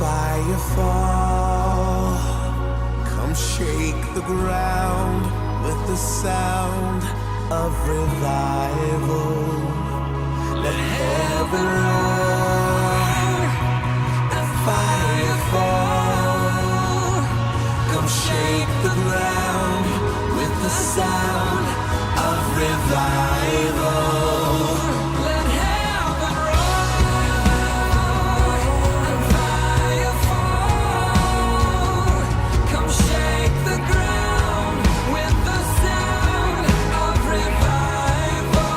fire fall. Come shake the ground with the sound of revival. Let heaven roar and fire fall. Come shake the ground with the sound of revival. Let heaven roar and fire fall. Come shake the ground with the sound of revival.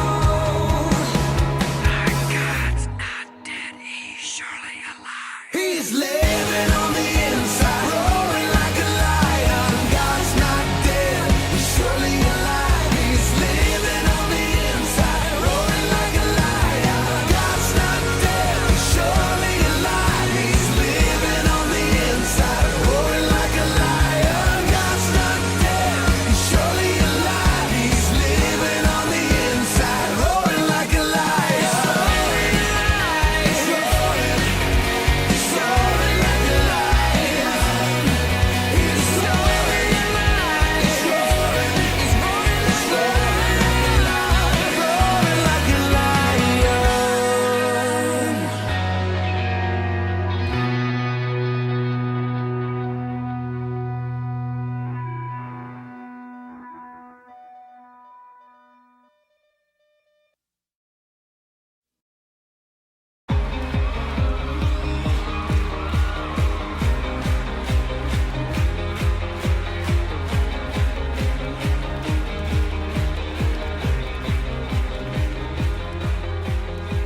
Our God's not dead, he's surely alive. He's living on the inside, roaring like a lion. God's not dead, he's surely alive. He's living on the inside, roaring like a lion. God's not dead, he's surely alive. He's living on the inside, roaring like a lion. God's not dead, he's surely alive. He's living on the inside, roaring like a lion. He's roaring like a lion. He's roaring like a lion. He's roaring like a lion.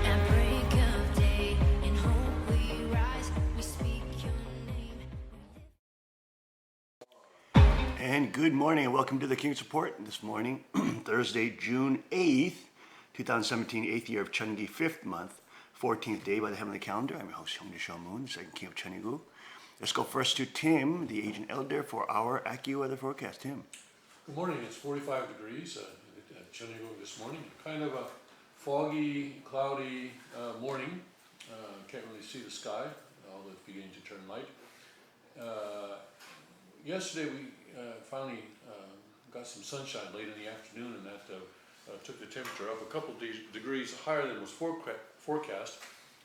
At break of day, in hope we rise, we speak your name. And good morning and welcome to the King's Report this morning, Thursday, June 8th, 2017, 8th year of Chungi, 5th month, 14th day by the heavenly calendar. I'm your host, Hyung Shao Moon, the second king of Chunigu. Let's go first to Tim, the agent elder, for our AccuWeather forecast. Tim. Good morning. It's 45 degrees at Chunigo this morning. Kind of a foggy, cloudy morning. Can't really see the sky, although it's beginning to turn light. Yesterday we finally got some sunshine late in the afternoon, and that took the temperature up a couple degrees higher than was forecast.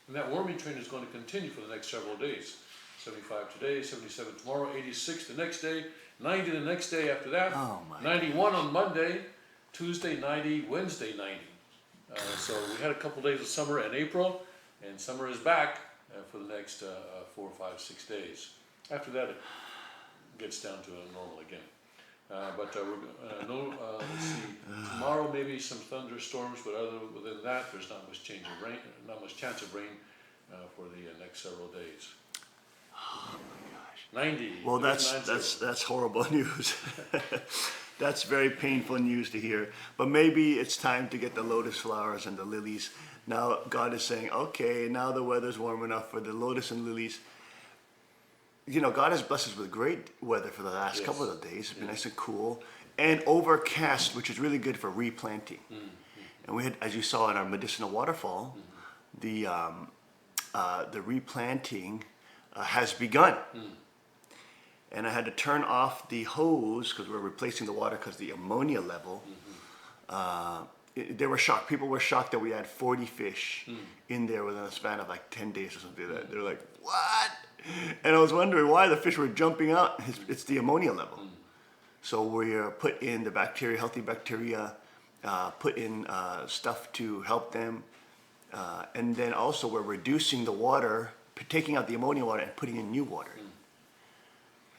And that warming trend is going to continue for the next several days. 75 today, 77 tomorrow, 86 the next day, 90 the next day after that, Oh my 91 on Monday, Tuesday 90, Wednesday 90. So we had a couple days of summer in April, and summer is back for the next 4, 5, 6 days. After that, it gets down to normal again. Let's see, tomorrow maybe some thunderstorms, but other than that, there's not much change of rain, not much chance of rain for the next several days. Oh my gosh. 90. Well, there's that's horrible news. That's very painful news to hear. But maybe it's time to get the lotus flowers and the lilies. Now God is saying, okay, now the weather's warm enough for the lotus and lilies. You know, God has blessed us with great weather for the last Yes. couple of days. It's been nice and cool and overcast, which is really good for replanting. And we had, as you saw in our medicinal waterfall, the replanting has begun. And I had to turn off the hose because we're replacing the water because the ammonia level. They were shocked. People were shocked that we had 40 fish in there within a span of like 10 days or something like that. They're like, what? And I was wondering why the fish were jumping out. It's the ammonia level. So we put in the bacteria, healthy bacteria, put in stuff to help them. And then also we're reducing the water, taking out the ammonia water and putting in new water.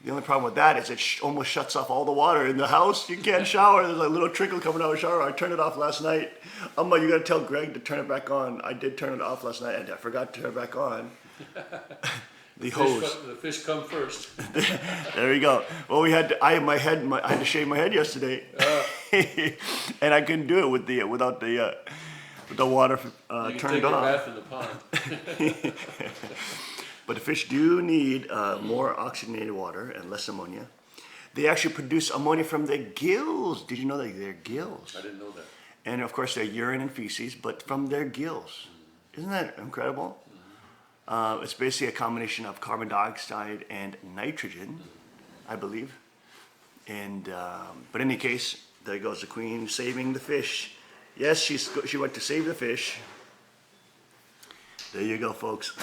The only problem with that is it almost shuts off all the water in the house. You can't shower. There's a little trickle coming out of the shower. I turned it off last night. You gotta tell Greg to turn it back on. I did turn it off last night and I forgot to turn it back on. The hose. The fish come first. There you go. Well, I had to shave my head yesterday, and I couldn't do it without the water You can turned take a on. bath in the pond. But the fish do need more oxygenated water and less ammonia. They actually produce ammonia from their gills. Did you know that their gills? I didn't know that. And of course, their urine and feces, but from their gills. Isn't that incredible? It's basically a combination of carbon dioxide and nitrogen, I believe. And but in any case, there goes the queen saving the fish. Yes, she went to save the fish. There you go, folks.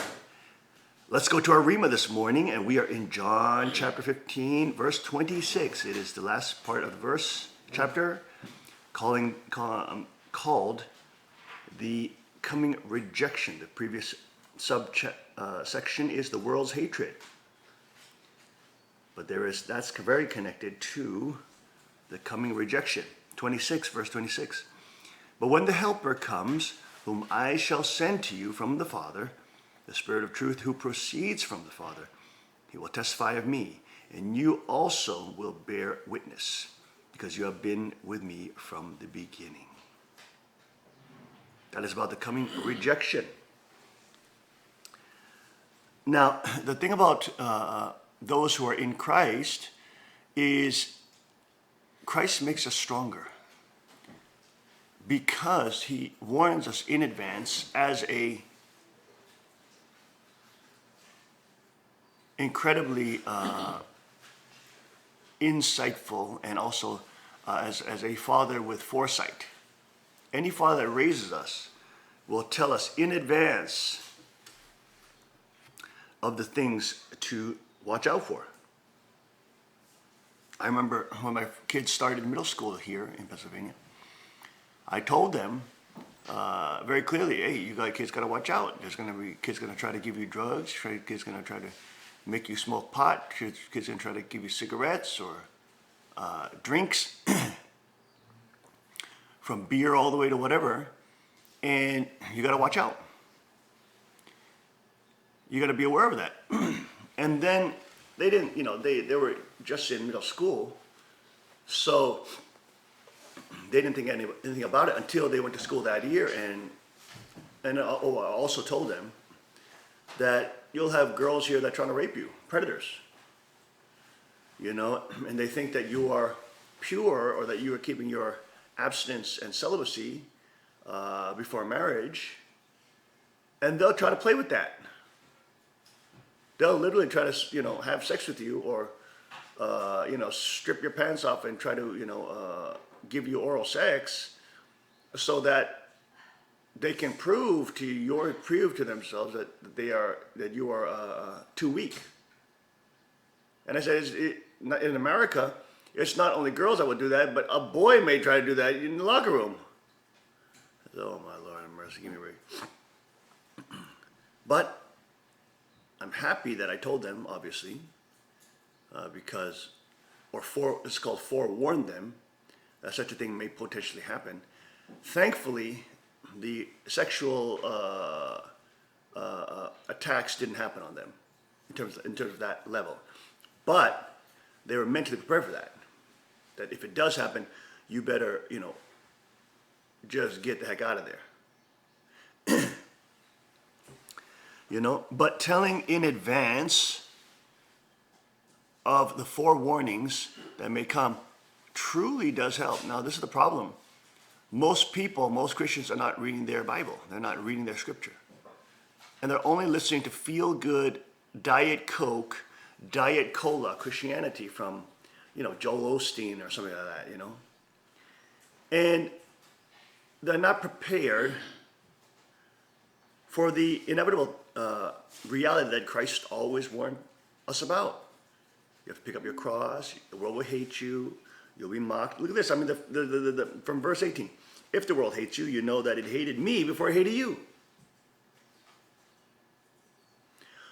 Let's go to our Rima this morning, and we are in John chapter 15, verse 26. It is the last part of the verse chapter, called the coming rejection. The previous section is the world's hatred. But that's very connected to the coming rejection. 26, verse 26. But when the Helper comes, whom I shall send to you from the Father, the Spirit of truth who proceeds from the Father, he will testify of me, and you also will bear witness, because you have been with me from the beginning. That is about the coming rejection. Now, the thing about those who are in Christ is Christ makes us stronger, because he warns us in advance as a incredibly insightful, and also as a father with foresight. Any father that raises us will tell us in advance of the things to watch out for. I remember when my kids started middle school here in Pennsylvania, I told them very clearly, hey, you kids got to watch out. There's going to be kids going to try to give you drugs, kids going to try to make you smoke pot, kids going to try to give you cigarettes or drinks, from beer all the way to whatever, and you got to watch out. You got to be aware of that. And then they didn't, they were just in middle school, so they didn't think anything about it until they went to school that year. And I also told them that you'll have girls here that are trying to rape you, predators. And they think that you are pure, or that you are keeping your abstinence and celibacy before marriage, and they'll try to play with that. They'll literally try to, have sex with you, or, strip your pants off and try to, give you oral sex, so that they can prove to themselves that you are too weak. And I said, in America, it's not only girls that would do that, but a boy may try to do that in the locker room. Oh my Lord have mercy, give me a break. But I'm happy that I told them, obviously, it's called forewarn them, that such a thing may potentially happen. Thankfully, the sexual attacks didn't happen on them in terms of that level. But they were mentally prepared for that. That if it does happen, you better, just get the heck out of there. But telling in advance of the forewarnings that may come truly does help. Now, this is the problem. Most Christians are not reading their Bible. They're not reading their scripture. And they're only listening to feel-good Diet Coke, Diet Cola Christianity from, Joel Osteen or something like that, And they're not prepared for the inevitable reality that Christ always warned us about. You have to pick up your cross. The world will hate you. You'll be mocked. Look at this. From verse 18. If the world hates you, you know that it hated me before it hated you.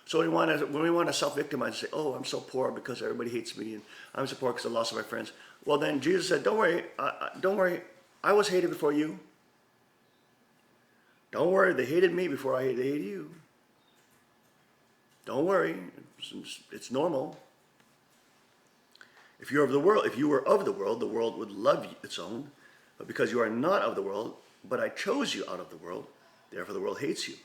So when we want to self-victimize and say, oh, I'm so poor because everybody hates me, and I'm so poor because of the loss of my friends. Well, then Jesus said, don't worry. I was hated before you. Don't worry. They hated me before they hated you. Don't worry. It's normal. If you were of the world, the world would love its own. But because you are not of the world, but I chose you out of the world, therefore the world hates you.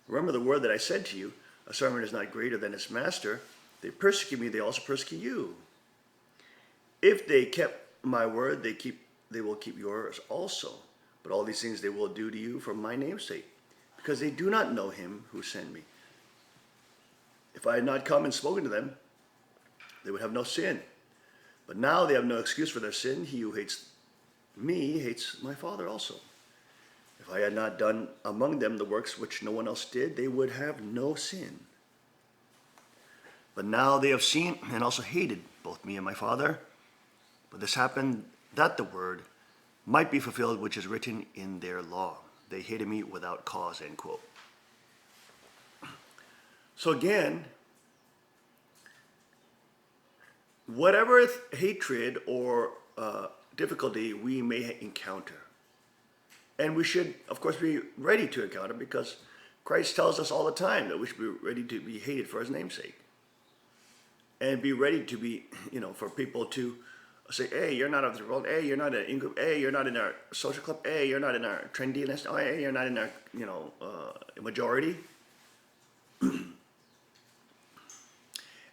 Remember the word that I said to you, a servant is not greater than his master. They persecute me, they also persecute you. If they kept my word, they will keep yours also. But all these things they will do to you for my name's sake, because they do not know him who sent me. if I had not come and spoken to them, they would have no sin. But now they have no excuse for their sin. He who hates me hates my Father also. If I had not done among them the works which no one else did, they would have no sin. But now they have seen and also hated both me and my Father. But this happened that the word might be fulfilled which is written in their law. They hated me without cause, end quote. So again, whatever hatred or difficulty we may encounter, and we should, of course, be ready to encounter, because Christ tells us all the time that we should be ready to be hated for his name's sake. And be ready to be, for people to say, hey, you're not of the world, hey, you're not in group, hey, you're not in our social club, hey, you're not in our trendy list, oh, hey, you're not in our, majority.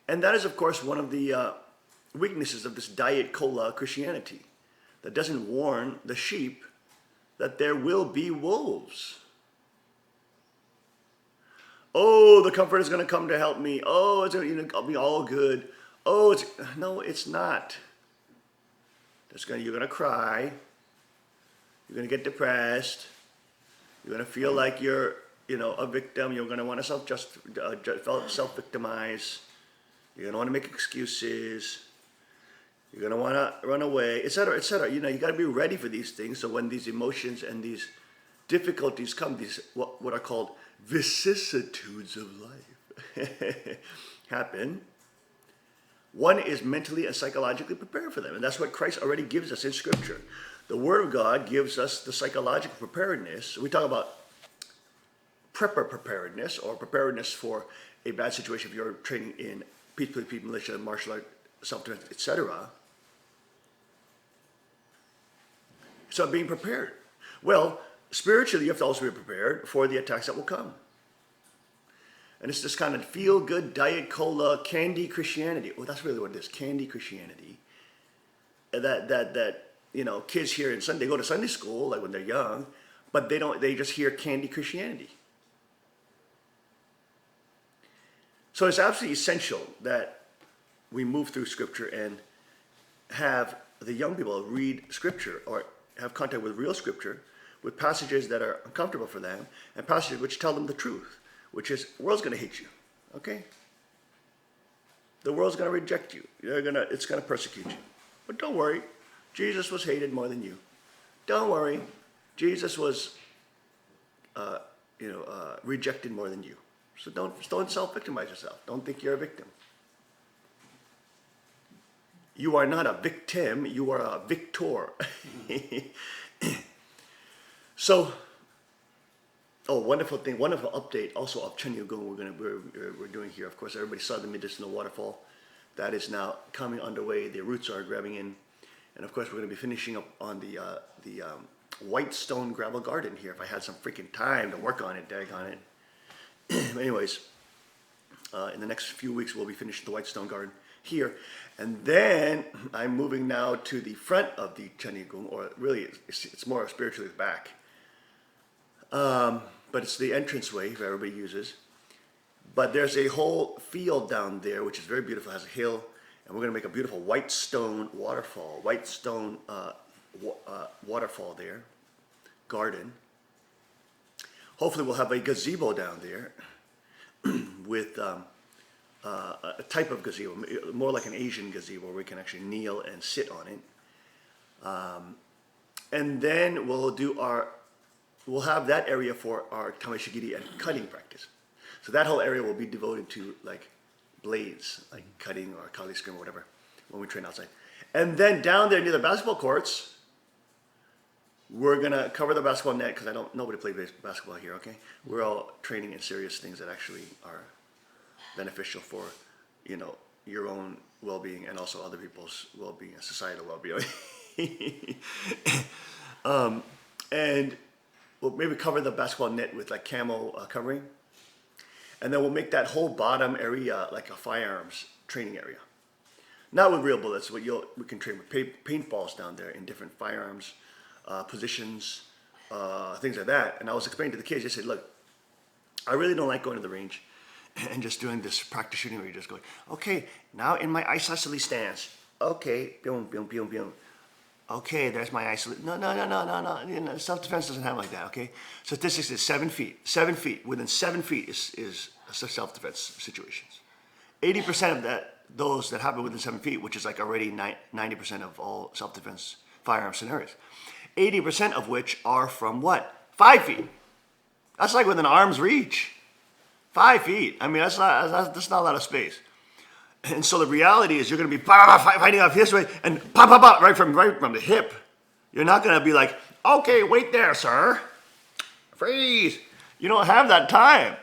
And that is, of course, one of the weaknesses of this diet cola Christianity that doesn't warn the sheep that there will be wolves. Oh, the Comforter is going to come to help me. Oh, it's going to be all good. Oh, no, it's not. You're going to cry. You're going to get depressed. You're going to feel like you're, a victim. You're going to want to self-victimize. You're going to want to make excuses. You're going to want to run away, etc., etc. You got to be ready for these things. So when these emotions and these difficulties come, these what are called vicissitudes of life happen, one is mentally and psychologically prepared for them. And that's what Christ already gives us in Scripture. The Word of God gives us the psychological preparedness. We talk about prepper preparedness, or preparedness for a bad situation if you're training in peace, militia, martial art, self-defense, etc. So being prepared. Well, spiritually, you have to also be prepared for the attacks that will come. And it's this kind of feel-good, diet cola, candy Christianity. Well, that's really what it is, candy Christianity. That kids hear in Sunday, they go to Sunday school, like when they're young, but they just hear candy Christianity. So it's absolutely essential that we move through Scripture and have the young people read Scripture or have contact with real Scripture, with passages that are uncomfortable for them, and passages which tell them the truth, which is the world's going to hate you, okay? The world's going to reject you. It's going to persecute you. But don't worry, Jesus was hated more than you. Don't worry, Jesus was, rejected more than you. So don't self-victimize yourself. Don't think you're a victim. You are not a victim, you are a victor. So, wonderful update also of Cheonryugung we're doing here. Of course, everybody saw the medicinal waterfall. That is now coming underway. The roots are grabbing in. And of course, we're going to be finishing up on the white stone gravel garden here. If I had some freaking time to work on it, daggone it. Anyways, in the next few weeks, we'll be finishing the white stone garden here. And then I'm moving now to the front of the Cheonryugung, or really, it's more spiritually the back. But it's the entranceway that everybody uses. But there's a whole field down there, which is very beautiful, it has a hill, and we're going to make a beautiful white stone waterfall, waterfall there, garden. Hopefully we'll have a gazebo down there with a type of gazebo, more like an Asian gazebo where we can actually kneel and sit on it. And then we'll have that area for our tameshigiri and cutting practice. So that whole area will be devoted to like blades, like cutting or kali scrim or whatever, when we train outside. And then down there near the basketball courts, we're gonna cover the basketball net because nobody plays basketball here, okay? We're all training in serious things that actually are beneficial for, your own well-being and also other people's well-being and societal well-being. And we'll maybe cover the basketball net with like camo covering. And then we'll make that whole bottom area like a firearms training area. Not with real bullets, but we can train with paintballs down there in different firearms positions, things like that. And I was explaining to the kids, I said, look, I really don't like going to the range and just doing this practice shooting where you're just going, okay, now in my isosceles stance. Okay, boom, boom, boom, boom. Okay, there's my isolate. No. Self-defense doesn't happen like that, okay? Statistics is 7 feet. 7 feet. Within 7 feet is self-defense situations. 80% of those that happen within 7 feet, which is like already 90% of all self-defense firearm scenarios. 80% of which are from what? 5 feet. That's like within arm's reach. 5 feet. I mean, that's not a lot of space. And so the reality is you're going to be fighting off this way and pop right from the hip. You're not going to be like, okay, wait there, sir. Freeze. You don't have that time.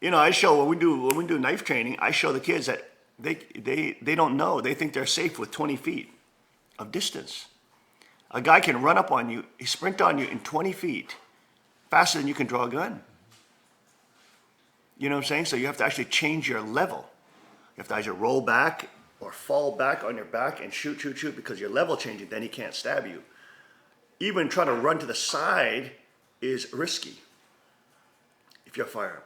You know, I show when we do knife training, I show the kids that they don't know. They think they're safe with 20 feet of distance. A guy can run up on you, he sprint on you in 20 feet faster than you can draw a gun. You know what I'm saying? So you have to actually change your level. You have to either roll back or fall back on your back and shoot because your level changing, then he can't stab you. Even trying to run to the side is risky if you're a firearm.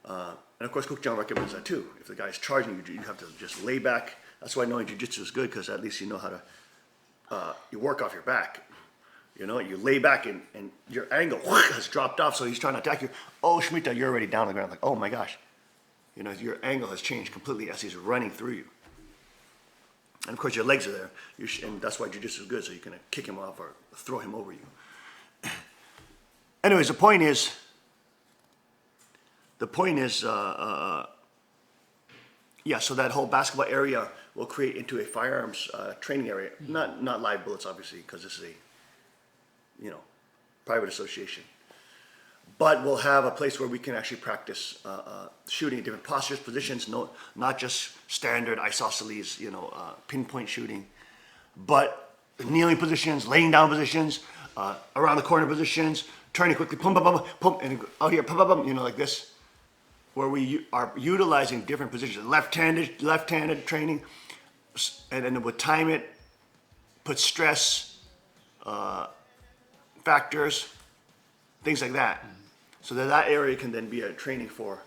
And of course, Cook John recommends that too. If the guy's charging you, you have to just lay back. That's why knowing jiu-jitsu is good, because at least you know how to, you work off your back. You know, you lay back and your angle has dropped off, so he's trying to attack you. Oh, Shmita, you're already down on the ground. Like, oh my gosh. You know, your angle has changed completely as he's running through you. And of course, your legs are there. And that's why jiu-jitsu is good, so you can kick him off or throw him over you. Anyways, the point is, yeah, so that whole basketball area will create into a firearms training area. Not live bullets, obviously, because this is a, private association. But we'll have a place where we can actually practice shooting in different postures, positions, not just standard isosceles, pinpoint shooting, but kneeling positions, laying down positions, around the corner positions, turning quickly, pum, pum, pum, pum, and out here, pum, pum, pum, like this, where we are utilizing different positions, left-handed training, and then we'll time it, put stress factors, things like that. So that area can then be a training for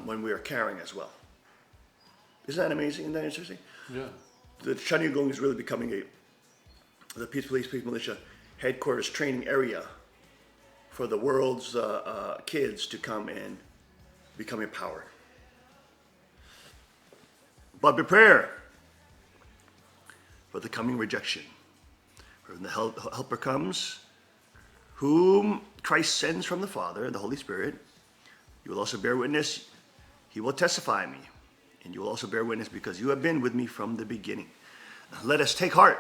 when we are carrying as well. Isn't that amazing? Isn't that interesting? Yeah. The Chanugong is really becoming the Peace Police, Peace Militia headquarters training area for the world's kids to come and become empowered. But prepare for the coming rejection. For when the helper comes, whom Christ sends from the Father and the Holy Spirit, you will also bear witness. He will testify me, and you will also bear witness because you have been with me from the beginning. Let us take heart,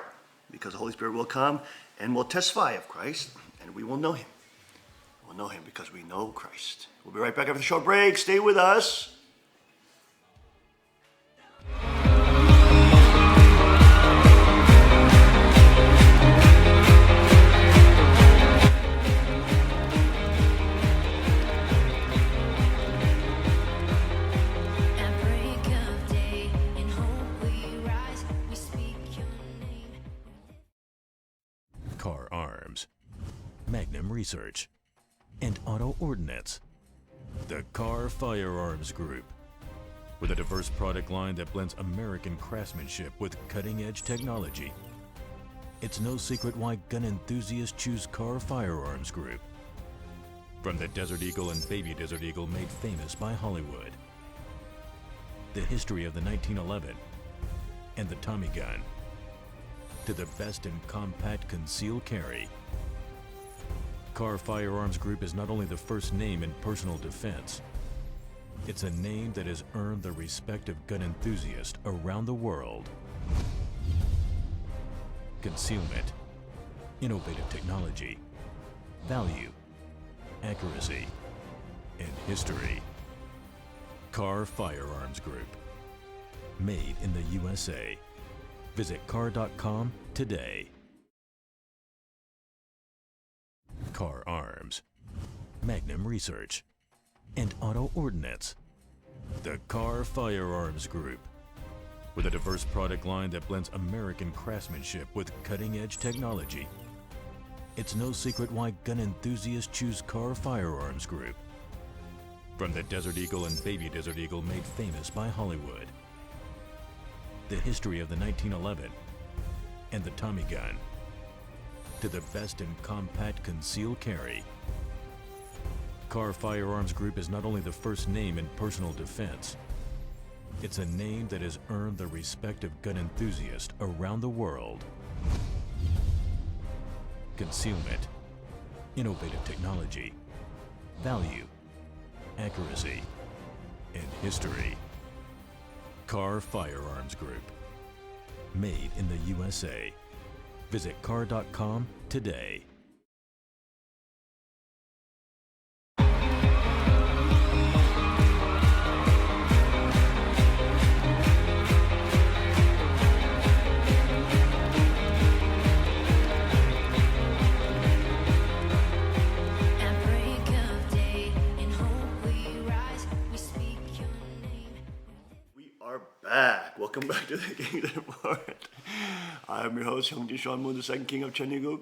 because the Holy Spirit will come and will testify of Christ, and we will know him. We'll know him because we know Christ. We'll be right back after the short break. Stay with us. At break of day, in hope we rise, we speak your name. Car Arms, Magnum Research, and Auto Ordnance. The Car Firearms Group. With a diverse product line that blends American craftsmanship with cutting-edge technology. It's no secret why gun enthusiasts choose Car Firearms Group. From the Desert Eagle and Baby Desert Eagle made famous by Hollywood. The history of the 1911 and the Tommy gun. To the best in compact concealed carry. Car Firearms Group is not only the first name in personal defense, it's a name that has earned the respect of gun enthusiasts around the world. Concealment, innovative technology, value, accuracy, and history. Car Firearms Group. Made in the USA. Visit car.com today. Car Arms, Magnum Research, and Auto Ordnance. The Car Firearms Group. With a diverse product line that blends American craftsmanship with cutting-edge technology. It's no secret why gun enthusiasts choose Car Firearms Group. From the Desert Eagle and Baby Desert Eagle made famous by Hollywood, the history of the 1911 and the Tommy gun, to the best in compact concealed carry, Carr Firearms Group is not only the first name in personal defense, it's a name that has earned the respect of gun enthusiasts around the world. Concealment, innovative technology, value, accuracy, and history. Carr Firearms Group. Made in the USA. Visit carr.com today. At break of day, in hope we rise. We speak your name. We are back. Welcome back to the Kingdom Report. I'm your host, Hyungjin Sean Moon, the second king of Cheongguk.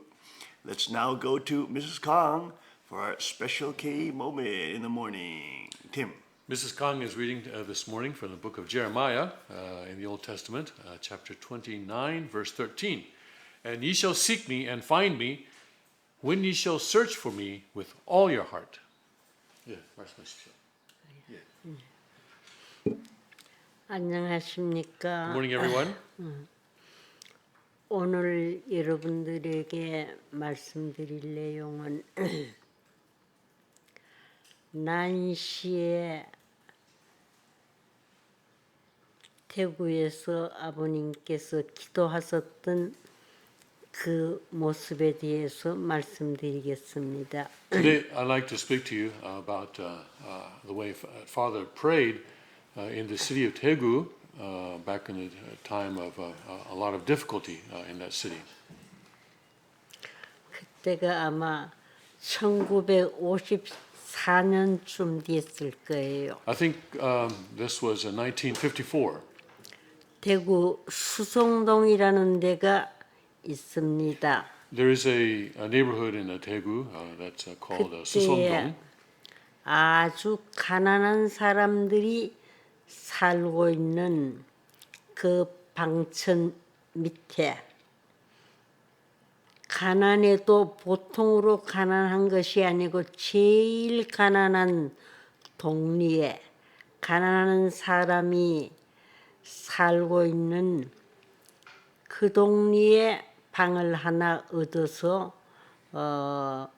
Let's now go to Mrs. Kong for our special K moment in the morning. Tim. Mrs. Kong is reading this morning from the book of Jeremiah in the Old Testament, chapter 29, verse 13. And ye shall seek me and find me when ye shall search for me with all your heart. 예, 말씀하십시오. 안녕하십니까. Good morning, everyone. 오늘 여러분들에게 말씀드릴 내용은 난시에 대구에서 아버님께서 기도하셨던 그 모습에 대해서 말씀드리겠습니다. Today, I'd like to speak to you about the way Father prayed in the city of Daegu back in the time of a lot of difficulty in that city. 그때가 아마 1954년쯤 됐을 거예요. I think this was 1954. 대구 수성동이라는 데가 있습니다. There is a neighborhood in Daegu that's called 그때에 Susongdong. 아주 가난한 사람들이 살고 있는 그 방천 밑에 가난해도 보통으로 가난한 것이 아니고 제일 가난한 동리에 가난한 사람이 살고 있는 그 동리에 방을 하나 얻어서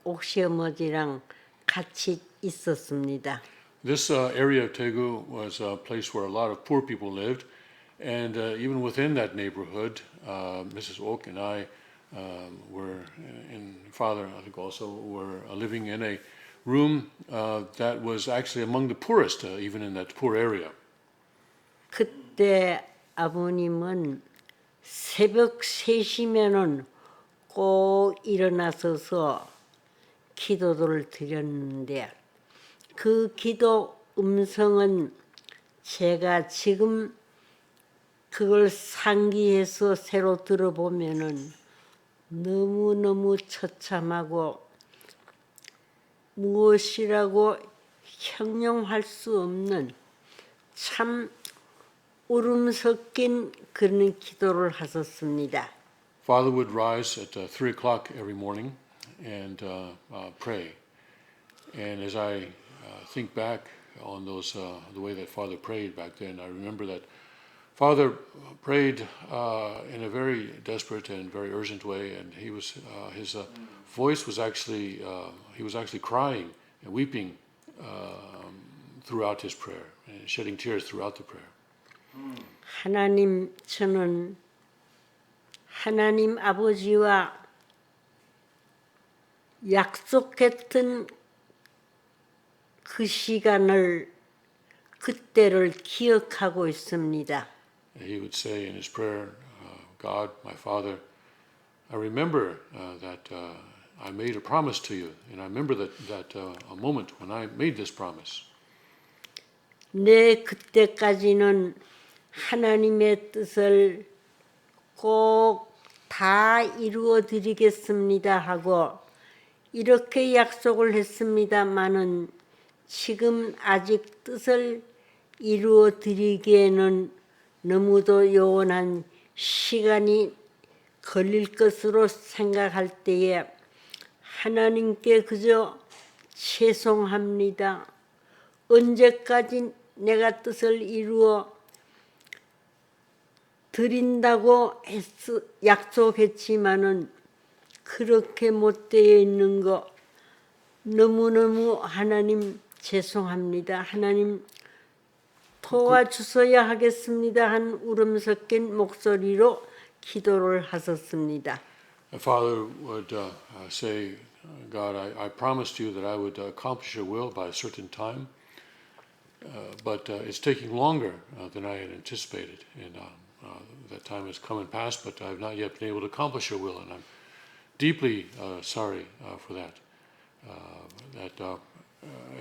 옥시어머니랑 같이 있었습니다. This area of Daegu was a place where a lot of poor people lived, and even within that neighborhood, Mrs. Ok and I were, and Father I think also, were living in a room that was actually among the poorest, even in that poor area. 그때 아버님은 새벽 3시면은 꼭 일어나서서 기도를 드렸는데 그 기도 음성은 제가 지금 그걸 상기해서 새로 들어보면은 너무너무 처참하고 무엇이라고 형용할 수 없는 참 울음 섞인 그런 기도를 하셨습니다. Father would rise at 3 o'clock every morning and pray. And as I think back on those, the way that Father prayed back then, I remember that Father prayed in a very desperate and very urgent way, and he was his voice was actually he was actually crying and weeping throughout his prayer and shedding tears throughout the prayer. 하나님, 저는 하나님 아버지와 약속했던 그 시간을 그때를 기억하고 있습니다. He would say in his prayer, God, my Father, I remember that I made a promise to you, and I remember that a moment when I made this promise. 네, 그때까지는 하나님의 뜻을 꼭 다 이루어 드리겠습니다 하고 이렇게 약속을 했습니다마는 지금 아직 뜻을 이루어 드리기에는 너무도 요원한 시간이 걸릴 것으로 생각할 때에 하나님께 그저 죄송합니다. 언제까지 내가 뜻을 이루어 드린다고 약속했지만은 그렇게 못 되어 있는 거 너무너무 하나님 죄송합니다. 하나님 도와주셔야 하겠습니다. 한 울음 섞인 목소리로 기도를 하셨습니다. Father would say, God, I promised you that I would accomplish your will by a certain time, but it's taking longer than I had anticipated. And that time has come and passed, but I have not yet been able to accomplish your will, and I'm deeply sorry for that.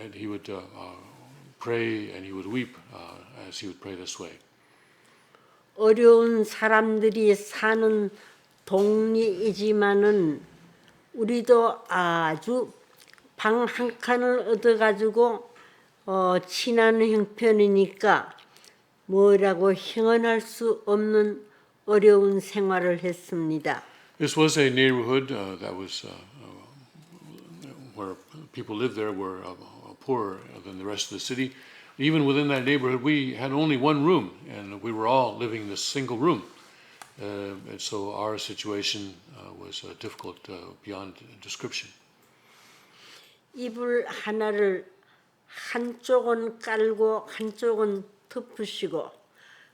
And he would pray and he would weep as he would pray this way. 어려운 사람들이 사는 동리이지만은 우리도 아주 방 한 칸을 얻어가지고 지나는 형편이니까 뭐라고 형언할 수 없는 어려운 생활을 했습니다. This was a neighborhood that was where people lived there were poorer than the rest of the city. Even within that neighborhood, we had only one room, and we were all living in this single room. And so our situation was difficult beyond description. 이불 하나를 한쪽은 깔고 한쪽은 덮으시고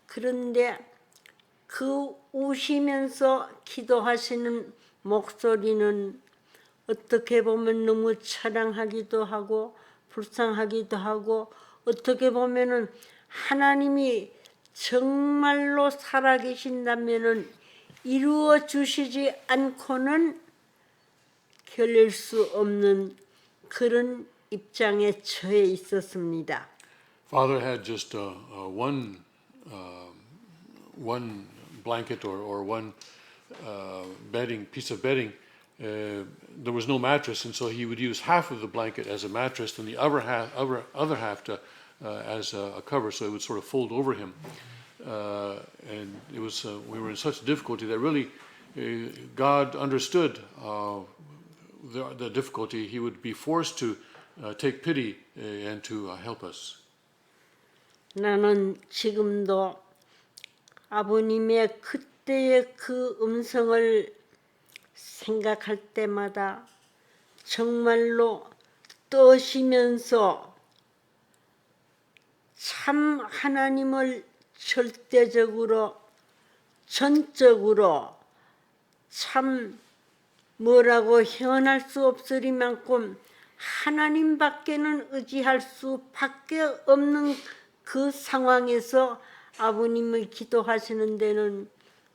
그런데 그 우시면서 기도하시는 목소리는 어떻게 보면 너무 처량하기도 하고 불쌍하기도 하고 어떻게 보면은 하나님이 정말로 살아계신다면은 이루어 주시지 않고는 견딜 수 없는 그런 입장에 처해 있었습니다. Father had just one blanket or one piece of bedding. There was no mattress, and so he would use half of the blanket as a mattress, and the other half as a cover, so it would sort of fold over him. And it was we were in such difficulty that really God understood the difficulty. He would be forced to take pity and to help us. 나는 지금도 아버님의 그때의 그 음성을 생각할 때마다 정말로 떠시면서 참 하나님을 절대적으로 전적으로 참 뭐라고 형언할 수 없으리만큼 하나님밖에는 의지할 수밖에 없는 그 상황에서 아버님을 기도하시는 데는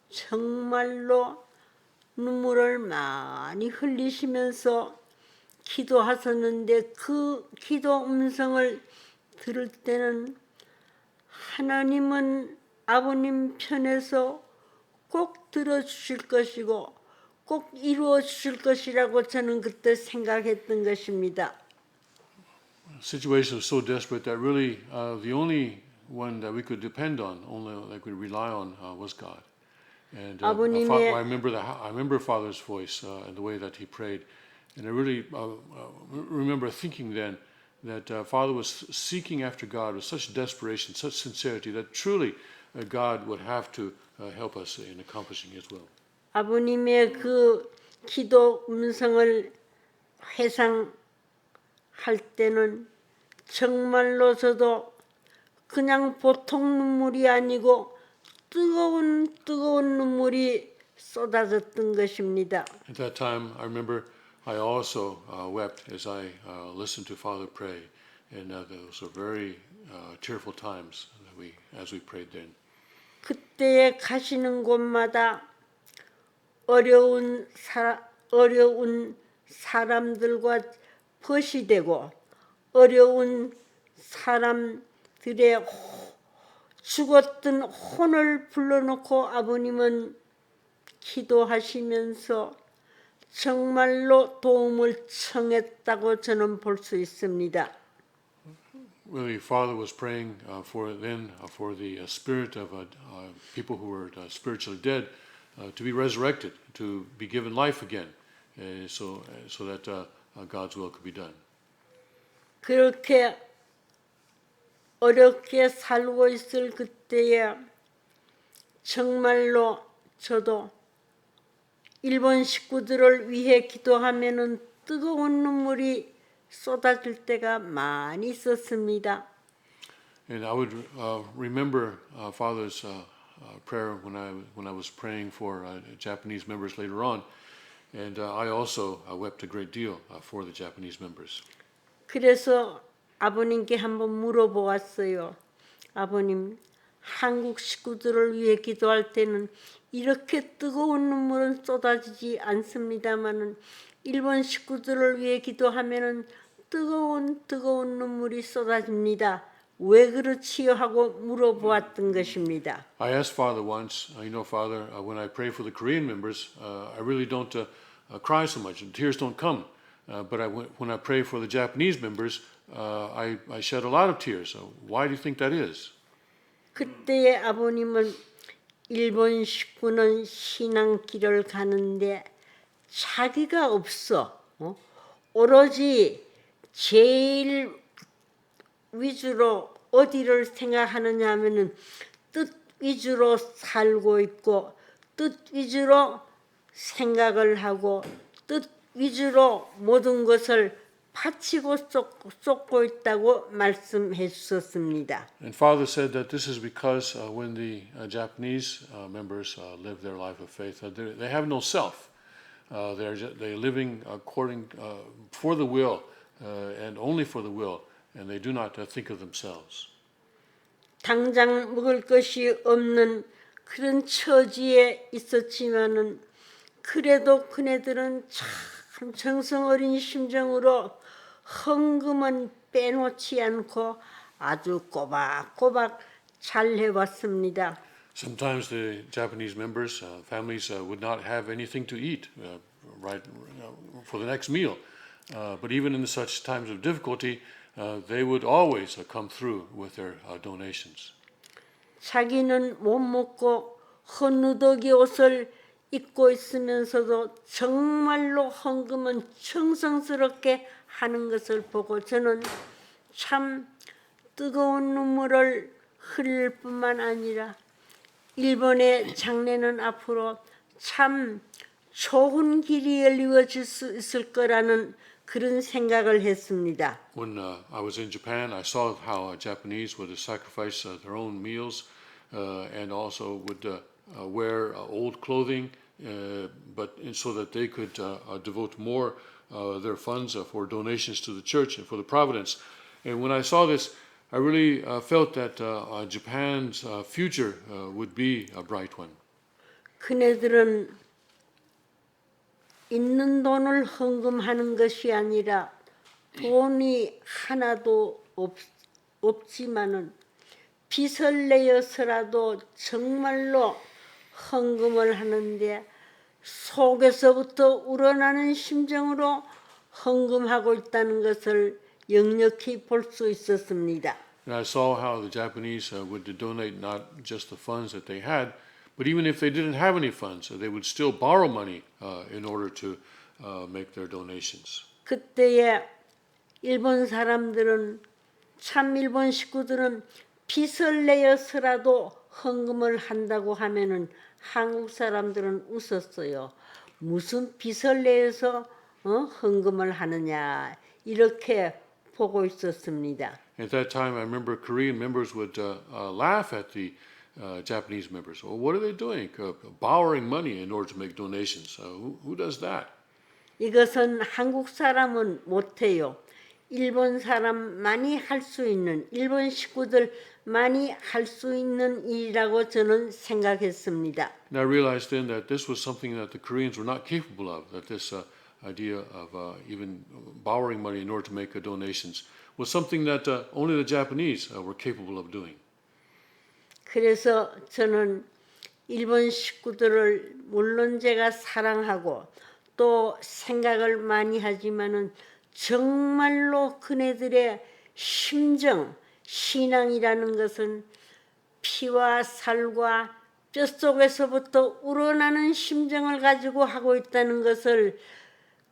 정말로 눈물을 많이 흘리시면서 기도하셨는데 그 기도 음성을 들을 때는 하나님은 아버님 편에서 꼭 들어주실 것이고 꼭 이루어 주실 것이라고 저는 그때 생각했던 것입니다. The situation was so desperate that really the only one that we could depend on, only that we could rely on, was God. And I remember Father's voice and the way that he prayed, and I really remember thinking then that Father was seeking after God with such desperation, such sincerity that truly God would have to help us in accomplishing His will. 아버님의 그 기도 음성을 회상할 때는 정말로 저도 그냥 보통 눈물이 아니고 뜨거운 눈물이 쏟아졌던 것입니다. At that time, I remember I also wept as I listened to Father pray, and those were very tearful times as we prayed then. 그때에 가시는 곳마다 어려운 사람들과 벗이되고 어려운 사람들의 죽었던 혼을 불러놓고 아버님은 기도하시면서 정말로 도움을 청했다고 저는 볼 수 있습니다. really, Father was praying for the spirit of people who were spiritually dead to be resurrected, to be given life again, so that God's will could be done. 그렇게 어렵게 살고 있을 그때에 정말로 저도 일본 식구들을 위해 기도하면은 뜨거운 눈물이 쏟아질 때가 많이 있었습니다. And I would remember Father's prayer when I was praying for Japanese members later on, and I also wept a great deal for the Japanese members. 그래서 아버님께 한번 물어보았어요. 아버님, 한국 식구들을 위해 기도할 때는 이렇게 뜨거운 눈물은 쏟아지지 않습니다마는 일본 식구들을 위해 기도하면은 뜨거운 눈물이 쏟아집니다. 왜 그렇지요? 하고 물어보았던 것입니다. I asked Father once, Father, when I pray for the Korean members, I really don't cry so much, and tears don't come. But when I pray for the Japanese members, I shed a lot of tears. So why do you think that is? 그때의 아버님은 일본 식구는 신앙길을 가는데 자기가 없어. 오로지 제일 위주로 어디를 생각하느냐 하면은 뜻 위주로 살고 있고 뜻 위주로 생각을 하고 뜻 위주로 모든 것을 바치고 쏟고 있다고 말씀해 주셨습니다. And Father said that this is because when the Japanese members live their life of faith, they have no self. They're living according for the will and only for the will, and they do not think of themselves. 당장 먹을 것이 없는 그런 처지에 있었지만은 그래도 그네들은 참 정성 어린 심정으로 헌금은 빼놓지 않고 아주 꼬박꼬박 잘 해왔습니다. Sometimes the Japanese members, families would not have anything to eat for the next meal. But even in such times of difficulty, they would always come through with their donations. 자기는 못 먹고 헌누더기 옷을 입고 있으면서도 정말로 헌금은 정성스럽게 하는 것을 보고 저는 참 뜨거운 눈물을 흘릴 뿐만 아니라 일본의 장례는 앞으로 참 좋은 길이 열리워질 수 있을 거라는 그런 생각을 했습니다. When I was in Japan, I saw how Japanese would sacrifice their own meals and also would wear old clothing, but so that they could devote more their funds for donations to the church and for the Providence. And when I saw this, I really felt that Japan's future would be a bright one. 그네들은 있는 돈을 헌금하는 것이 아니라 돈이 하나도 없지만은 빚을 내어서라도 정말로 헌금을 하는데 속에서부터 우러나는 심정으로 헌금하고 있다는 것을 역력히 볼 수 있었습니다. And I saw how the Japanese would donate not just the funds that they had, but even if they didn't have any funds, they would still borrow money in order to make their donations. 그때에 일본 사람들은 참 일본 식구들은 빚을 내어서라도 헌금을 한다고 하면은 한국 사람들은 웃었어요. 무슨 빚을 내어서 헌금을 하느냐 이렇게 보고 있었습니다. At that time, I remember Korean members would laugh at the Japanese members. Well, what are they doing? Borrowing money in order to make donations. Who does that? 이것은 한국 사람은 못해요. 일본 사람만이 할 수 있는 일본 식구들만이 할 수 있는 일이라고 저는 생각했습니다. And I realized then that this was something that the Koreans were not capable of. That this idea of even borrowing money in order to make donations was something that only the Japanese were capable of doing. 그래서 저는 일본 식구들을 물론 제가 사랑하고 또 생각을 많이 하지만은 정말로 그네들의 심정, 신앙이라는 것은 피와 살과 뼛속에서부터 우러나는 심정을 가지고 하고 있다는 것을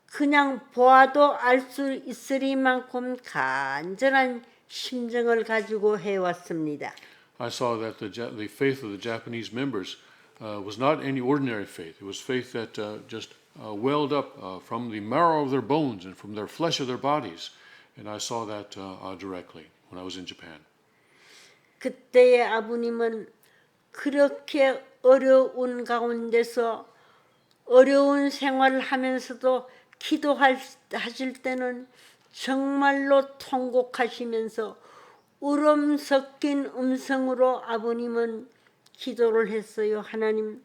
그냥 보아도 알 수 있으리만큼 간절한 심정을 가지고 해왔습니다. I saw that the faith of the Japanese members was not any ordinary faith. It was faith that just welled up from the marrow of their bones and from their flesh of their bodies. And I saw that directly when I was in Japan. 그때의 아버님은 그렇게 어려운 가운데서 어려운 생활을 하면서도 기도하실 때는 정말로 통곡하시면서 울음 섞인 음성으로 아버님은 기도를 했어요. 하나님,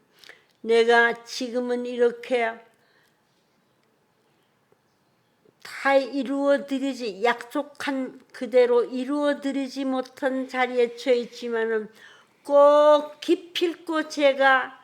내가 지금은 이렇게 다 이루어드리지 약속한 그대로 이루어드리지 못한 자리에 처해 있지만은 꼭 기필코 제가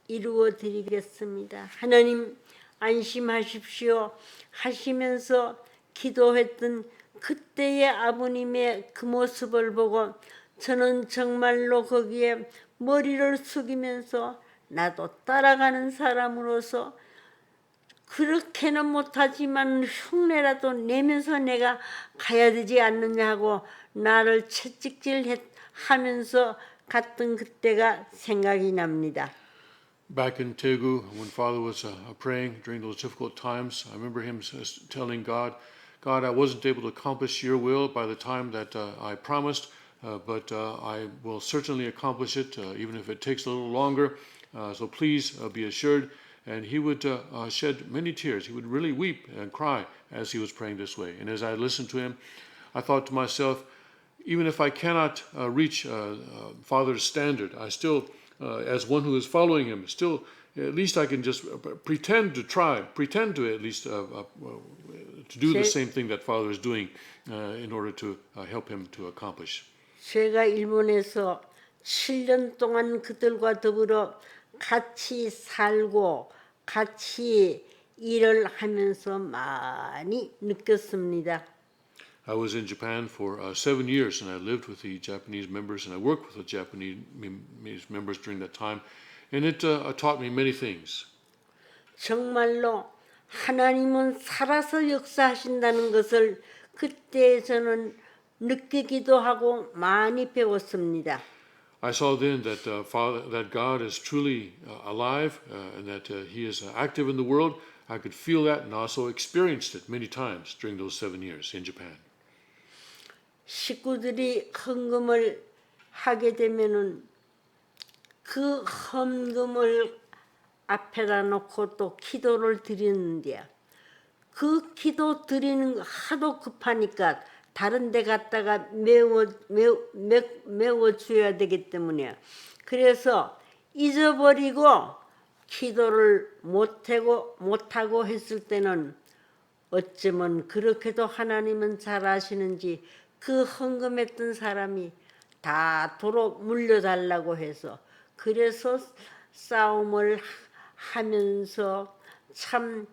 이루어드리겠습니다. 하나님 안심하십시오 하시면서 기도했던 그때의 아버님의 그 모습을 보고 저는 정말로 거기에 머리를 숙이면서 나도 따라가는 사람으로서 그렇게는 못하지만 흉내라도 내면서 내가 가야 되지 않느냐 하고 나를 채찍질하면서 갔던 그때가 생각이 납니다. Back in Daegu, when Father was praying during those difficult times, I remember him telling God, God, I wasn't able to accomplish your will by the time that I promised, but I will certainly accomplish it, even if it takes a little longer. So please be assured. And he would shed many tears. He would really weep and cry as he was praying this way. And as I listened to him, I thought to myself, even if I cannot reach Father's standard, I still, as one who is following him, still, at least I can just pretend to try, pretend to at least to do the same thing that Father is doing in order to help him to accomplish. 제가 일본에서 7년 동안 그들과 더불어 같이 살고 같이 일을 하면서 많이 느꼈습니다. I was in Japan for 7 years, and I lived with the Japanese members, and I worked with the Japanese members during that time, and it taught me many things. 정말로 하나님은 살아서 역사하신다는 것을 그때 저는 느끼기도 하고 많이 배웠습니다. I saw then that that God is truly alive and that He is active in the world. I could feel that and also experienced it many times during those 7 years in Japan. 식구들이 헌금을 하게 되면은 그 헌금을 앞에다 놓고 또 기도를 드리는데 그 기도 드리는 거 하도 급하니까 다른 데 갔다가 메워줘야 되기 때문에 그래서 잊어버리고 기도를 못하고 했을 때는 어쩌면 그렇게도 하나님은 잘 아시는지 그 헌금했던 사람이 다 도로 물려달라고 해서 그래서 싸움을 하면서 참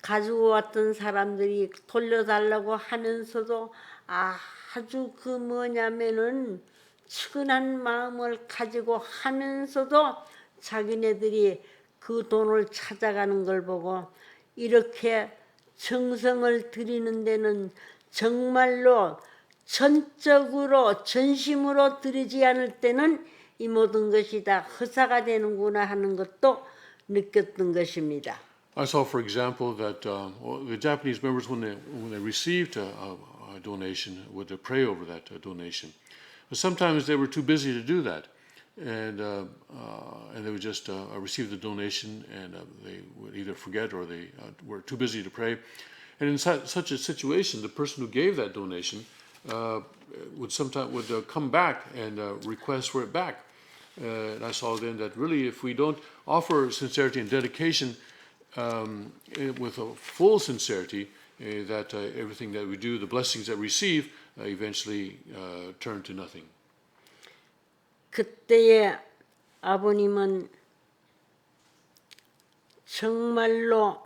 가지고 왔던 사람들이 돌려달라고 하면서도 아주 그 뭐냐면은 측은한 마음을 가지고 하면서도 자기네들이 그 돈을 찾아가는 걸 보고 이렇게 정성을 드리는 데는 정말로 전적으로 전심으로 드리지 않을 때는 이 모든 것이 다 허사가 되는구나 하는 것도 느꼈던 것입니다. I saw, for example, that the Japanese members, when they received a donation, would pray over that donation. But sometimes they were too busy to do that, and they would just receive the donation, and they would either forget or they were too busy to pray. And in such a situation, the person who gave that donation would come back and request for it back. And I saw then that really, if we don't offer sincerity and dedication with a full sincerity, that everything that we do, the blessings that we receive, eventually turn to nothing. 그때의 아버님은 정말로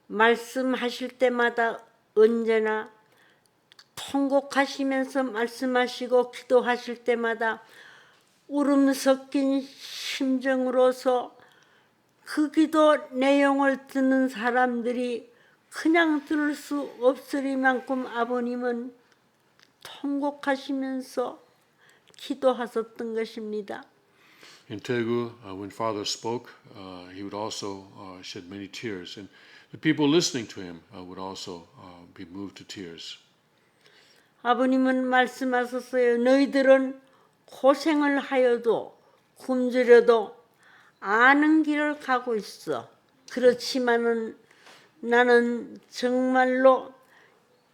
말씀하실 때마다 언제나 통곡하시면서 말씀하시고 기도하실 때마다 울음 섞인 심정으로서 그 기도 내용을 듣는 사람들이 그냥 들을 수 없으리만큼 아버님은 통곡하시면서 기도하셨던 것입니다. In Telugu, when Father spoke, he would also shed many tears, and the people listening to him would also be moved to tears. 아버님은 말씀하셨어요. 너희들은 고생을 하여도 굶주려도 아는 길을 가고 있어. 그렇지만은 나는 정말로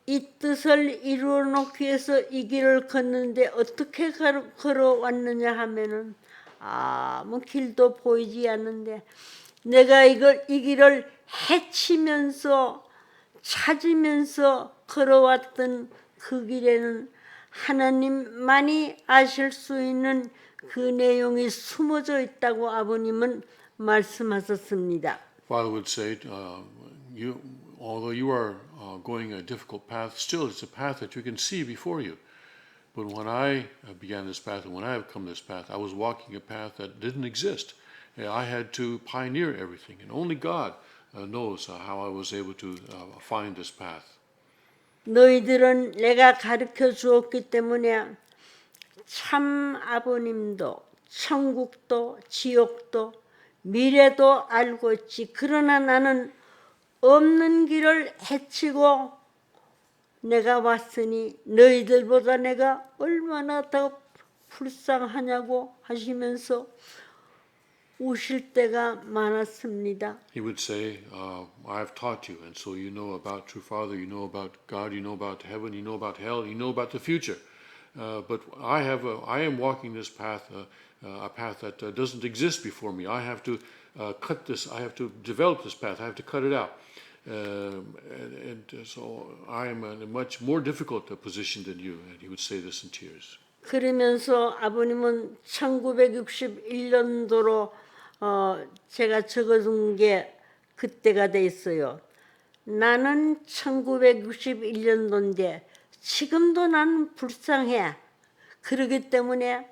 이 뜻을 이루어 놓기 위해서 이 길을 걷는데 어떻게 걸어왔느냐 하면은 아무 길도 보이지 않는데 내가 이 길을 헤치면서 찾으면서 걸어왔던 그 길에는 하나님만이 아실 수 있는 그 내용이 숨어져 있다고 아버님은 말씀하셨습니다. Father would say, although you are going a difficult path, still it's a path that you can see before you. But when I began this path and when I have come this path, I was walking a path that didn't exist. I had to pioneer everything, and only God knows how I was able to find this path. 너희들은 내가 가르쳐 주었기 때문에 참 아버님도 천국도 지옥도 미래도 알고 있지. 그러나 나는 없는 길을 헤치고 내가 왔으니 너희들보다 내가 얼마나 더 불쌍하냐고 하시면서 우실 때가 많았습니다. He would say, I have taught you, and so you know about true Father, you know about God, you know about heaven, you know about hell, you know about the future. But I am walking this path, a path that doesn't exist before me. I have to cut this, I have to develop this path, I have to cut it out. So I am in a much more difficult position than you. And he would say this in tears. 그러면서 아버님은 1961년도로 제가 적어둔 게 그때가 돼 있어요. 나는 1961년도인데 지금도 나는 불쌍해. 그렇기 때문에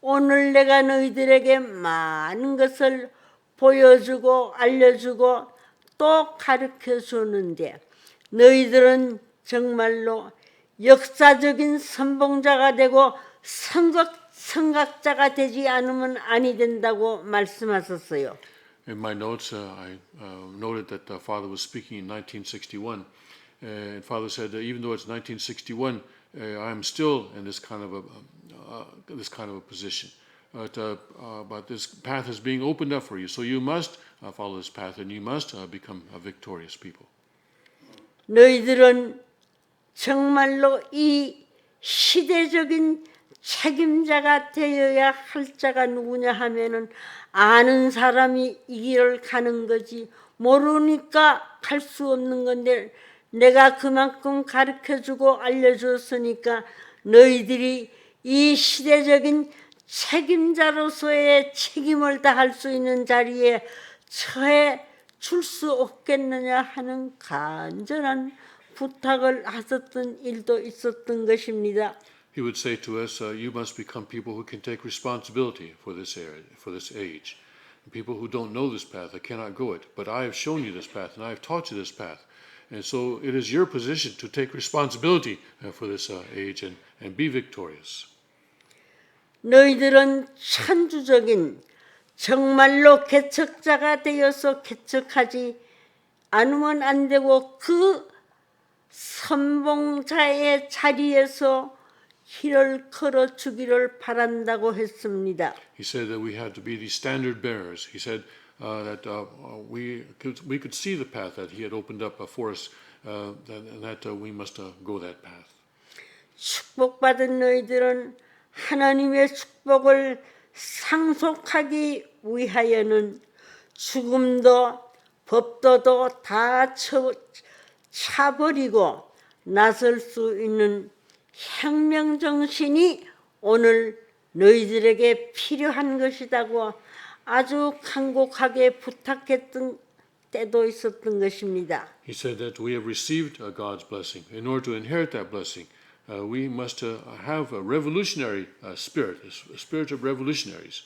오늘 내가 너희들에게 많은 것을 보여주고 알려주고 또 가르쳐 주는데 너희들은 정말로 역사적인 선봉자가 되고 선각자가 되지 않으면 아니 된다고 말씀하셨어요. In my notes, I noted that Father was speaking in 1961, and Father said that even though it's 1961, I'm still in this kind of a position. But this path is being opened up for you, so you must follow this path, and you must become a victorious people. 너희들은 정말로 이 시대적인 책임자가 되어야 할 자가 누구냐 하면은 아는 사람이 이 길을 가는 거지 모르니까 갈 수 없는 건데 내가 그만큼 가르쳐주고 알려줬으니까 너희들이 이 시대적인 책임자로서의 책임을 다할 수 있는 자리에 처해 줄 수 없겠느냐 하는 간절한 부탁을 하셨던 일도 있었던 것입니다. He would say to us, you must become people who can take responsibility for this age. People who don't know this path, that cannot go it. But I have shown you this path, and I have taught you this path. And so it is your position to take responsibility for this age and be victorious. 너희들은 천주적인 정말로 개척자가 되어서 개척하지 않으면 안 되고 그 선봉자의 자리에서 길을 걸어주기를 바란다고 했습니다. He said that we had to be the standard bearers. He said that we could see the path that he had opened up for us, and that we must go that path. 축복받은 너희들은 하나님의 축복을 상속하기 위하여는 죽음도 법도도 다 차버리고 나설 수 있는 혁명정신이 오늘 너희들에게 필요한 것이라고 아주 간곡하게 부탁했던 때도 있었던 것입니다. He said that we have received God's blessing. In order to inherit that blessing, we must have a revolutionary spirit, a spirit of revolutionaries.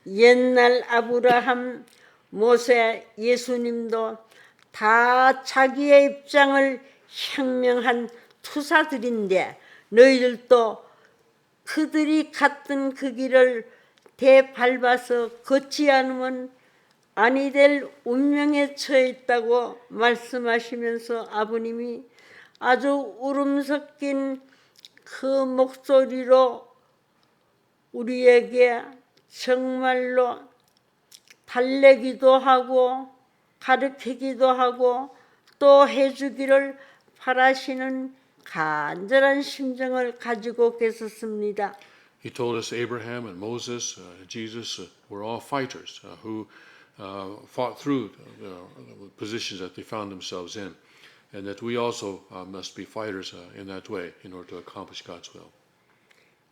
옛날 아브라함, 모세, 예수님도 다 자기의 입장을 혁명한 투사들인데 너희들도 그들이 갔던 그 길을 대밟아서 걷지 않으면 아니 될 운명에 처해 있다고 말씀하시면서 아버님이 아주 울음 섞인 그 목소리로 우리에게 정말로 달래기도 하고 가르치기도 하고 또 해주기를 바라시는 간절한 심정을 가지고 계셨습니다. He told us Abraham and Moses, Jesus were all fighters who fought through the positions that they found themselves in, and that we also must be fighters in that way in order to accomplish God's will.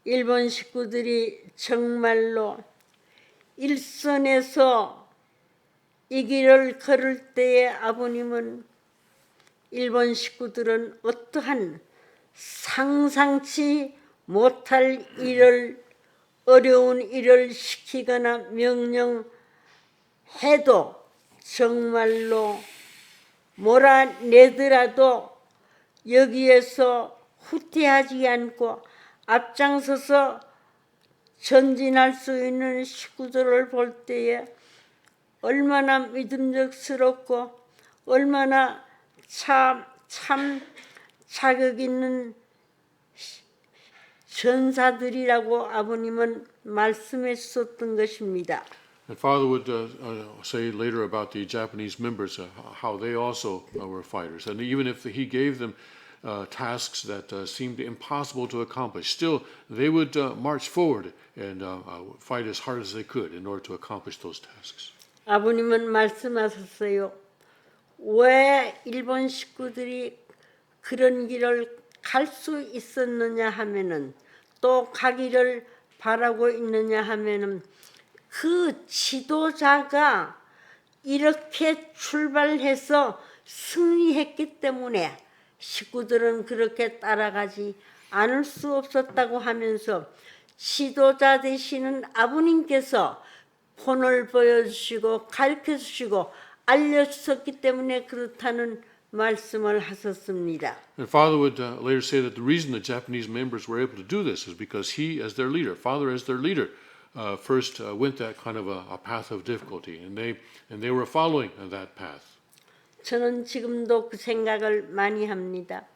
일본 식구들이 정말로 일선에서 이 길을 걸을 때에 아버님은 일본 식구들은 어떠한 상상치 못할 일을 어려운 일을 시키거나 명령해도 정말로 몰아내더라도 여기에서 후퇴하지 않고 앞장서서 전진할 수 있는 식구들을 볼 때에 얼마나 믿음직스럽고 얼마나 참 자격 있는 전사들이라고 아버님은 말씀해 주셨던 것입니다. And Father would say later about the Japanese members how they also were fighters, and even if he gave them tasks that seemed impossible to accomplish, still they would march forward and fight as hard as they could in order to accomplish those tasks. 아버님은 말씀하셨어요. 왜 일본 식구들이 그런 길을 갈 수 있었느냐 하면은 또 가기를 바라고 있느냐 하면은 그 지도자가 이렇게 출발해서 승리했기 때문에 식구들은 그렇게 따라가지 않을 수 없었다고 하면서 지도자 되시는 아버님께서 본을 보여주시고 가르쳐주시고 알려주셨기 때문에 그렇다는 말씀을 하셨습니다. And Father would later say that the reason the Japanese members were able to do this is because he, as their leader, Father as their leader, first went that kind of a path of difficulty, and they were following that path. 저는 지금도 그 생각을 많이 합니다.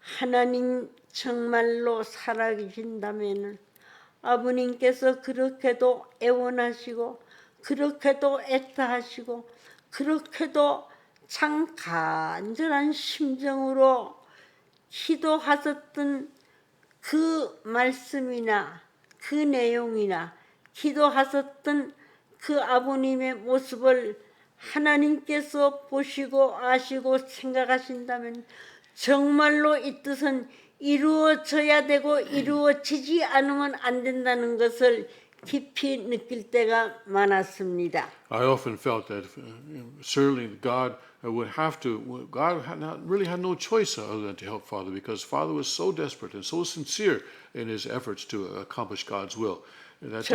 하나님 정말로 살아계신다면은 아버님께서 그렇게도 애원하시고 그렇게도 애타하시고 그렇게도 참 간절한 심정으로 기도하셨던 그 말씀이나 그 내용이나 기도하셨던 그 아버님의 모습을 하나님께서 보시고 아시고 생각하신다면 정말로 이 뜻은 이루어져야 되고 이루어지지 않으면 안 된다는 것을 깊이 느낄 때가 많았습니다. I often felt that certainly God would have to. God really had no choice other than to help Father, because Father was so desperate and so sincere in his efforts to accomplish God's will. That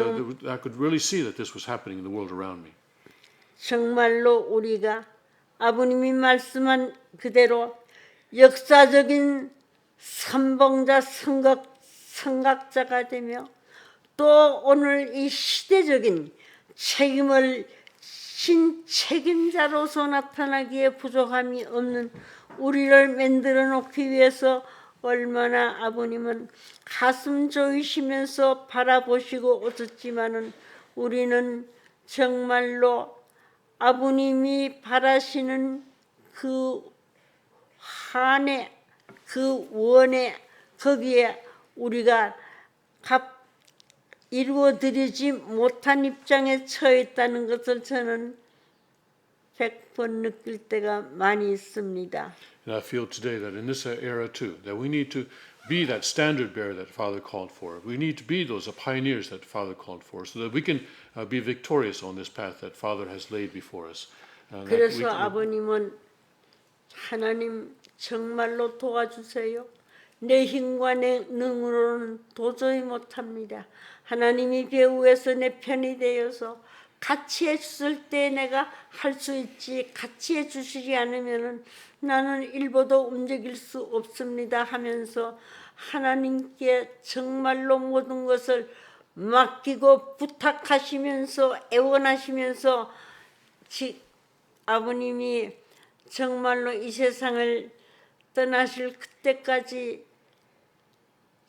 I could really see that this was happening in the world around me. 정말로 우리가 아버님이 말씀한 그대로 역사적인 선봉자 선각자가 되며 또 오늘 이 시대적인 책임을 진 책임자로서 나타나기에 부족함이 없는 우리를 만들어 놓기 위해서 얼마나 아버님은 가슴 조이시면서 바라보시고 오셨지만은 우리는 정말로 아버님이 바라시는 그 한에 그 원에 거기에 우리가 이루어드리지 못한 입장에 처해 있다는 것을 저는 100번 느낄 때가 많이 있습니다. And I feel today that in this era too, that we need to be that standard bearer that Father called for. We need to be those pioneers that Father called for, so that we can be victorious on this path that Father has laid before us. 그래서 아버님은 하나님 정말로 도와주세요. 내 힘과 내 능으로는 도저히 못합니다. 하나님이 배후에서 내 편이 되어서 같이 해줄 때 내가 할 수 있지 같이 해주시지 않으면은 나는 일보도 움직일 수 없습니다 하면서 하나님께 정말로 모든 것을 맡기고 부탁하시면서 애원하시면서 아버님이 정말로 이 세상을 떠나실 그때까지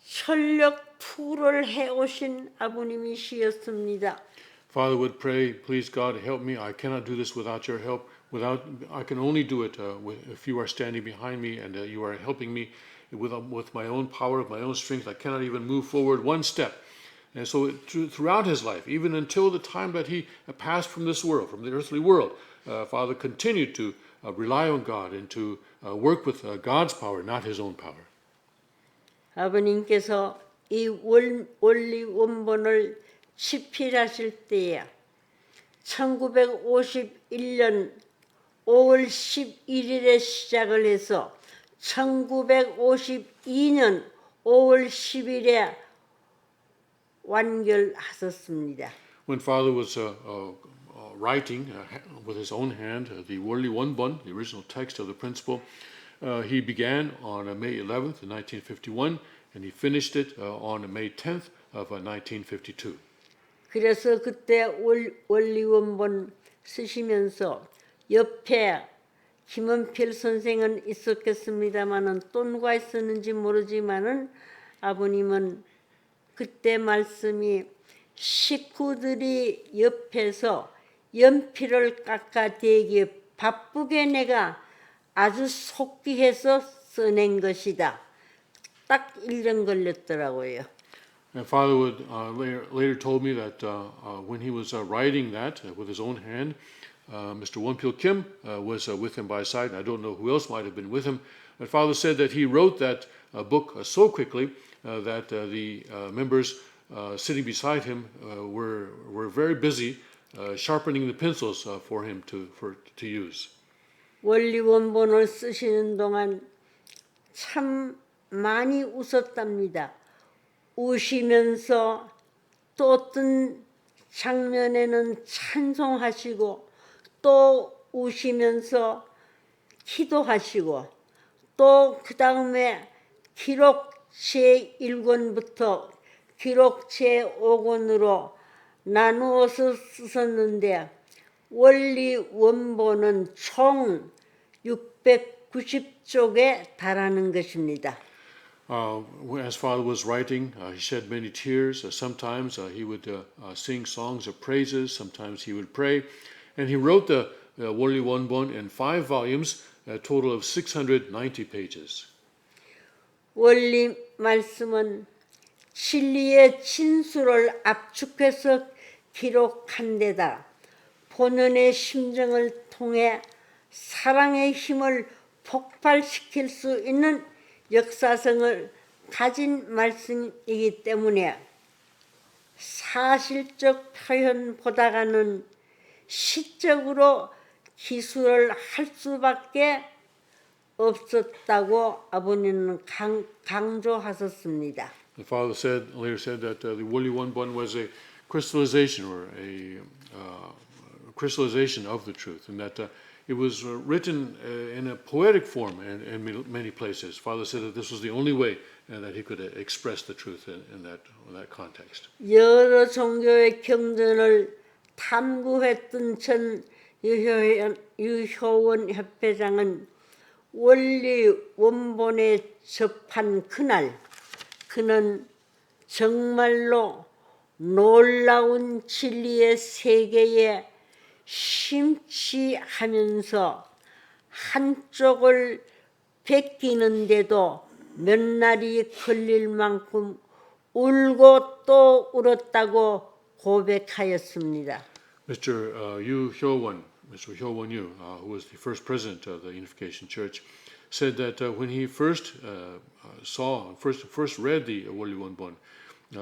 전력 투구를 해오신 아버님이시였습니다. Father would pray, please God, help me. I cannot do this without your help. I can only do it if you are standing behind me and you are helping me with my own power, my own strength. I cannot even move forward one step. And so throughout his life, even until the time that he passed from this world, from the earthly world, Father continued to rely on God and to work with God's power, not his own power. 아버님께서 이 원리 원본을 집필하실 때에 1951년 5월 11일에 시작을 해서 1952년 5월 10일에 완결하셨습니다. When Father was writing with his own hand the Worldly Wonbon, the original text of the principle, he began on May 11th, 1951, and he finished it on May 10th of 1952. 그래서 그때 원리 원본 쓰시면서 옆에 김은필 선생은 있었겠습니다마는 또 누가 있었는지 모르지만은 아버님은 그때 말씀이 식구들이 옆에서 연필을 깎아대기 바쁘게 내가 아주 속기해서 써낸 것이다. 딱 1년 걸렸더라고요. And Father would later told me that when he was writing that with his own hand, Mr. Wonpil Kim was with him by his side. I don't know who else might have been with him. But Father said that he wrote that book so quickly that the members sitting beside him were very busy sharpening the pencils for him to use. 원리 원본을 쓰시는 동안 참 많이 웃었답니다. 우시면서 또 어떤 장면에는 찬송하시고 또 우시면서 기도하시고 또 그 다음에 기록 제1권부터 기록 제5권으로 나누어서 쓰셨는데 원리 원본은 총 690쪽에 달하는 것입니다. As Father was writing, he shed many tears. Sometimes he would sing songs of praises. Sometimes he would pray. And he wrote the Worldly Wonbon in 5 volumes, a total of 690 pages. 원리 말씀은 진리의 진수를 압축해서 기록한 데다 본연의 심정을 통해 사랑의 힘을 폭발시킬 수 있는 역사성을 가진 말씀이기 때문에 사실적 표현보다는 시적으로 기술을 할 수밖에 없었다고 아버님은 강조하셨습니다. The Father later said that the Worldly Wonbon was a crystallization or a crystallization of the truth, and that it was written in a poetic form in many places. Father said that this was the only way that he could express the truth in that context. 여러 종교의 경전을 탐구했던 전 유효원 협회장은 원리 원본에 접한 그날 그는 정말로 놀라운 진리의 세계에 심취하면서 한쪽을 베끼는데도 몇 날이 걸릴 만큼 울고 또 울었다고 고백하였습니다. Mr. Yu Hyo-won, Mr. Hyo-won-yu, who was the first president of the Unification Church, said that when he first read the Worldly Wonbon,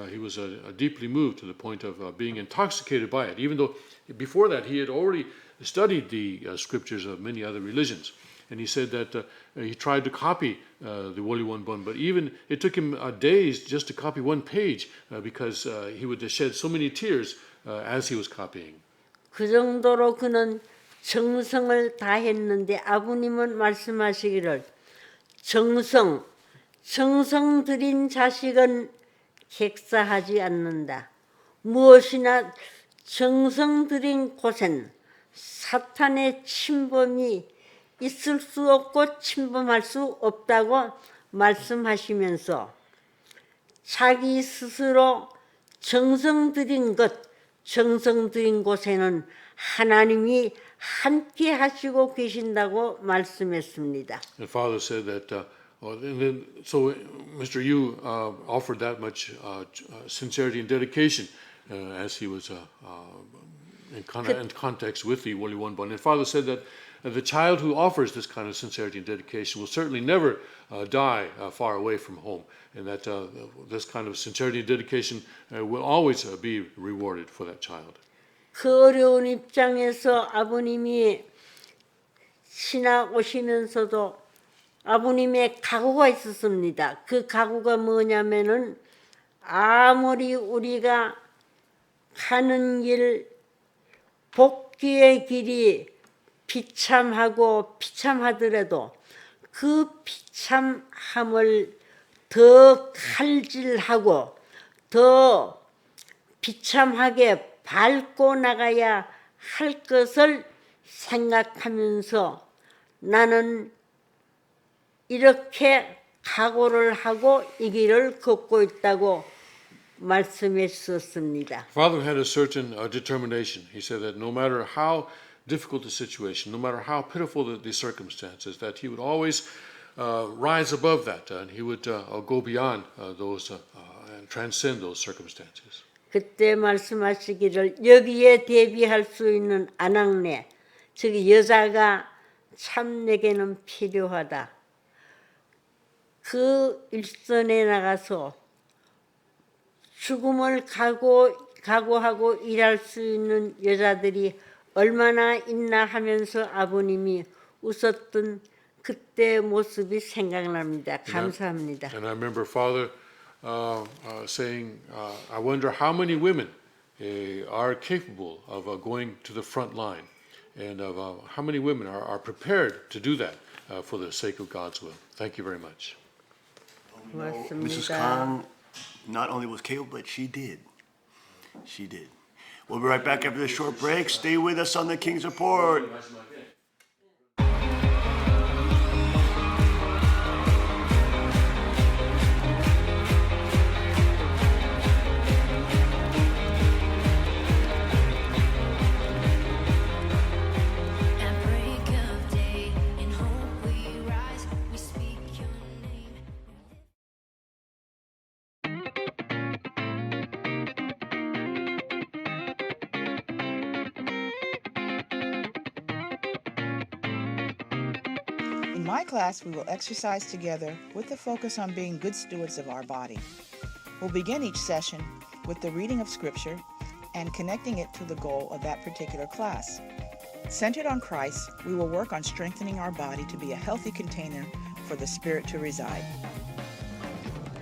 he was deeply moved to the point of being intoxicated by it, even though before that he had already studied the scriptures of many other religions. and he said that he tried to copy the Woli Wonbon, but even it took him days just to copy one page because he would shed so many tears as he was copying. 그 정도로 그는 정성을 다했는데 아버님은 말씀하시기를 정성 들인 자식은 객사하지 않는다. 무엇이나 정성 들인 곳엔 사탄의 침범이 있을 수 없고 침범할 수 없다고 말씀하시면서 자기 스스로 정성 들인 곳에는 하나님이 함께 하시고 계신다고 말씀했습니다. And Father said that, and then, so Mr. Yu offered that much sincerity and dedication as he was in context with the Woli Wonbon. And Father said that the child who offers this kind of sincerity and dedication will certainly never die far away from home, and that this kind of sincerity and dedication will always be rewarded for that child. 그 어려운 입장에서 아버님이 지나오시면서도 아버님의 각오가 있었습니다. 그 각오가 뭐냐면은 아무리 우리가 가는 길 복귀의 길이 비참하더라도 그 비참함을 더 칼질하고 더 비참하게 밟고 나가야 할 것을 생각하면서 나는 이렇게 각오를 하고 이 길을 걷고 있다고 말씀했었습니다. Father had a certain determination. He said that no matter how difficult the situation, no matter how pitiful the circumstances, that he would always rise above that, and he would go beyond those and transcend those circumstances. 그때 말씀하시기를 여기에 대비할 수 있는 아낙네, 즉 여자가 참 내게는 필요하다. 그 일선에 나가서 죽음을 각오하고 일할 수 있는 여자들이 얼마나 있나 하면서 아버님이 웃었던 그때 모습이 생각납니다. 감사합니다. And I remember Father saying, I wonder how many women are capable of going to the front line, and of how many women are prepared to do that for the sake of God's will. Thank you very much. Mrs. Khan not only was capable, but she did. She did. We'll be right back after this short break. Stay with us on the King's Report. At break of day, in hope we rise, we speak your name. In my class, we will exercise together with the focus on being good stewards of our body. We'll begin each session with the reading of Scripture and connecting it to the goal of that particular class. Centered on Christ, we will work on strengthening our body to be a healthy container for the Spirit to reside.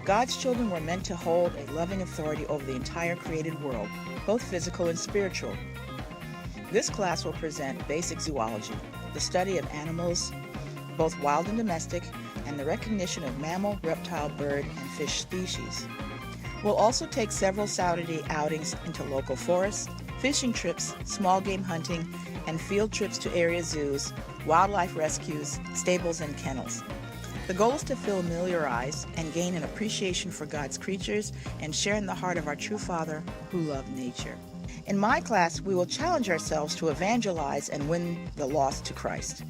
God's children were meant to hold a loving authority over the entire created world, both physical and spiritual. This class will present basic zoology, the study of animals, both wild and domestic, and the recognition of mammal, reptile, bird, and fish species. We'll also take several Saturday outings into local forests, fishing trips, small game hunting, and field trips to area zoos, wildlife rescues, stables, and kennels. The goal is to familiarize and gain an appreciation for God's creatures and share in the heart of our true Father who loved nature. In my class, we will challenge ourselves to evangelize and win the lost to Christ.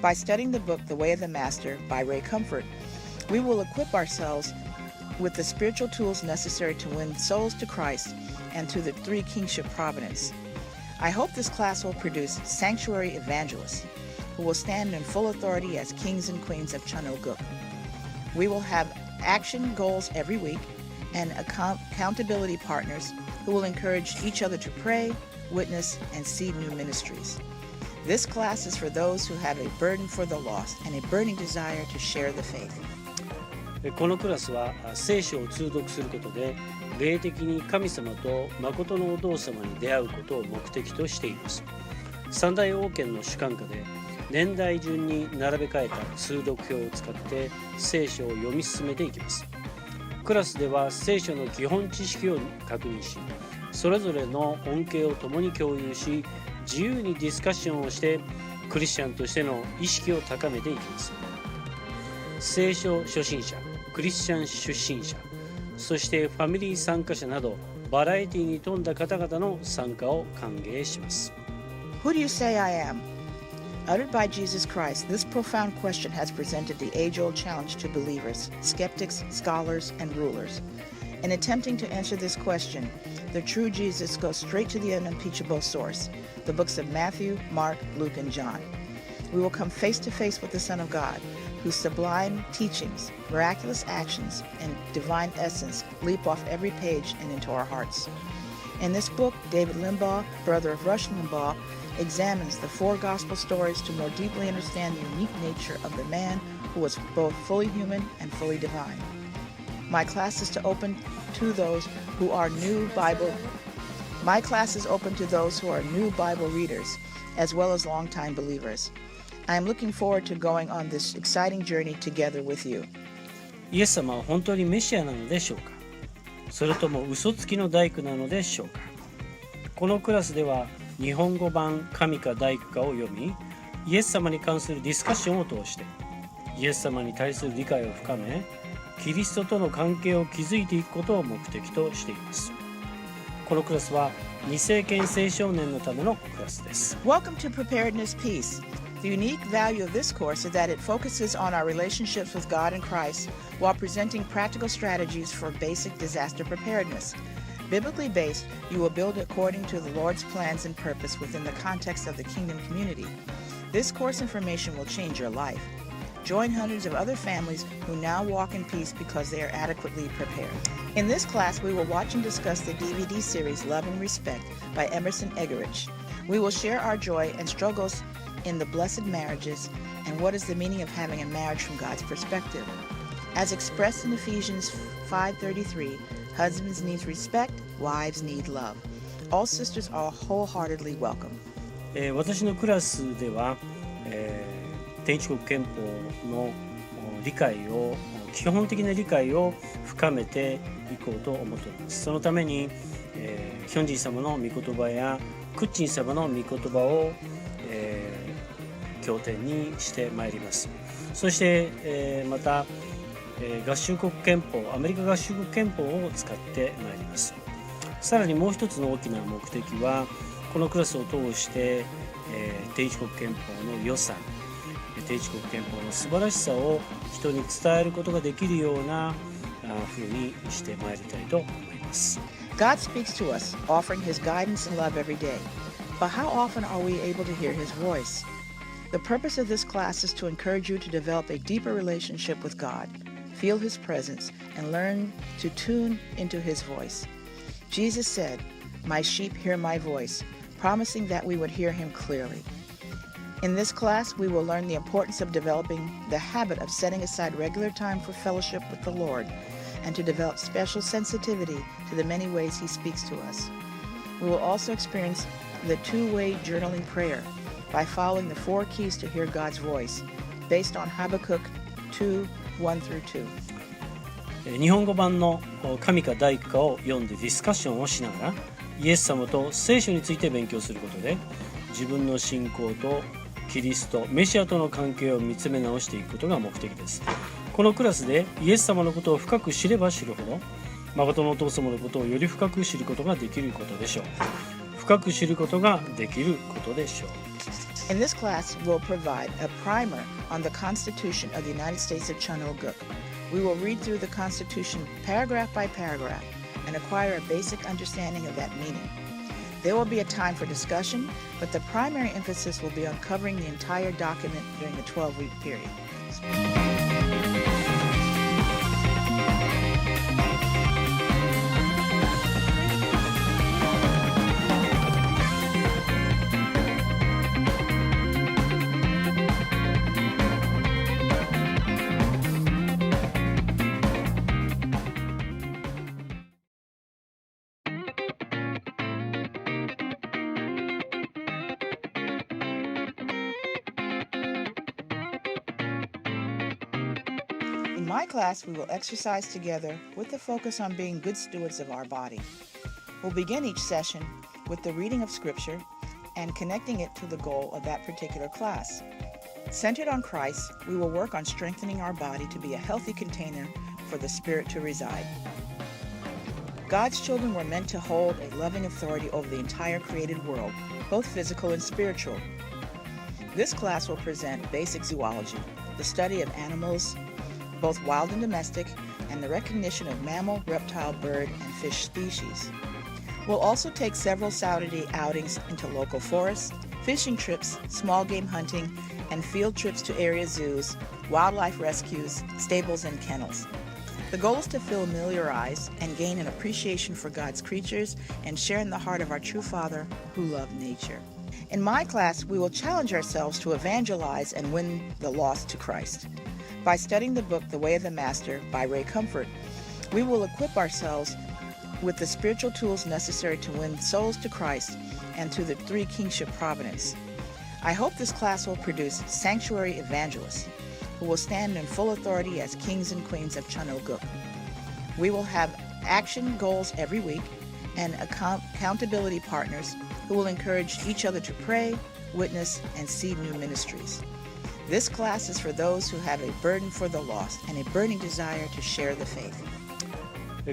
By studying the book The Way of the Master by Ray Comfort, we will equip ourselves with the spiritual tools necessary to win souls to Christ and to the three kingship providence. I hope this class will produce sanctuary evangelists who will stand in full authority as kings and queens of Chanoguk. We will have action goals every week and accountability partners who will encourage each other to pray, witness, and seed new ministries. This class is for those who have a burden for the lost and a burning desire to share the faith. このクラスは聖書を通読することで霊的に神様と誠のお父様に出会うことを目的としています。三大王権の主管下で年代順に並べ替えた通読表を使って聖書を読み進めていきます。クラスでは聖書の基本知識を確認し、それぞれの恩恵を共に共有し、自由にディスカッションをしてクリスチャンとしての意識を高めていきます。聖書初心者、クリスチャン出身者、そしてファミリー参加者などバラエティに富んだ方々の参加を歓迎します。Who do you say I am? Uttered by Jesus Christ, this profound question has presented the age-old challenge to believers, skeptics, scholars, and rulers. In attempting to answer this question, the true Jesus goes straight to the unimpeachable source, the books of Matthew, Mark, Luke, and John. We will come face to face with the Son of God, whose sublime teachings, miraculous actions, and divine essence leap off every page and into our hearts. In this book, David Limbaugh, brother of Rush Limbaugh, examines the four gospel stories to more deeply understand the unique nature of the man who was both fully human and fully divine. My class is open to those who are new Bible readers, as well as longtime believers. I am looking forward to going on this exciting journey together with you. イエス様は本当にメシアなのでしょうか？それとも嘘つきの大工なのでしょうか？このクラスでは日本語版神か大工かを読み、イエス様に関するディスカッションを通してイエス様に対する理解を深め、キリストとの関係を築いていくことを目的としています。このクラスは二世紀青少年のためのクラスです。 Welcome to Preparedness Peace. The unique value of this course is that it focuses on our relationships with God and Christ while presenting practical strategies for basic disaster preparedness. Biblically based, you will build according to the Lord's plans and purpose within the context of the kingdom community. This course information will change your life. Join hundreds of other families who now walk in peace because they are adequately prepared. In this class, we will watch and discuss the DVD series Love and Respect by Emerson Eggerichs. We will share our joy and struggles in the blessed marriages and what is the meaning of having a marriage from God's perspective. As expressed in Ephesians 5:33, husbands need respect, wives need love. All sisters are wholeheartedly welcome. 私のクラスでは、天一国憲法の理解を基本的な理解を深めていこうと思っております。そのために、ヒョンジー様の御言葉やクッチン様の御言葉を、経典にしてまいります。そして、また、合衆国憲法、アメリカ合衆国憲法を使ってまいります。さらにもう一つの大きな目的は、このクラスを通して、天一国憲法の良さ、天一国憲法の素晴らしさを人に伝えることができるような風にしてまいりたいと思います。God speaks to us, offering His guidance and love every day. But how often are we able to hear His voice? The purpose of this class is to encourage you to develop a deeper relationship with God, feel His presence, and learn to tune into His voice. Jesus said, "My sheep hear my voice," promising that we would hear Him clearly. In this class, we will learn the importance of developing the habit of setting aside regular time for fellowship with the Lord and to develop special sensitivity to the many ways He speaks to us. We will also experience the two-way journaling prayer by following the 4 keys to hear God's voice, based on Habakkuk 2:1-2. 日本語版の神か大工かを読んでディスカッションをしながらイエス様と聖書について勉強することで自分の信仰とキリスト、メシアとの関係を見つめ直していくことが目的です。このクラスでイエス様のことを深く知れば知るほど誠のお父様のことをより深く知ることができることでしょう。深く知ることができることでしょう。In this class, we'll provide a primer on the Constitution of the United States of Chunilguk. We will read through the Constitution paragraph by paragraph and acquire a basic understanding of that meaning. There will be a time for discussion, but the primary emphasis will be on covering the entire document during the 12-week period. In my class, we will exercise together with the focus on being good stewards of our body. We'll begin each session with the reading of Scripture and connecting it to the goal of that particular class. Centered on Christ, we will work on strengthening our body to be a healthy container for the Spirit to reside. God's children were meant to hold a loving authority over the entire created world, both physical and spiritual. This class will present basic zoology, the study of animals, both wild and domestic, and the recognition of mammal, reptile, bird, and fish species. We'll also take several Saturday outings into local forests, fishing trips, small game hunting, and field trips to area zoos, wildlife rescues, stables, and kennels. The goal is to familiarize and gain an appreciation for God's creatures and share in the heart of our true Father who loved nature. In my class, we will challenge ourselves to evangelize and win the lost to Christ. By studying the book The Way of the Master by Ray Comfort, we will equip ourselves with the spiritual tools necessary to win souls to Christ and to the three kingship providence. I hope this class will produce sanctuary evangelists who will stand in full authority as kings and queens of Chanoguk. We will have action goals every week and accountability partners who will encourage each other to pray, witness, and seed new ministries. This class is for those who have a burden for the lost and a burning desire to share the faith.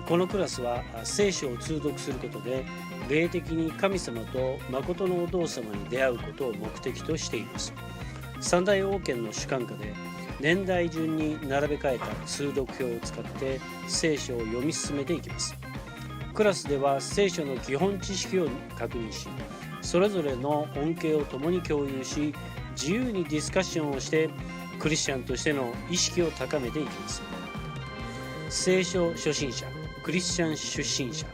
このクラスは聖書を通読することで霊的に神様と誠のお父様に出会うことを目的としています。三大王権の主管下で年代順に並べ替えた通読表を使って聖書を読み進めていきます。クラスでは聖書の基本知識を確認し、それぞれの恩恵を共に共有し、自由にディスカッションをしてクリスチャンとしての意識を高めていきます。聖書初心者、クリスチャン出身者、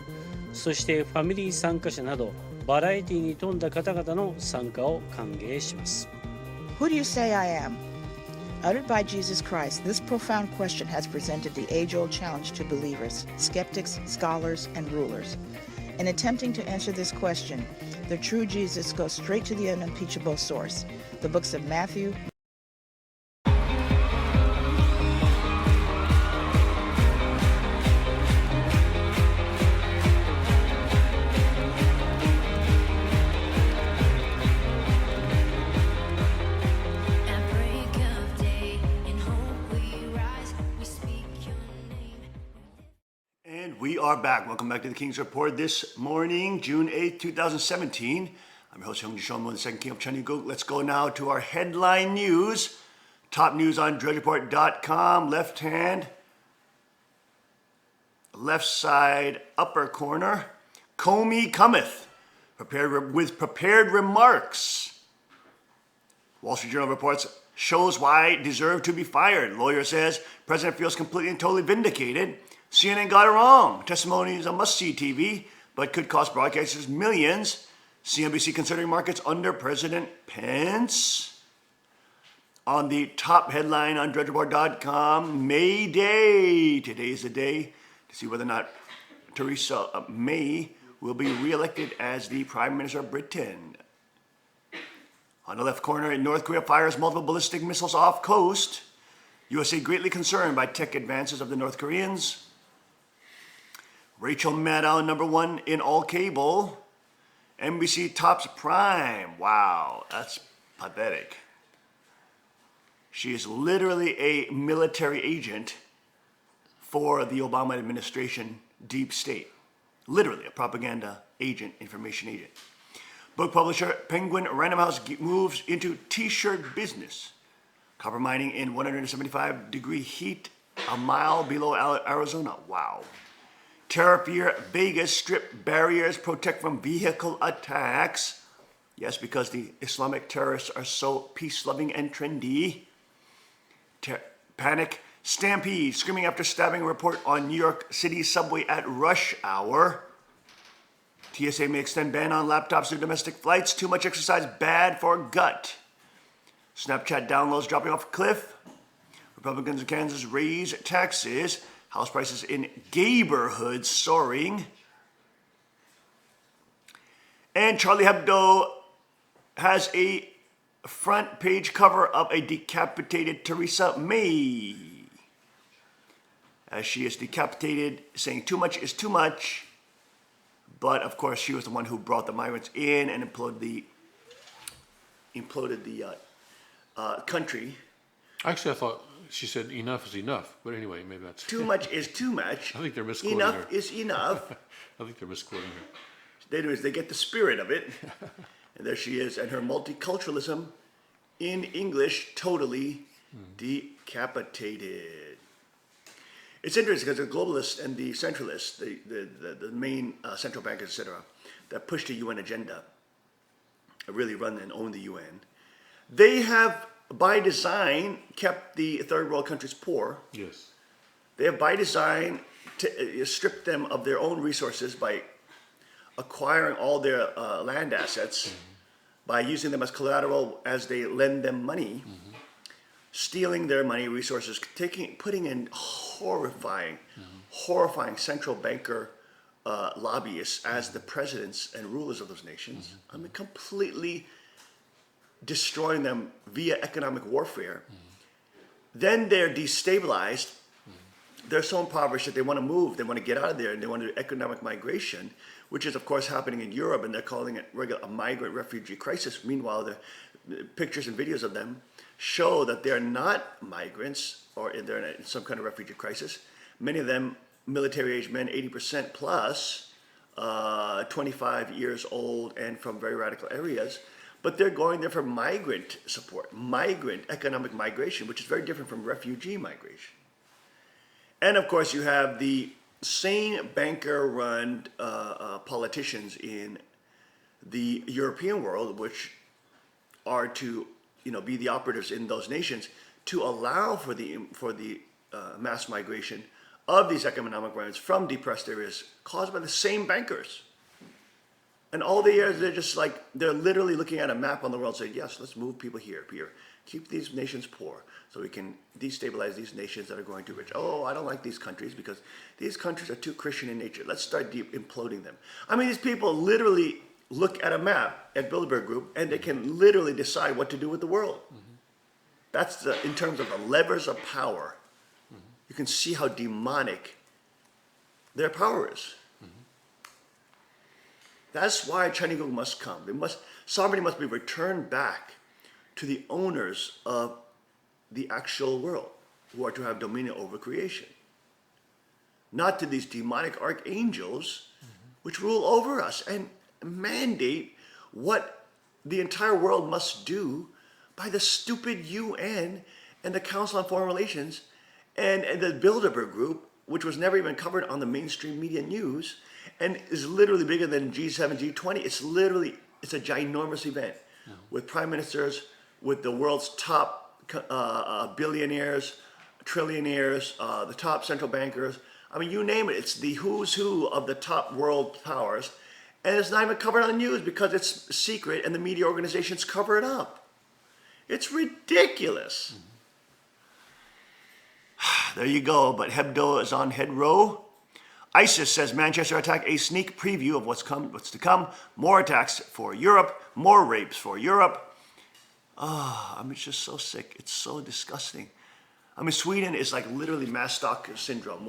そしてファミリー参加者などバラエティに富んだ方々の参加を歓迎します。Who do you say I am? Uttered by Jesus Christ, this profound question has presented the age-old challenge to believers, skeptics, scholars, and rulers. In attempting to answer this question, the true Jesus goes straight to the unimpeachable source, the books of Matthew, At break of day, in hope we rise, we speak your name. And we are back. Welcome back to the King's Report this morning, June 8th, 2017. I'm your host, Hyung Ji Shonmo, the second king of Chanuguk. Let's go now to our headline news. Top news on DrudgeReport.com. Left hand, left side, upper corner. Comey cometh, with prepared remarks. Wall Street Journal reports, shows why deserve to be fired. Lawyer says president feels completely and totally vindicated. CNN got it wrong. Testimony is a must-see TV, but could cost broadcasters millions. CNBC considering markets under President Pence. On the top headline on DrudgeReport.com, May Day. Today is the day to see whether or not Theresa May will be re-elected as the Prime Minister of Britain. On the left corner, North Korea fires multiple ballistic missiles off coast. USA greatly concerned by tech advances of the North Koreans. Rachel Maddow, number one in all cable. NBC tops Prime. Wow, that's pathetic. She is literally a military agent for the Obama administration deep state. Literally a propaganda agent, information agent. Book publisher Penguin Random House moves into t-shirt business. Copper mining in 175-degree heat a mile below Arizona. Wow. Terror fear Vegas strip barriers protect from vehicle attacks. Yes, because the Islamic terrorists are so peace-loving and trendy. Panic stampede screaming after stabbing report on New York City subway at rush hour. TSA may extend ban on laptops to domestic flights. Too much exercise bad for gut. Snapchat downloads dropping off a cliff. Republicans in Kansas raise taxes. House prices in neighborhoods soaring. And Charlie Hebdo has a front page cover of a decapitated Theresa May. as she is decapitated, saying too much is too much. But of course, she was the one who brought the migrants in and imploded the country. Actually, I thought she said enough is enough, but anyway, maybe that's. Too much is too much. I think they're misquoting Enough her. is enough. I think they're misquoting her. They do is they get the spirit of it. And there she is, and her multiculturalism in English totally decapitated. It's interesting because the globalists and the centralists, the main central bankers, etc., that push the UN agenda, really run and own the UN, they have, by design, kept the third world countries poor. Yes. They have, by design, stripped them of their own resources by acquiring all their land assets, by using them as collateral as they lend them money, stealing their money, resources, putting in horrifying central banker lobbyists as the presidents and rulers of those nations. I mean, completely destroying them via economic warfare. Then they're destabilized. They're so impoverished that they want to move, they want to get out of there, and they want to do economic migration, which is, of course, happening in Europe, and they're calling it a migrant refugee crisis. Meanwhile, the pictures and videos of them show that they're not migrants, or they're in some kind of refugee crisis. Many of them military-age men, 80% plus, 25 years old, and from very radical areas. But they're going there for migrant support, migrant economic migration, which is very different from refugee migration. And of course, you have the same banker-run politicians in the European world, which are to, be the operatives in those nations to allow for the mass migration of these economic migrants from depressed areas caused by the same bankers. And all the years, they're literally looking at a map on the world saying, yes, let's move people here. Keep these nations poor so we can destabilize these nations that are going too rich. Oh, I don't like these countries because these countries are too Christian in nature. Let's start imploding them. I mean, these people literally look at a map at Bilderberg Group and they can literally decide what to do with the world. That's in terms of the levers of power. You can see how demonic their power is. That's why Chinese must come. Sovereignty must be returned back to the owners of the actual world, who are to have dominion over creation. Not to these demonic archangels, which rule over us and mandate what the entire world must do by the stupid UN and the Council on Foreign Relations and the Bilderberg Group, which was never even covered on the mainstream media news and is literally bigger than G7, G20. It's a ginormous event with prime ministers, with the world's top billionaires, trillionaires, the top central bankers. I mean, you name it. It's the who's who of the top world powers. And it's not even covered on the news because it's secret and the media organizations cover it up. It's ridiculous. There you go. But Hebdo is on head row. ISIS says Manchester attack a sneak preview of what's to come. More attacks for Europe. More rapes for Europe. I'm just so sick. It's so disgusting. I mean, Sweden is like literally Stockholm syndrome,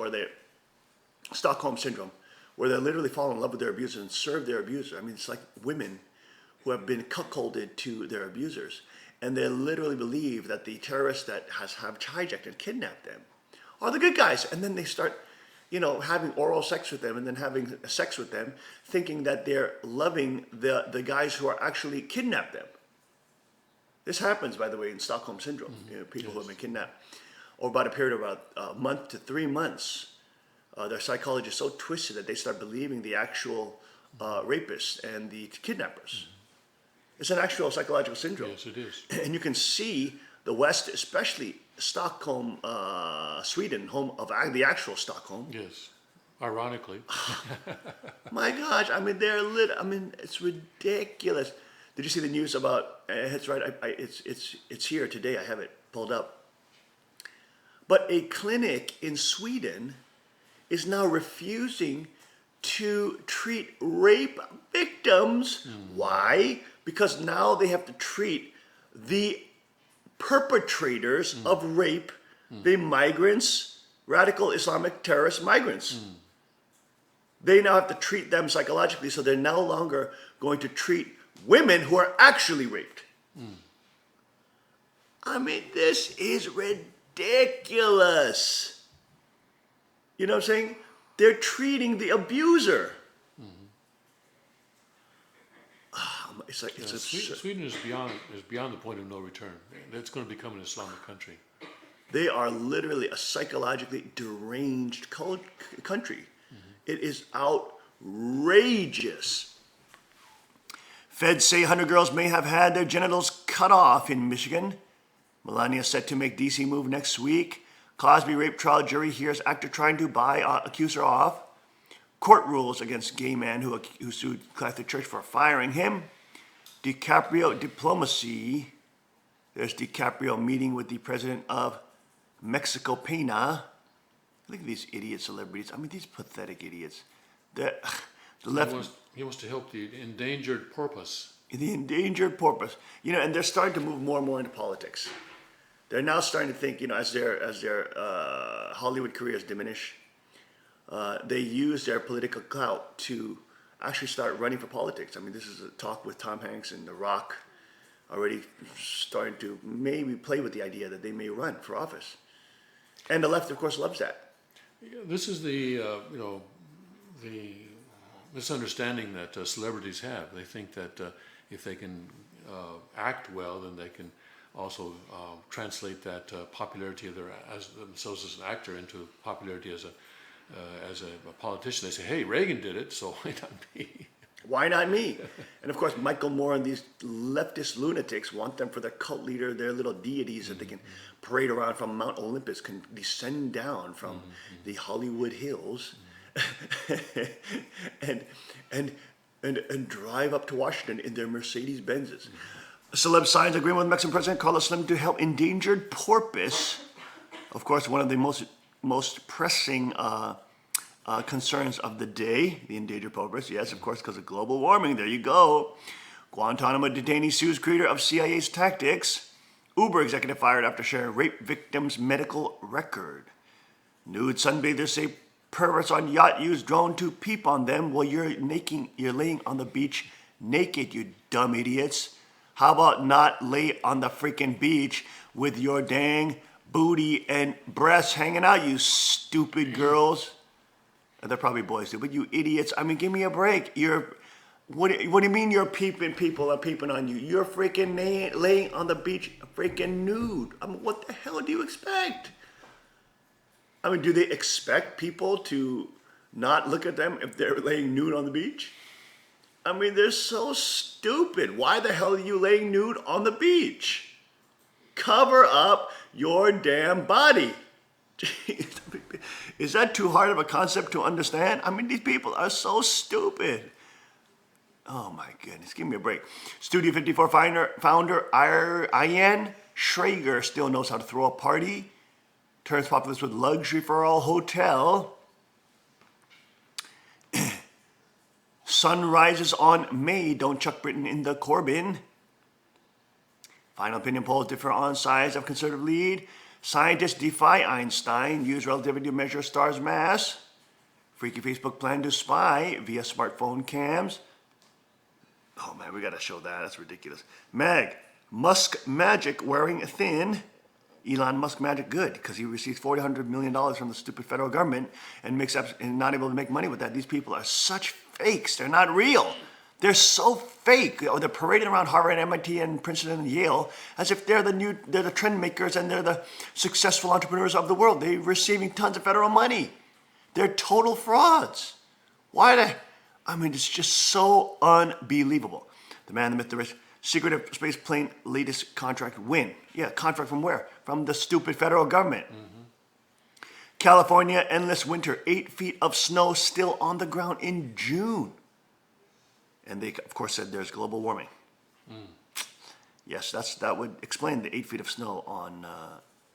where they literally fall in love with their abuser and serve their abuser. I mean, it's like women who have been cuckolded to their abusers, and they literally believe that the terrorists that have hijacked and kidnapped them are the good guys, and then they start, having oral sex with them, and then having sex with them, thinking that they're loving the guys who are actually kidnapped them. This happens, by the way, in Stockholm syndrome. People who have been kidnapped, or about a period of about a month to 3 months, their psychology is so twisted that they start believing the actual rapists and the kidnappers. It's an actual psychological syndrome. Yes, it is. And you can see the West, especially Stockholm, Sweden, home of the actual Stockholm. Yes. Ironically. My gosh, I mean, it's ridiculous. Did you see the news about? It's right. It's here today. I have it pulled up. But a clinic in Sweden is now refusing to treat rape victims. Why? Because now they have to treat the perpetrators of rape, the migrants, radical Islamic terrorist migrants. They now have to treat them psychologically, so they're no longer going to treat women who are actually raped. I mean, this is ridiculous. You know what I'm saying? They're treating the abuser. It's like it's Sweden is beyond the point of no return. It's going to become an Islamic country. They are literally a psychologically deranged country. It is outrageous. Feds say 100 girls may have had their genitals cut off in Michigan. Melania set to make DC move next week. Cosby rape trial jury hears actor trying to buy accuser off. Court rules against gay man who sued Catholic Church for firing him. DiCaprio diplomacy. There's DiCaprio meeting with the president of Mexico, Pena. Look at these idiot celebrities. I mean, these pathetic idiots. The left. He wants to help the endangered porpoise. The endangered porpoise. You know, and they're starting to move more and more into politics. They're now starting to think, you know, as their Hollywood careers diminish, they use their political clout to actually start running for politics. I mean, this is a talk with Tom Hanks and The Rock already starting to maybe play with the idea that they may run for office. And the left, of course, loves that. Yeah, this is the the misunderstanding that celebrities have. They think that if they can act well, then they can also translate that popularity of themselves as an actor into popularity as a politician. They say, "Hey, Reagan did it, so why not me?" Why not me? And of course, Michael Moore and these leftist lunatics want them for their cult leader, their little deities that they can parade around from Mount Olympus, can descend down from the Hollywood hills and drive up to Washington in their Mercedes Benzes. Celeb signs agreement with Mexican President Carlos Slim to help endangered porpoise. Of course, one of the most pressing concerns of the day, the endangered porpoise. Yes, of course, because of global warming. There you go. Guantanamo detainee sues creator of CIA's tactics. Uber executive fired after sharing rape victim's medical record. Nude sunbathers say perverts on yacht use drone to peep on them while you're laying on the beach naked, you dumb idiots. How about not lay on the freaking beach with your dang booty and breasts hanging out, you stupid girls? They're probably boys too, but you idiots. I mean, give me a break. What do you mean people are peeping on you? You're freaking laying on the beach freaking nude. I mean, what the hell do you expect? I mean, do they expect people to not look at them if they're laying nude on the beach? I mean, they're so stupid. Why the hell are you laying nude on the beach? Cover up your damn body. Jeez, is that too hard of a concept to understand? I mean, these people are so stupid. Oh my goodness, give me a break. Studio 54 founder Ian Schrager still knows how to throw a party. Turns populous with luxury for all hotel. Sun rises on May. Don't Chuck Britain in the Corbyn. Final opinion polls differ on size of conservative lead. Scientists defy Einstein. Use relativity to measure stars' mass. Freaky Facebook plan to spy via smartphone cams. Oh man, we gotta show that. That's ridiculous. Musk magic wearing thin. Elon Musk magic good because he receives $400 million from the stupid federal government and not able to make money with that. These people are such fakes. They're not real. They're so fake. They're parading around Harvard, MIT, and Princeton and Yale as if they're the trend makers and they're the successful entrepreneurs of the world. They're receiving tons of federal money. They're total frauds. I mean, it's just so unbelievable. The man, the myth, the risk. Secretive space plane latest contract win. Yeah, contract from where? From the stupid federal government. California, endless winter. 8 feet of snow still on the ground in June. And they, of course, said there's global warming. Yes, that would explain the 8 feet of snow on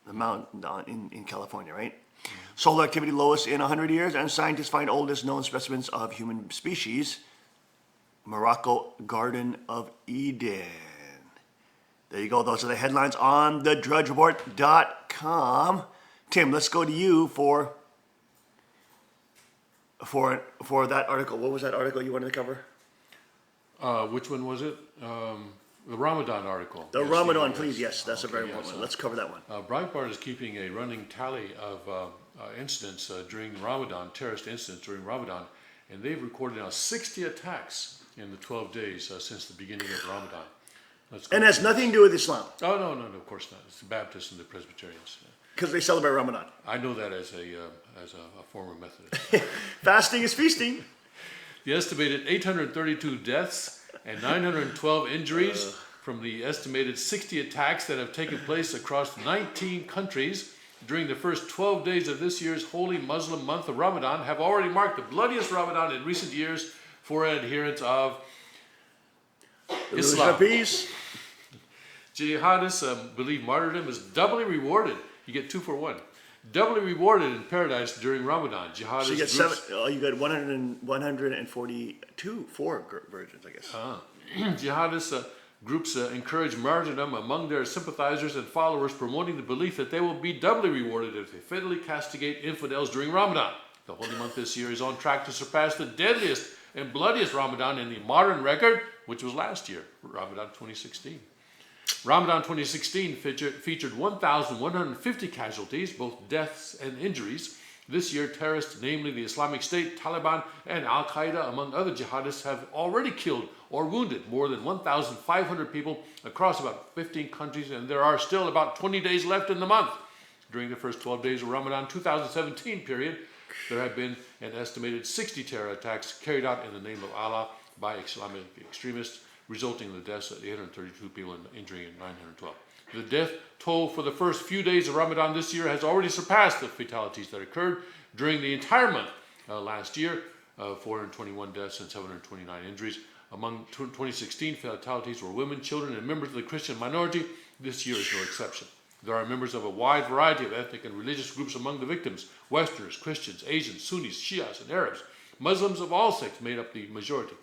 the mountain in California, right? Solar activity lowest in 100 years, and scientists find oldest known specimens of human species. Morocco Garden of Eden. There you go. Those are the headlines on thedrudgereport.com. Tim, let's go to you for that article. What was that article you wanted to cover? Which one was it? The Ramadan article. The Yes, Ramadan, yes. please. Yes, that's a very Okay, important yes, one. Let's cover that one. Breitbart is keeping a running tally of incidents during Ramadan, terrorist incidents during Ramadan, and they've recorded now 60 attacks in the 12 days since the beginning of Ramadan. Let's go And it has through nothing this. to do with Islam, Oh, no, of course not. It's the Baptists and the Presbyterians. because they celebrate Ramadan. I know that as a former Methodist. Fasting is feasting. The estimated 832 deaths and 912 injuries from the estimated 60 attacks that have taken place across 19 countries during the first 12 days of this year's holy Muslim month of Ramadan have already marked the bloodiest Ramadan in recent years for adherents of The religion Islam. of peace. Jihadists believe martyrdom is doubly rewarded. You get 2 for 1. Doubly rewarded in paradise during Ramadan. Jihadist So you get groups- 7. Oh, you got 142 virgins, I guess. Jihadist groups encourage martyrdom among their sympathizers and followers, promoting the belief that they will be doubly rewarded if they fatally castigate infidels during Ramadan. The holy month this year is on track to surpass the deadliest and bloodiest Ramadan in the modern record, which was last year, Ramadan 2016. Ramadan 2016 featured 1,150 casualties, both deaths and injuries. This year, terrorists, namely the Islamic State, Taliban, and Al-Qaeda, among other jihadists, have already killed or wounded more than 1,500 people across about 15 countries, and there are still about 20 days left in the month. During the first 12 days of Ramadan 2017 period, there have been an estimated 60 terror attacks carried out in the name of Allah by Islamic extremists, resulting in the deaths of 832 people and injuring 912. The death toll for the first few days of Ramadan this year has already surpassed the fatalities that occurred during the entire month last year, 421 deaths and 729 injuries. Among 2016 fatalities were women, children, and members of the Christian minority. This year is no exception. There are members of a wide variety of ethnic and religious groups among the victims: Westerners, Christians, Asians, Sunnis, Shias, and Arabs. Muslims of all sects made up the majority.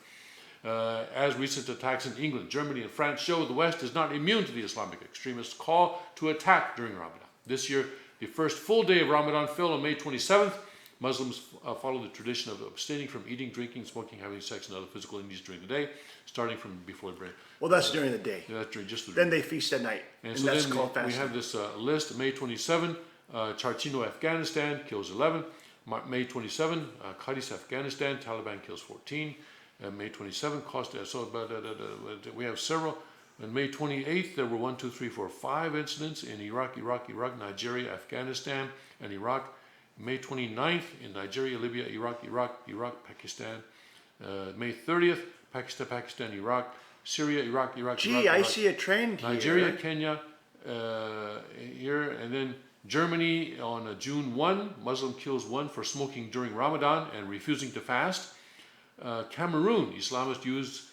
As recent attacks in England, Germany, and France show, the West is not immune to the Islamic extremists' call to attack during Ramadan. This year, the first full day of Ramadan fell on May 27th. Muslims follow the tradition of abstaining from eating, drinking, smoking, having sex, and other physical injuries during the day, starting from before the break. Well, that's during the day. That's during just the Then they feast at night, and and so that's then called we fasting. have this list. May 27, Charchino, Afghanistan, kills 11. May 27, Qadis, Afghanistan, Taliban kills 14. May 27, we have several. On May 28th, there were 5 incidents in Iraq, Nigeria, Afghanistan, and Iraq. May 29th, in Nigeria, Libya, Iraq, Pakistan. May 30th, Pakistan, Iraq, Syria, Iraq. Gee, I see a trend here. Nigeria, Kenya, here, and then Germany on June 1, Muslim kills 1 for smoking during Ramadan and refusing to fast. Cameroon, Islamists used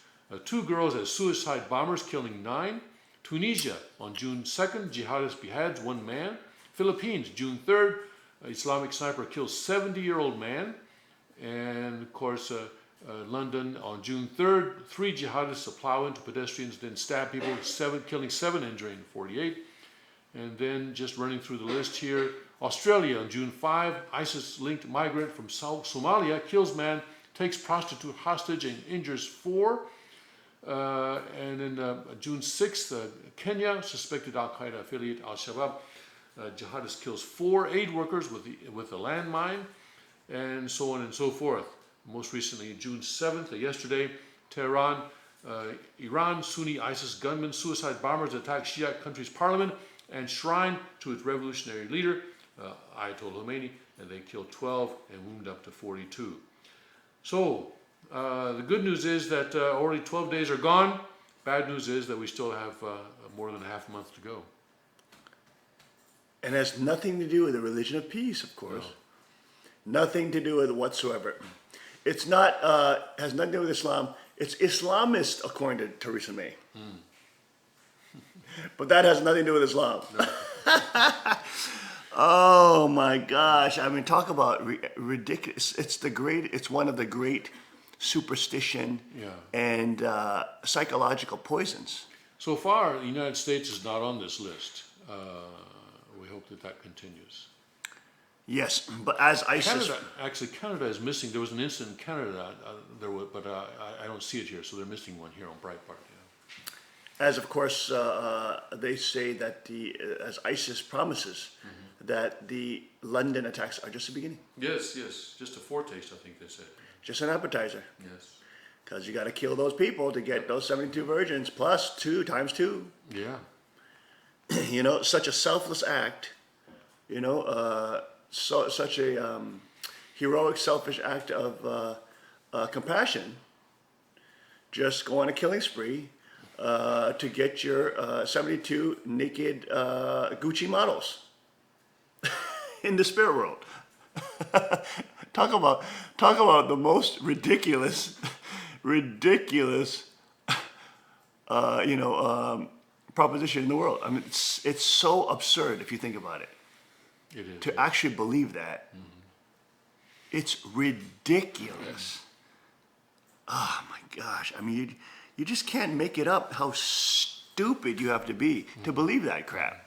2 girls as suicide bombers, killing 9. Tunisia, on June 2nd, jihadist beheads 1 man. Philippines, June 3rd, Islamic sniper kills 70-year-old man. And of course, London on June 3rd, 3 jihadists plow into pedestrians, then stab people, killing 7, injuring 48. And then just running through the list here, Australia on June 5, ISIS-linked migrant from Somalia kills man, takes prostitute hostage and injures 4. And then June 6th, Kenya, suspected Al-Qaeda affiliate Al-Shabaab jihadist kills 4 aid workers with a landmine, and so on and so forth. Most recently, June 7th, yesterday, Tehran, Iran, Sunni ISIS gunmen, suicide bombers attack Shia country's parliament and shrine to its revolutionary leader, Ayatollah Khomeini, and they killed 12 and wounded up to 42. So, the good news is that already 12 days are gone. Bad news is that we still have more than a half month to go. And has nothing to do with the religion of peace, of course. No. Nothing to do with it whatsoever. It's not, has nothing to do with Islam. It's Islamist, according to Theresa May. But that has nothing to do with Islam. No. Oh my gosh. I mean, talk about ridiculous. It's one of the great superstition and psychological poisons. So far, the United States is not on this list. We hope that continues. Yes, but as ISIS, Canada is missing. There was an incident in Canada, but I don't see it here, so they're missing one here on Breitbart. Yeah. as of course they say that as ISIS promises that the London attacks are just the beginning, Yes, just a foretaste, I think they said. just an appetizer. Yes. Because you got to kill those people to get those 72 virgins plus 2 times 2. Yeah. You know, such a selfless act. You know, such a heroic, selfish act of compassion. Just go on a killing spree to get your 72 naked Gucci models in the spirit world. Talk about the most ridiculous, proposition in the world. I mean, it's so absurd if you think about it. It is. To actually believe that, it's ridiculous. Oh my gosh! I mean, you just can't make it up. How stupid you have to be to believe that crap.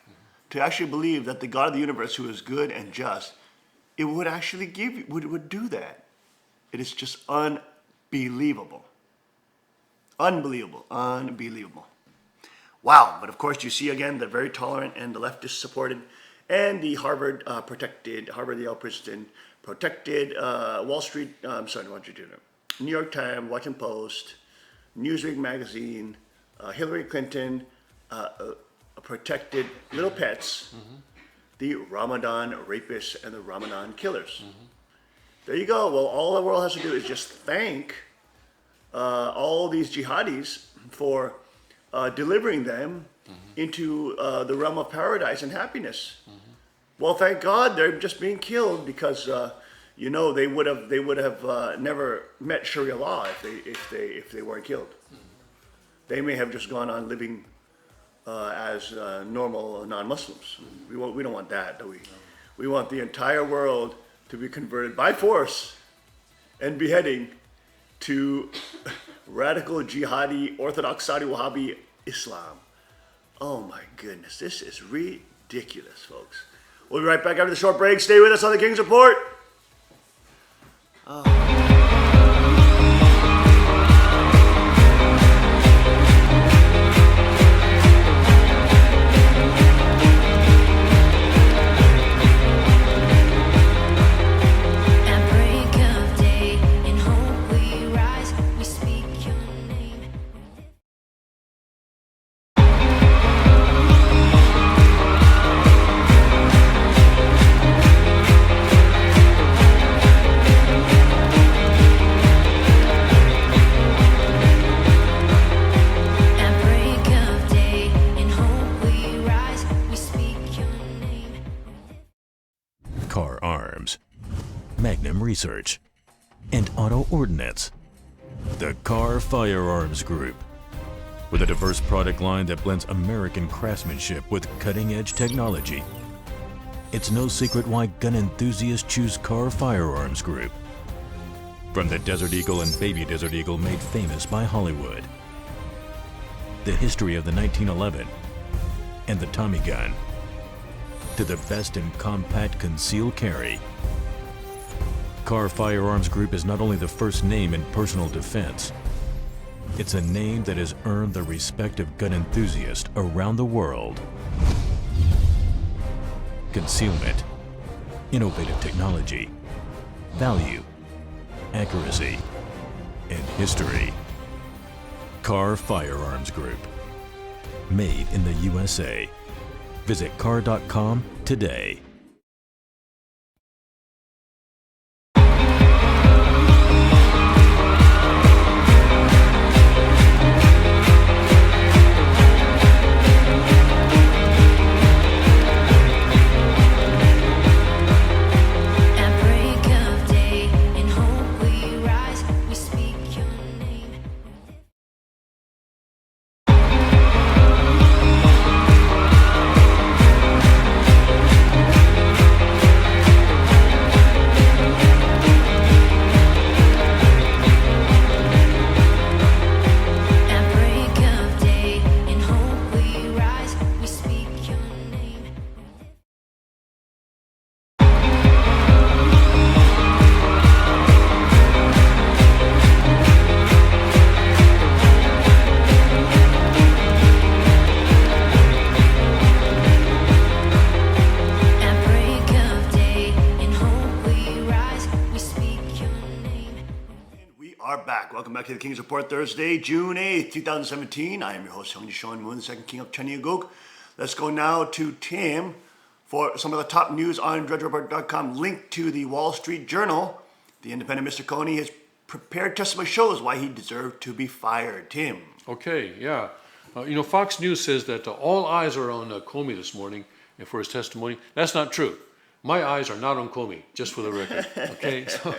To actually believe that the God of the universe, who is good and just, it would actually would do that. It is just unbelievable. Unbelievable. Wow. But of course, you see again the very tolerant and the leftist supported, and the Harvard Yale Princeton protected, Wall Street, New York Times, Washington Post, Newsweek magazine, Hillary Clinton, protected little pets, the Ramadan rapists and the Ramadan killers. There you go. Well, all the world has to do is just thank all these jihadis for delivering them into the realm of paradise and happiness. Well, thank God they're just being killed because they would have never met Sharia law if they weren't killed. They may have just gone on living as normal non-Muslims. We don't want that, do we? We want the entire world to be converted by force and beheading to radical jihadi, Orthodox Saudi Wahhabi Islam. Oh my goodness, this is ridiculous, folks. We'll be right back after the short break. Stay with us on the King's Report. At break of day, in hope we rise. We speak your name. At break of day, in hope we rise. We speak your name. Car Arms, Magnum Research, and Auto Ordnance. The Car Firearms Group. With a diverse product line that blends American craftsmanship with cutting-edge technology. It's no secret why gun enthusiasts choose Car Firearms Group. From the Desert Eagle and Baby Desert Eagle made famous by Hollywood. The history of the 1911 and the Tommy gun. To the best in compact concealed carry. Car Firearms Group is not only the first name in personal defense, it's a name that has earned the respect of gun enthusiasts around the world. Concealment, innovative technology, value, accuracy, and history. Car Firearms Group. Made in the USA. Visit car.com today. At break of day, in hope we rise. We speak your name. back to the King's Report Thursday, June 8th, 2017. I am your host, Hyungji Sean Moon, the second king of Cheongguk. Let's go now to Tim for some of the top news on DrudgeReport.com. Linked to the Wall Street Journal. The independent Mr. Coney has prepared testimony shows why he deserved to be fired. Tim. Okay, yeah. Fox News says that all eyes are on Comey this morning and for his testimony. That's not true. My eyes are not on Comey, just for the record. Okay, so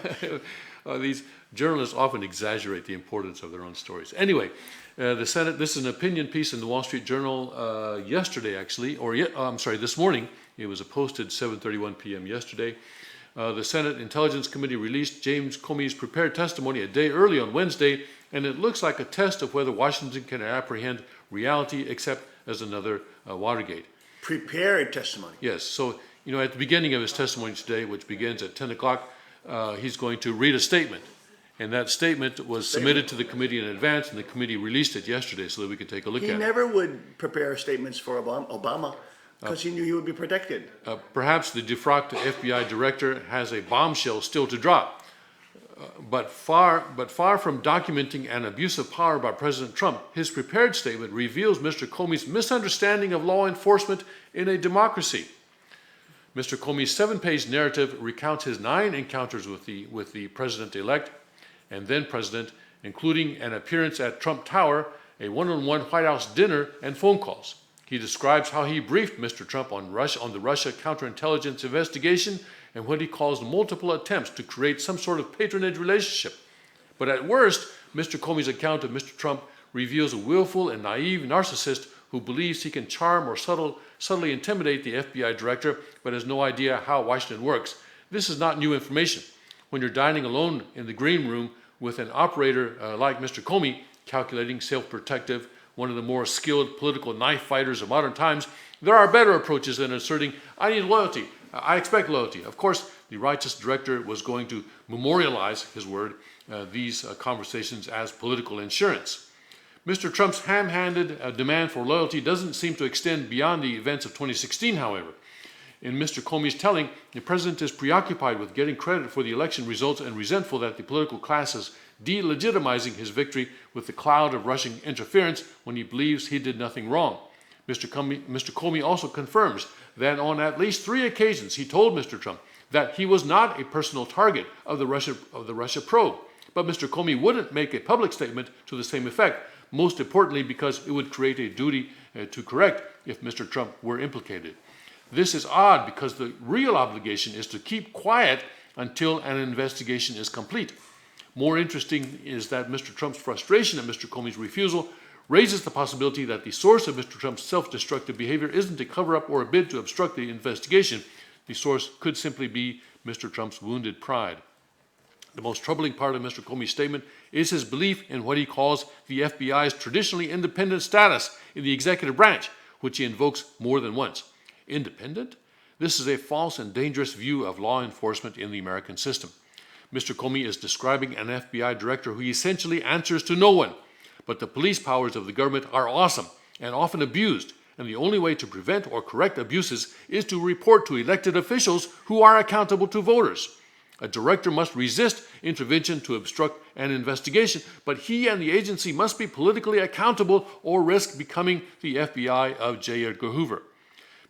these journalists often exaggerate the importance of their own stories. Anyway, the Senate. This is an opinion piece in the Wall Street Journal yesterday, actually, this morning. It was posted 7:31 p.m. yesterday. The Senate Intelligence Committee released James Comey's prepared testimony a day early on Wednesday, and it looks like a test of whether Washington can apprehend reality, except as another Watergate. Prepared testimony. Yes. So, at the beginning of his testimony today, which begins at 10 o'clock, he's going to read a statement. And that statement was submitted to the committee in advance, and the committee released it yesterday so that we could take a look at He it. never would prepare statements for Obama because he knew he would be protected. Perhaps the defrocked FBI director has a bombshell still to drop. But far from documenting an abuse of power by President Trump, his prepared statement reveals Mr. Comey's misunderstanding of law enforcement in a democracy. Mr. Comey's 7-page narrative recounts his 9 encounters with the president-elect and then president, including an appearance at Trump Tower, a one-on-one White House dinner, and phone calls. He describes how he briefed Mr. Trump on the Russia counterintelligence investigation and what he calls multiple attempts to create some sort of patronage relationship. But at worst, Mr. Comey's account of Mr. Trump reveals a willful and naive narcissist who believes he can charm or subtly intimidate the FBI director, but has no idea how Washington works. This is not new information. When you're dining alone in the green room with an operator like Mr. Comey, calculating, self-protective, one of the more skilled political knife fighters of modern times, there are better approaches than asserting, I need loyalty, I expect loyalty. Of course, the righteous director was going to memorialize, his word, these conversations as political insurance. Mr. Trump's ham-handed demand for loyalty doesn't seem to extend beyond the events of 2016, however. In Mr. Comey's telling, the president is preoccupied with getting credit for the election results and resentful that the political class is delegitimizing his victory with the cloud of Russian interference when he believes he did nothing wrong. Mr. Comey also confirms that on at least 3 occasions he told Mr. Trump that he was not a personal target of the Russia probe. But Mr. Comey wouldn't make a public statement to the same effect, most importantly because it would create a duty to correct if Mr. Trump were implicated. This is odd because the real obligation is to keep quiet until an investigation is complete. More interesting is that Mr. Trump's frustration at Mr. Comey's refusal raises the possibility that the source of Mr. Trump's self-destructive behavior isn't a cover-up or a bid to obstruct the investigation. The source could simply be Mr. Trump's wounded pride. The most troubling part of Mr. Comey's statement is his belief in what he calls the FBI's traditionally independent status in the executive branch, which he invokes more than once. Independent? This is a false and dangerous view of law enforcement in the American system. Mr. Comey is describing an FBI director who essentially answers to no one. But the police powers of the government are awesome and often abused, and the only way to prevent or correct abuses is to report to elected officials who are accountable to voters. A director must resist intervention to obstruct an investigation, but he and the agency must be politically accountable or risk becoming the FBI of J. Edgar Hoover.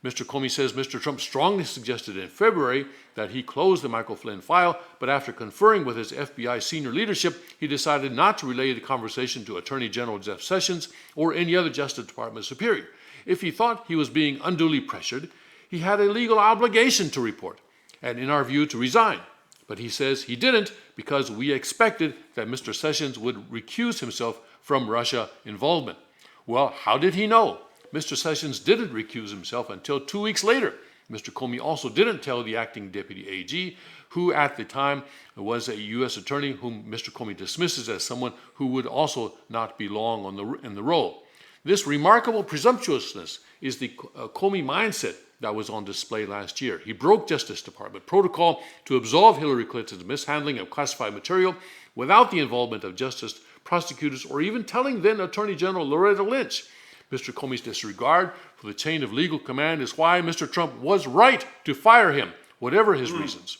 Mr. Comey says Mr. Trump strongly suggested in February that he close the Michael Flynn file, but after conferring with his FBI senior leadership, he decided not to relay the conversation to Attorney General Jeff Sessions or any other Justice Department superior. If he thought he was being unduly pressured, he had a legal obligation to report, and in our view, to resign. But he says he didn't because we expected that Mr. Sessions would recuse himself from Russia involvement. Well, how did he know? Mr. Sessions didn't recuse himself until 2 weeks later. Mr. Comey also didn't tell the acting deputy AG, who at the time was a U.S. attorney whom Mr. Comey dismisses as someone who would also not be long in the role. This remarkable presumptuousness is the Comey mindset that was on display last year. He broke Justice Department protocol to absolve Hillary Clinton's mishandling of classified material without the involvement of justice, prosecutors, or even telling then Attorney General Loretta Lynch. Mr. Comey's disregard for the chain of legal command is why Mr. Trump was right to fire him, whatever his reasons.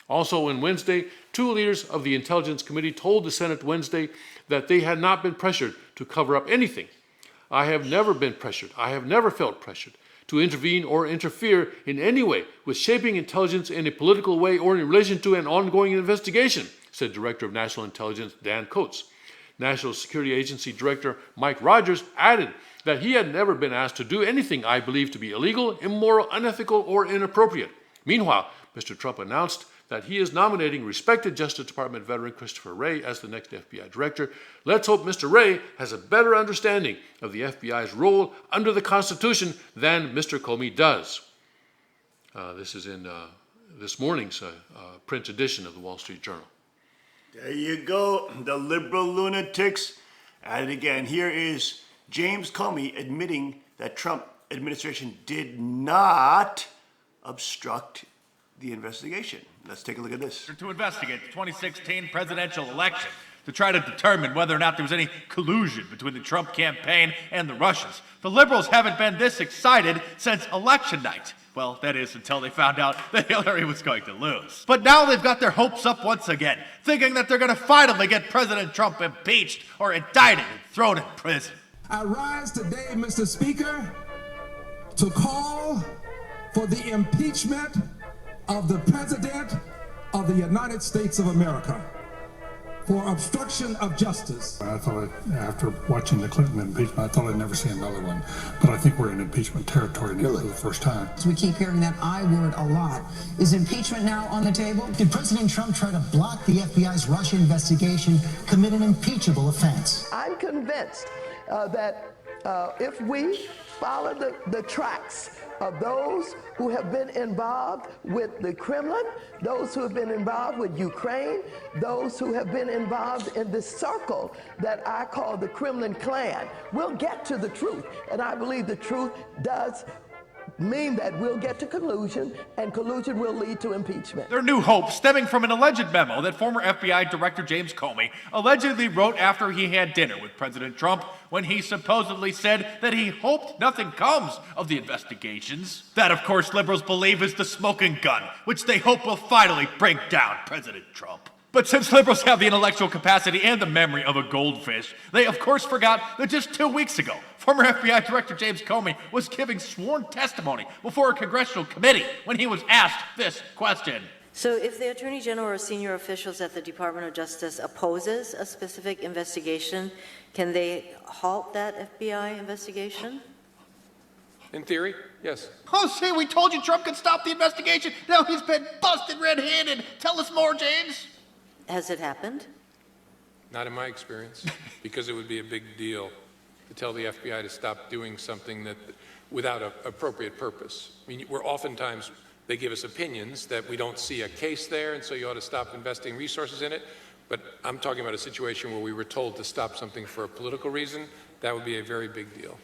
Also on Wednesday, Two leaders of the Intelligence Committee told the Senate Wednesday that they had not been pressured to cover up anything. I have never been pressured. I have never felt pressured to intervene or interfere in any way with shaping intelligence in a political way or in relation to an ongoing investigation, said Director of National Intelligence Dan Coats. National Security Agency Director Mike Rogers added that he had never been asked to do anything I believe to be illegal, immoral, unethical, or inappropriate. Meanwhile, Mr. Trump announced that he is nominating respected Justice Department veteran Christopher Wray as the next FBI director. Let's hope Mr. Wray has a better understanding of the FBI's role under the Constitution than Mr. Comey does. This is in this morning's print edition of the Wall Street Journal. There you go, the liberal lunatics at it again. Here is James Comey admitting that Trump administration did not obstruct the investigation. Let's take a look at this. To investigate the 2016 presidential election to try to determine whether or not there was any collusion between the Trump campaign and the Russians. The liberals haven't been this excited since election night. Well, that is until they found out that Hillary was going to lose. But now they've got their hopes up once again, thinking that they're going to finally get President Trump impeached or indicted and thrown in prison. I rise today, Mr. Speaker, to call for the impeachment of the President of the United States of America for obstruction of justice. I thought, after watching the Clinton impeachment, I thought I'd never see another one. But I think we're in impeachment territory now for the first time. We keep hearing that I word a lot. Is impeachment now on the table? Did President Trump try to block the FBI's Russia investigation, commit an impeachable offense? I'm convinced that if we follow the tracks of those who have been involved with the Kremlin, those who have been involved with Ukraine, those who have been involved in this circle that I call the Kremlin clan, we'll get to the truth. And I believe the truth does mean that we'll get to collusion, and collusion will lead to impeachment. Their new hope stemming from an alleged memo that former FBI Director James Comey allegedly wrote after he had dinner with President Trump when he supposedly said that he hoped nothing comes of the investigations. That, of course, liberals believe is the smoking gun, which they hope will finally bring down President Trump. But since liberals have the intellectual capacity and the memory of a goldfish, they of course forgot that just 2 weeks ago, former FBI Director James Comey was giving sworn testimony before a congressional committee when he was asked this question. So if the Attorney General or senior officials at the Department of Justice opposes a specific investigation, can they halt that FBI investigation? In theory, yes. Oh, see, we told you Trump could stop the investigation. Now he's been busted red-handed. Tell us more, James. Has it happened? Not in my experience, because it would be a big deal to tell the FBI to stop doing something that without an appropriate purpose. I mean, oftentimes they give us opinions that we don't see a case there, and so you ought to stop investing resources in it. But I'm talking about a situation where we were told to stop something for a political reason. That would be a very big deal.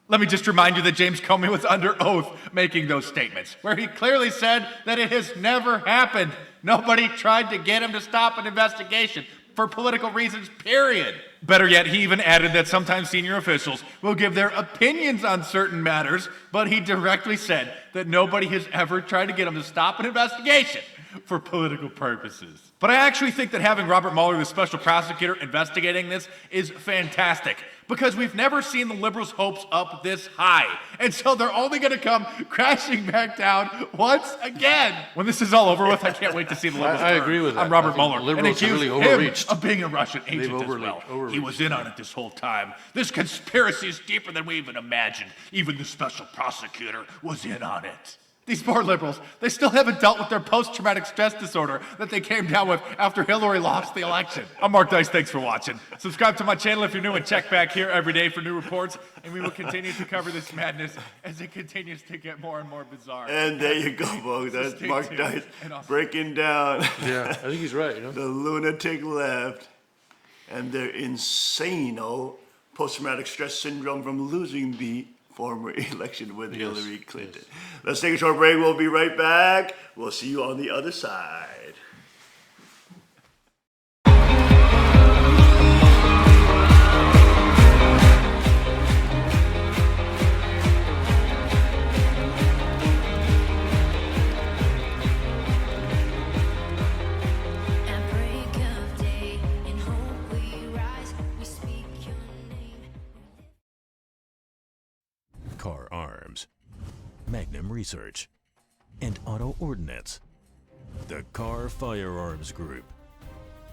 Let me just remind you that James Comey was under oath making those statements, where he clearly said that it has never happened. Nobody tried to get him to stop an investigation for political reasons, period. Better yet, he even added that sometimes senior officials will give their opinions on certain matters, but he directly said that nobody has ever tried to get him to stop an investigation for political purposes. But I actually think that having Robert Mueller, the special prosecutor, investigating this is fantastic, because we've never seen the liberals' hopes up this high. And so they're only going to come crashing back down once again. When this is all over with, I can't wait to see the liberals. I agree with that. I'm Robert I think Mueller, and liberals have accuse really him overreached. of being a Russian agent They've as well. overreached. He was in on it this whole time. This conspiracy is deeper than we even imagined. Even the special prosecutor was in on it. These poor liberals, they still haven't dealt with their post-traumatic stress disorder that they came down with after Hillary lost the election. I'm Mark Dice, thanks for watching. Subscribe to my channel if you're new and check back here every day for new reports, and we will continue to cover this madness as it continues to get more and more bizarre. And there you go, folks. So That's stay Mark tuned Dice and awesome. breaking down Yeah, I think he's right, you know. the lunatic left and their insane post-traumatic stress syndrome from losing the former election with Hillary Clinton. Let's take a short break. We'll be right back. We'll see you on the other side. And Car Arms, Magnum Research, and Auto Ordnance. The Car Firearms Group.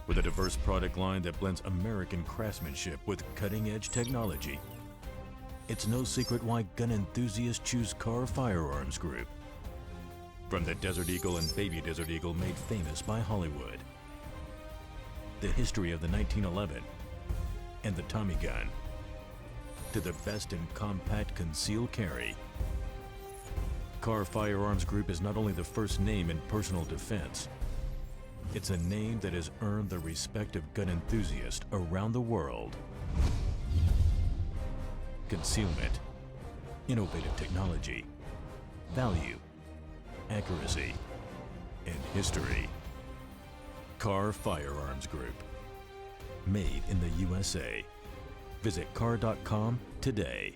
With a diverse product line that blends American craftsmanship with cutting-edge technology. It's no secret why gun enthusiasts choose Car Firearms Group. From the Desert Eagle and Baby Desert Eagle made famous by Hollywood. The history of the 1911 and the Tommy gun. To the best in compact concealed carry. Car Firearms Group is not only the first name in personal defense, it's a name that has earned the respect of gun enthusiasts around the world. Concealment, innovative technology, value, accuracy, and history. Car Firearms Group. Made in the USA. Visit car.com today.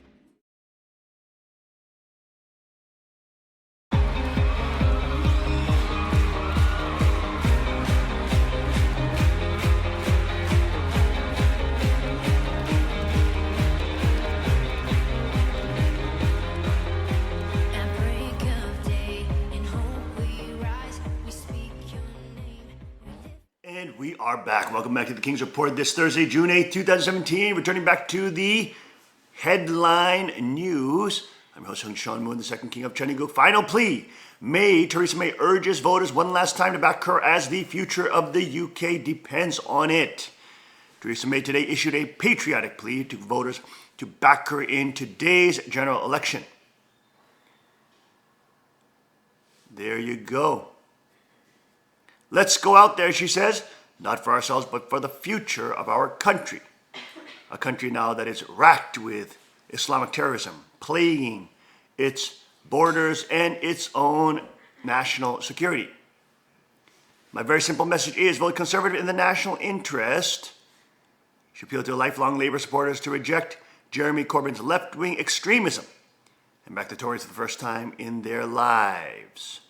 At break of day, in hope we rise, we speak your name. And we are back. Welcome back to the King's Report this Thursday, June 8th, 2017. Returning back to the headline news. I'm your host, Sean Moon, the second king of Chenigu. Final plea. Theresa May urges voters one last time to back her as the future of the UK depends on it. Theresa May today issued a patriotic plea to voters to back her in today's general election. There you go. Let's go out there, she says, not for ourselves, but for the future of our country. A country now that is racked with Islamic terrorism, plaguing its borders and its own national security. My very simple message is vote Conservative in the national interest. She appealed to lifelong Labour supporters to reject Jeremy Corbyn's left-wing extremism and back the Tories for the first time in their lives.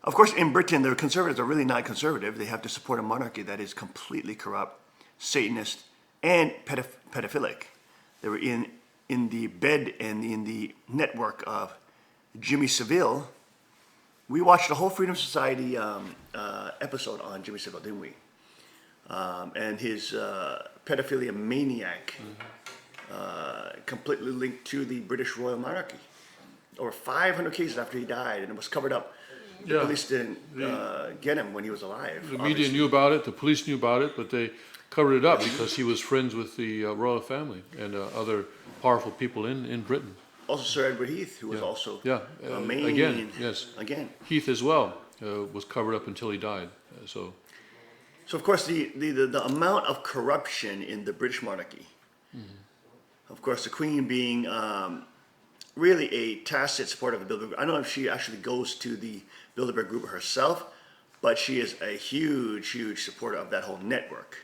Of course, in Britain, the Conservatives are really not conservative. They have to support a monarchy that is completely corrupt, Satanist, and pedophilic. They were in the bed and in the network of Jimmy Savile. We watched a whole Freedom Society episode on Jimmy Savile, didn't we? And his pedophilia maniac, completely linked to the British royal monarchy. Over 500 cases after he died, and it was covered up. The police didn't get him when he was alive. The media knew about it, the police knew about it, but they covered it up because he was friends with the royal family and other powerful people in Britain. Also Sir Edward Heath, who was also again. Heath as well was covered up until he died. So of course, the amount of corruption in the British monarchy, of course, the Queen being really a tacit supporter of the Bilderberg. I don't know if she actually goes to the Bilderberg group herself, but she is a huge, huge supporter of that whole network.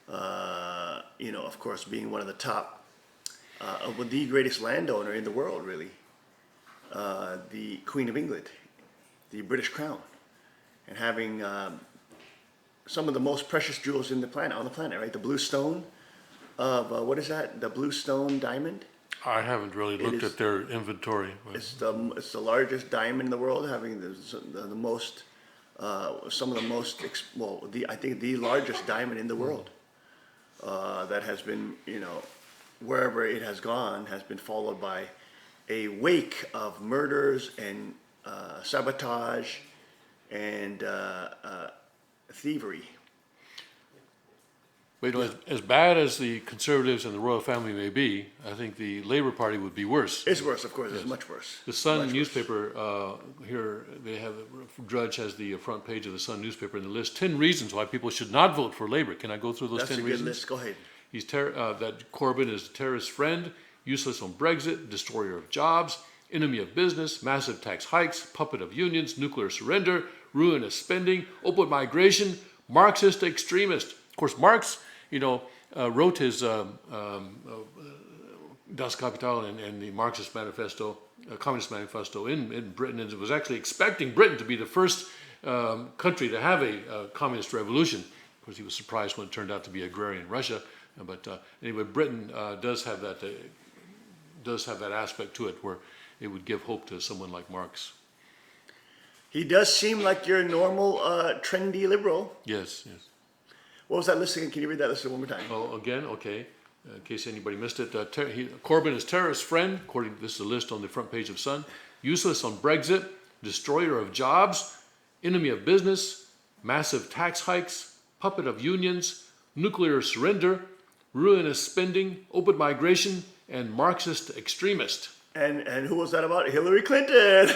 Of course, being one of the top, the greatest landowner in the world, really. The Queen of England, the British crown, and having some of the most precious jewels on the planet, right? The blue stone of, what is that? The blue stone diamond? I haven't really looked at their inventory. It's the largest diamond in the world, having the most, some of the most, I think the largest diamond in the world. That has been, wherever it has gone, has been followed by a wake of murders and sabotage and thievery. But as bad as the Conservatives and the royal family may be, I think the Labour Party would be worse. It's worse, of course. Yes. It's much worse. The Sun newspaper here, they have Drudge has the front page of the Sun newspaper in the list 10 reasons why people should not vote for Labour. Can I go through those 10 reasons? That's a good list. Go He's ahead. that Corbyn is a terrorist friend, useless on Brexit, destroyer of jobs, enemy of business, massive tax hikes, puppet of unions, nuclear surrender, ruinous spending, open migration, Marxist extremist. Of course, Marx, wrote his Das Kapital and the Marxist Manifesto, Communist Manifesto in Britain, and was actually expecting Britain to be the first country to have a communist revolution. Of course, he was surprised when it turned out to be agrarian Russia. But anyway, Britain does have that does have that aspect to it where it would give hope to someone like Marx. He does seem like your normal trendy liberal. Yes, yes. What was that list again? Can you read that list one more time? Oh, again, okay. In case anybody missed it, Corbyn is terrorist friend, according to this is a list on the front page of Sun. Useless on Brexit, destroyer of jobs, enemy of business, massive tax hikes, puppet of unions, nuclear surrender, ruinous spending, open migration, and Marxist extremist. And who was that about? Hillary Clinton.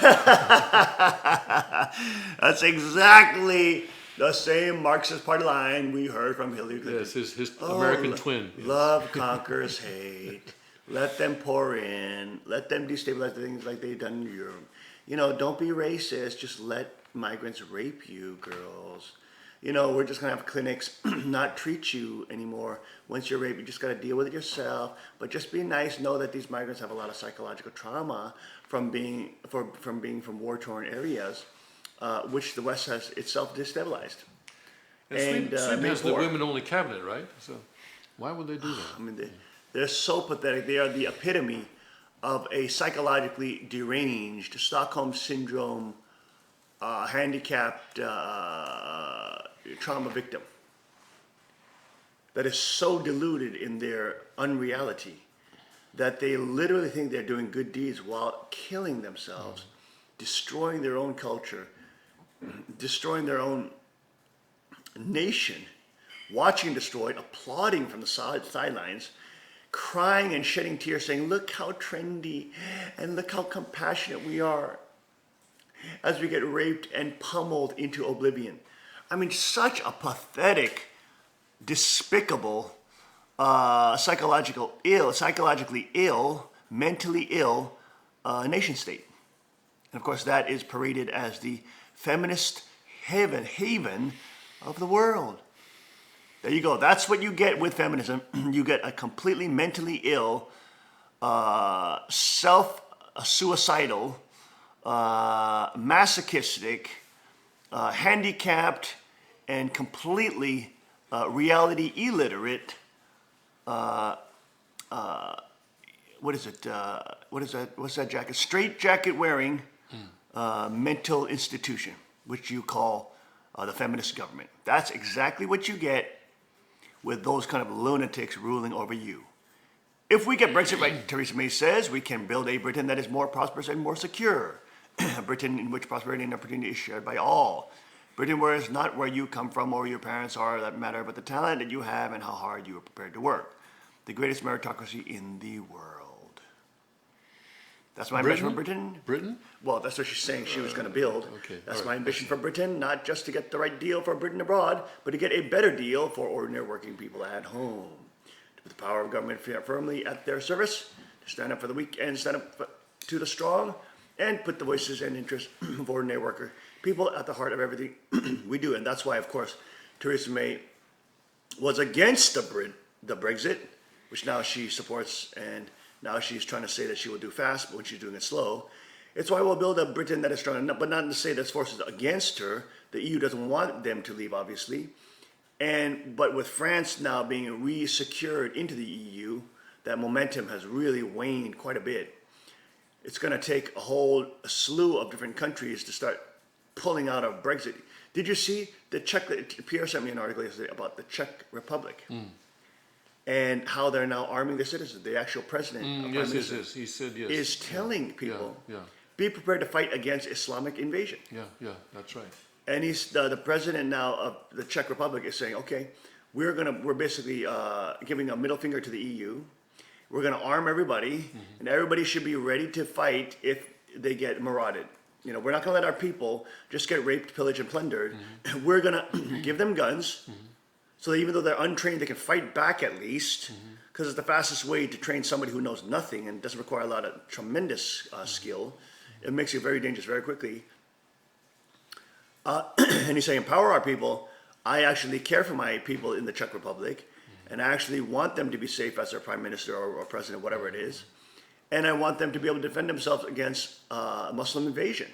That's exactly the same Marxist party line we heard from Hillary Clinton. Yes, his American twin. Yes. Love conquers hate. Let them pour in. Let them destabilize things like they've done in Europe. You know, don't be racist. Just let migrants rape you, girls. You know, we're just going to have clinics not treat you anymore. Once you're raped, you just got to deal with it yourself. But just be nice. Know that these migrants have a lot of psychological trauma from being from war-torn areas, which the West has itself destabilized. And Sweden has the women-only cabinet, right? So why would they do that? I mean, they're so pathetic. They are the epitome of a psychologically deranged, Stockholm Syndrome, handicapped trauma victim that is so deluded in their unreality that they literally think they're doing good deeds while killing themselves, destroying their own culture, destroying their own nation, watching destroyed, applauding from the sidelines, crying and shedding tears, saying, look how trendy and look how compassionate we are as we get raped and pummeled into oblivion. I mean, such a pathetic, despicable, psychologically ill, mentally ill nation state. And of course, that is paraded as the feminist haven of the world. There you go. That's what you get with feminism. You get a completely mentally ill, suicidal, masochistic, handicapped, and completely reality illiterate. What is it? What is that? What's that jacket? Straight jacket wearing mental institution, which you call the feminist government. That's exactly what you get with those kind of lunatics ruling over you. If we get Brexit right, Theresa May says, we can build a Britain that is more prosperous and more secure. A Britain in which prosperity and opportunity is shared by all. Britain where it's not where you come from or your parents are that matter, but the talent that you have and how hard you are prepared to work. The greatest meritocracy in the world. That's my ambition for Britain. Britain? Well, that's what she's saying she was going to build. Okay. That's my ambition for Britain, not just to get the right deal for Britain abroad, but to get a better deal for ordinary working people at home. To put the power of government firmly at their service, to stand up for the weak and stand up to the strong, and put the voices and interests of ordinary worker people at the heart of everything we do. And that's why, of course, Theresa May was against the Brexit, which now she supports, and now she's trying to say that she will do fast, but when she's doing it slow. It's why we'll build a Britain that is strong enough, but not to say there's forces against her. The EU doesn't want them to leave, obviously. But with France now being re-secured into the EU, that momentum has really waned quite a bit. It's going to take a whole slew of different countries to start pulling out of Brexit. Did you see the Pierre sent me an article yesterday about the Czech Republic and how they're now arming their citizens. The actual president Yes. He said yes. is telling people, Yeah. be prepared to fight against Islamic invasion. Yeah, that's right. And he's the president now of the Czech Republic is saying, okay, we're basically giving a middle finger to the EU. We're going to arm everybody, and everybody should be ready to fight if they get marauded. You know, we're not going to let our people just get raped, pillaged, and plundered. We're going to give them guns, so that even though they're untrained, they can fight back at least, because it's the fastest way to train somebody who knows nothing and doesn't require a lot of tremendous skill. It makes you very dangerous very quickly. And he's saying, empower our people. I actually care for my people in the Czech Republic, and I actually want them to be safe as their prime minister or president, whatever it is. And I want them to be able to defend themselves against Muslim invasion.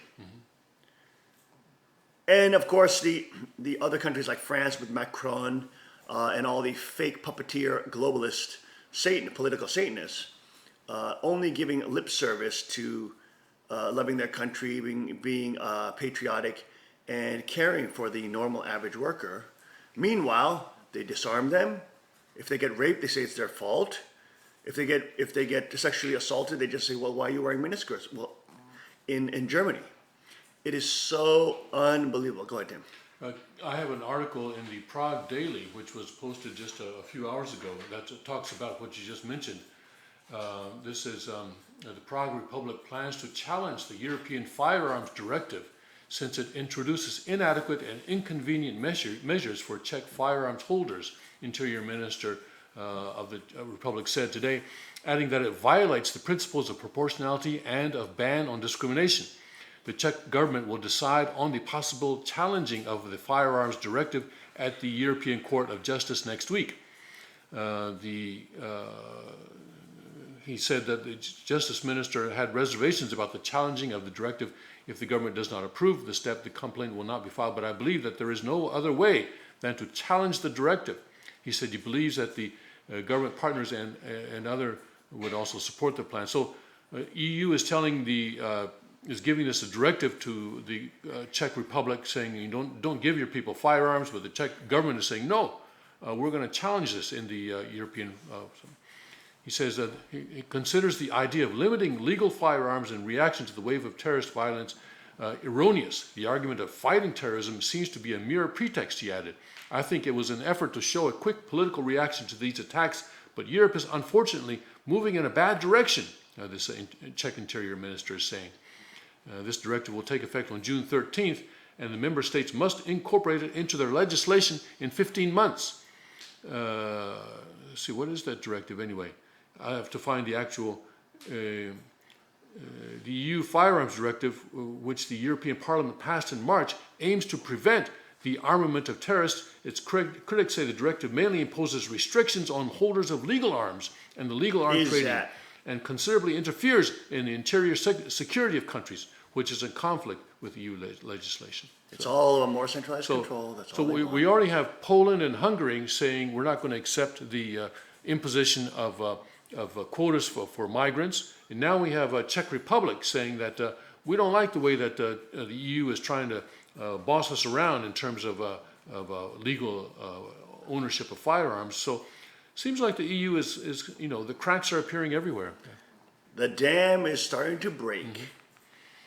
And of course, the other countries like France with Macron and all the fake puppeteer globalist political Satanists only giving lip service to loving their country, being patriotic, and caring for the normal average worker. Meanwhile, they disarm them. If they get raped, they say it's their fault. If they get sexually assaulted, they just say, well, why are you wearing miniskirts? Well, in Germany, it is so unbelievable. Go ahead, Tim. I have an article in the Prague Daily, which was posted just a few hours ago, that talks about what you just mentioned. This is the Prague Republic plans to challenge the European Firearms Directive since it introduces inadequate and inconvenient measures for Czech firearms holders, Interior Minister of the Republic said today, adding that it violates the principles of proportionality and of ban on discrimination. The Czech government will decide on the possible challenging of the Firearms Directive at the European Court of Justice next week. He said that the Justice Minister had reservations about the challenging of the directive. If the government does not approve the step, the complaint will not be filed. But I believe that there is no other way than to challenge the directive. He said he believes that the government partners and other would also support the plan. So EU is telling is giving this a directive to the Czech Republic, saying you don't give your people firearms, but the Czech government is saying no, we're going to challenge this in the European. He says that he considers the idea of limiting legal firearms in reaction to the wave of terrorist violence erroneous. The argument of fighting terrorism seems to be a mere pretext, he added. I think it was an effort to show a quick political reaction to these attacks, but Europe is unfortunately moving in a bad direction, this Czech Interior Minister is saying. This directive will take effect on June 13th, and the member states must incorporate it into their legislation in 15 months. Let's see, what is that directive anyway? I have to find the actual, the EU Firearms Directive, which the European Parliament passed in March, aims to prevent the armament of terrorists. Its critics say the directive mainly imposes restrictions on holders of legal arms and the legal arms trading, and considerably interferes in the interior security of countries, which is in conflict with EU legislation. It's all a more centralized control. That's all we already have Poland and Hungary saying we're not going to accept the imposition of quotas for migrants, and now we have Czech Republic saying that we don't like the way that the EU is trying to boss us around in terms of legal ownership of firearms. So it seems like the EU is the cracks are appearing everywhere. The dam is starting to break. Mm-hmm.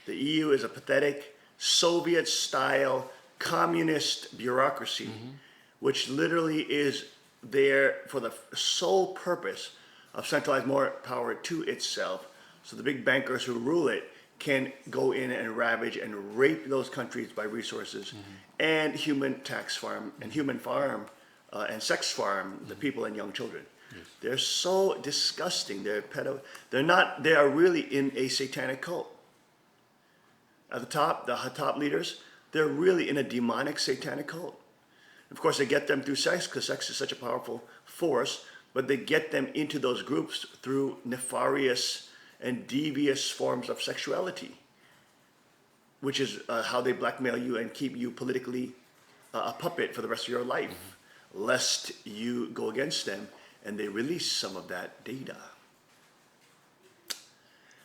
The EU is a pathetic Soviet-style communist bureaucracy, mm-hmm. which literally is there for the sole purpose of centralizing more power to itself, so the big bankers who rule it can go in and ravage and rape those countries by resources, mm-hmm. and human tax farm and human farm and sex farm the people and young children. Yes. They're so disgusting. They are really in a satanic cult. At the top leaders, they're really in a demonic satanic cult. Of course, they get them through sex, because sex is such a powerful force, but they get them into those groups through nefarious and devious forms of sexuality, which is how they blackmail you and keep you politically a puppet for the rest of your life, mm-hmm. lest you go against them, and they release some of that data.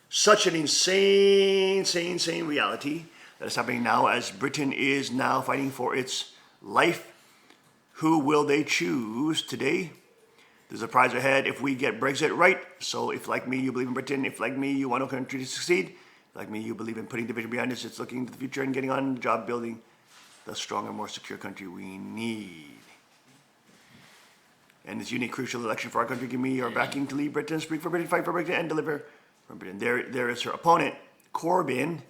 Such an insane reality that is happening now as Britain is now fighting for its life. Who will they choose today? There's a prize ahead if we get Brexit right. So if, like me, you believe in Britain, if, like me, you want a country to succeed, like me, you believe in putting division behind us, it's looking to the future and getting on the job building the stronger, more secure country we need. And this unique, crucial election for our country, give me your backing to lead Britain, speak for Britain, fight for Britain, and deliver for Britain. There is her opponent, Corbyn,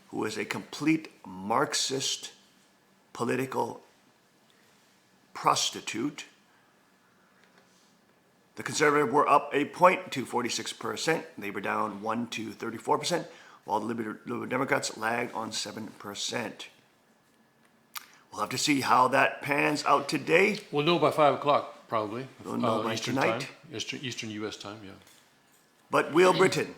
who is a complete Marxist political prostitute. The Conservatives were up a point to 46%. They were down 1 to 34%, while the Liberal Democrats lagged on 7%. We'll have to see how that pans out today. We'll know by 5 o'clock, probably. We'll know by Eastern tonight. Time. Eastern U.S. time, yeah. But will Britain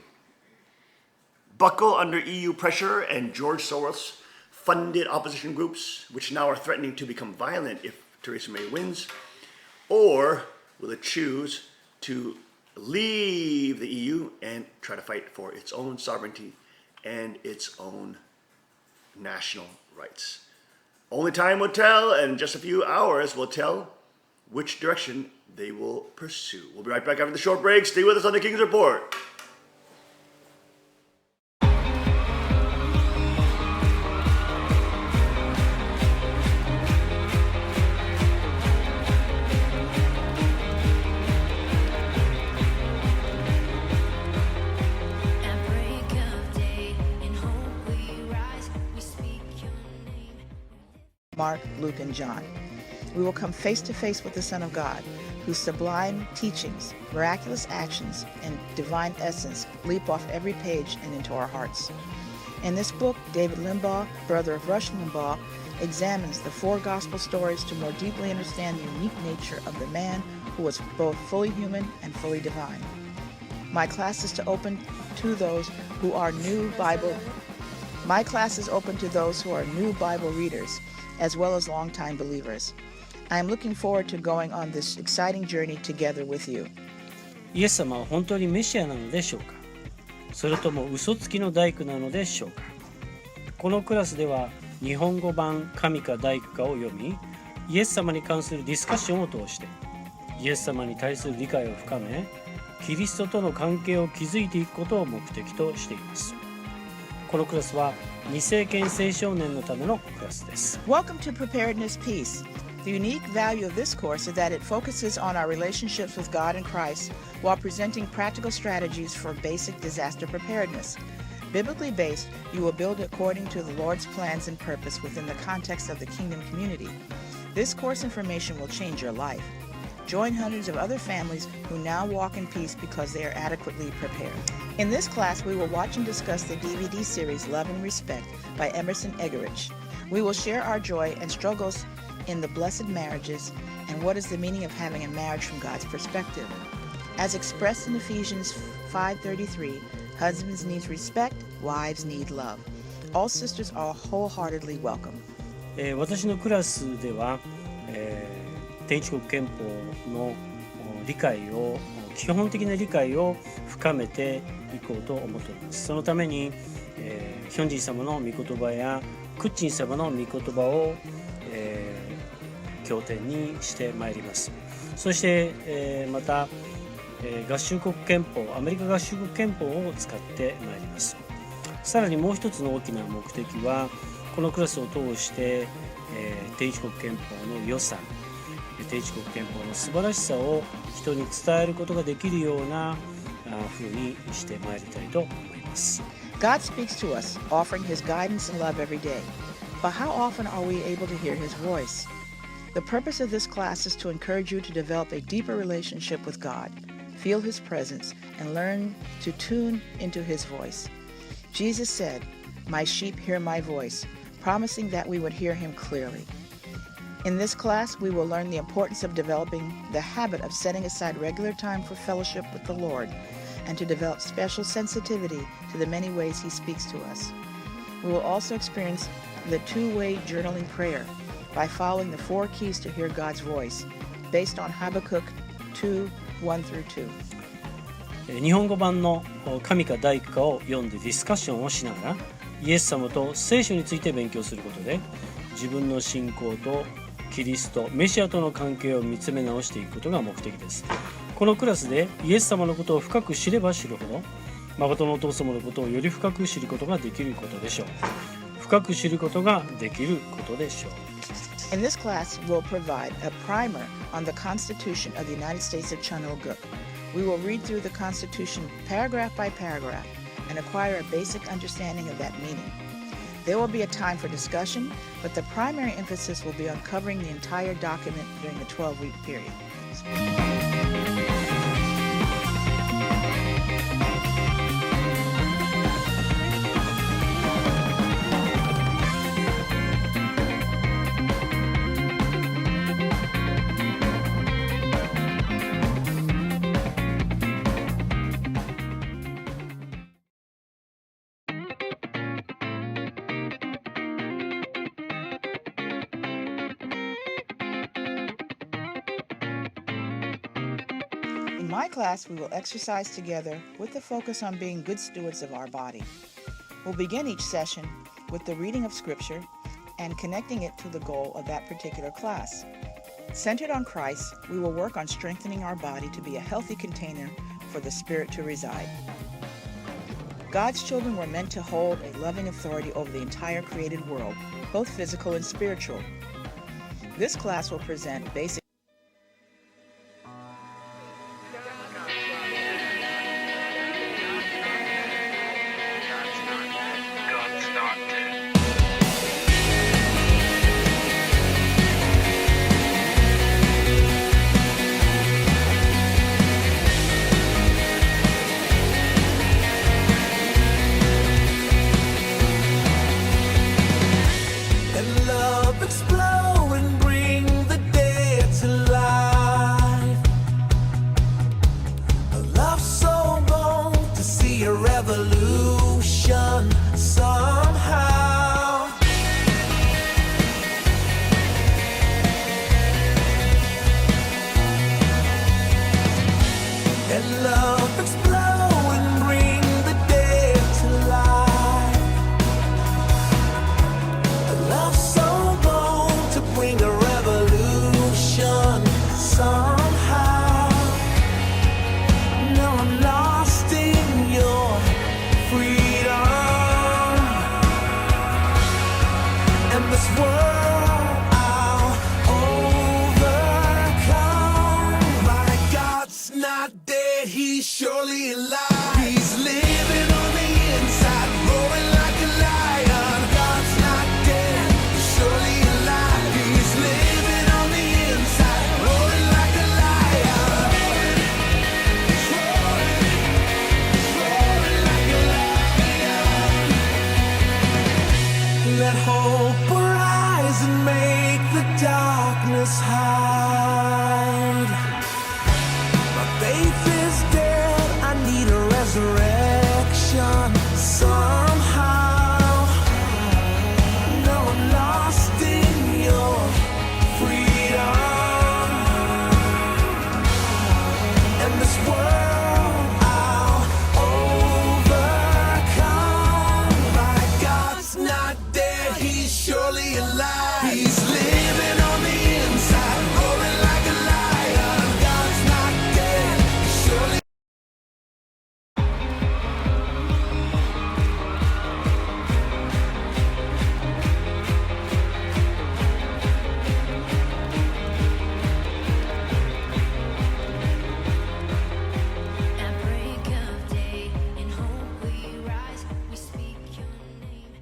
buckle under EU pressure and George Soros-funded opposition groups, which now are threatening to become violent if Theresa May wins? Or will it choose to leave the EU and try to fight for its own sovereignty and its own national rights. Only time will tell, and just a few hours will tell which direction they will pursue. We'll be right back after the short break. Stay with us on the King's Report. At break of day, in hope we rise, we speak your name. Mark, Luke, and John. We will come face to face with the Son of God, whose sublime teachings, miraculous actions, and divine essence leap off every page and into our hearts. In this book, David Limbaugh, brother of Rush Limbaugh, examines the four gospel stories to more deeply understand the unique nature of the man who was both fully human and fully divine. My class is open to those who are new Bible readers, as well as longtime believers. I am looking forward to going on this exciting journey together with you. イエス様は本当にメシアなのでしょうか？それとも嘘つきの大工なのでしょうか？このクラスでは日本語版神か大工かを読み、イエス様に関するディスカッションを通してイエス様に対する理解を深め、キリストとの関係を築いていくことを目的としています。このクラスは未成年青少年のためのクラスです。 Welcome to Preparedness Peace. The unique value of this course is that it focuses on our relationships with God and Christ while presenting practical strategies for basic disaster preparedness. Biblically based, you will build according to the Lord's plans and purpose within the context of the kingdom community. This course information will change your life. Join hundreds of other families who now walk in peace because they are adequately prepared. In this class, we will watch and discuss the DVD series Love and Respect by Emerson Eggerichs. We will share our joy and struggles in the blessed marriages and what is the meaning of having a marriage from God's perspective. As expressed in Ephesians 5:33, husbands need respect, wives need love. All sisters are wholeheartedly welcome. 私のクラスでは、天一国憲法の理解を基本的な理解を深めていこうと思っております。そのために、ヒョンジン様の御言葉やクッチン様の御言葉を、経典にしてまいります。そして、また、合衆国憲法、アメリカ合衆国憲法を使ってまいります。さらにもう一つの大きな目的は、このクラスを通して、天一国憲法の良さ、天一国憲法の素晴らしさを人に伝えることができるような風にしてまいりたいと思います。God speaks to us, offering His guidance and love every day. But how often are we able to hear His voice? The purpose of this class is to encourage you to develop a deeper relationship with God, feel His presence, and learn to tune into His voice. Jesus said, "My sheep hear my voice," promising that we would hear Him clearly. In this class, we will learn the importance of developing the habit of setting aside regular time for fellowship with the Lord and to develop special sensitivity to the many ways He speaks to us. We will also experience the two-way journaling prayer by following the 4 keys to hear God's voice, based on Habakkuk 2:1-2. 日本語版の神か大工かを読んでディスカッションをしながらイエス様と聖書について勉強することで自分の信仰とキリスト、メシアとの関係を見つめ直していくことが目的です。このクラスでイエス様のことを深く知れば知るほど誠のお父様のことをより深く知ることができることでしょう。深く知ることができることでしょう。In this class, we'll provide a primer on the Constitution of the United States of Chunilguk. We will read through the Constitution paragraph by paragraph and acquire a basic understanding of that meaning. There will be a time for discussion, but the primary emphasis will be on covering the entire document during the 12-week period. my class, we will exercise together with the focus on being good stewards of our body. We'll begin each session with the reading of Scripture and connecting it to the goal of that particular class. Centered on Christ, we will work on strengthening our body to be a healthy container for the Spirit to reside. God's children were meant to hold a loving authority over the entire created world, both physical and spiritual. This class will present basic And love explode and bring the dead to life. A love so bold to see a revolution somehow. And love explode and bring the dead to life. A love so bold to bring a revolution somehow. Now I'm lost in your freedom, and this world I'll overcome. My God's not dead, he's surely alive. He's living on the inside, roaring like a lion. God's not dead, he's surely alive. He's living on the inside, roaring like a lion. He's roaring like a lion. Let hope arise and make the darkness hide. My faith is dead, I need a resurrection somehow. Now I'm lost in your freedom, and this world I'll overcome. My God's not dead, he's surely alive. He's living on the inside, roaring like a lion. God's not dead, he's surely At break of day, in hope we rise, we speak your name.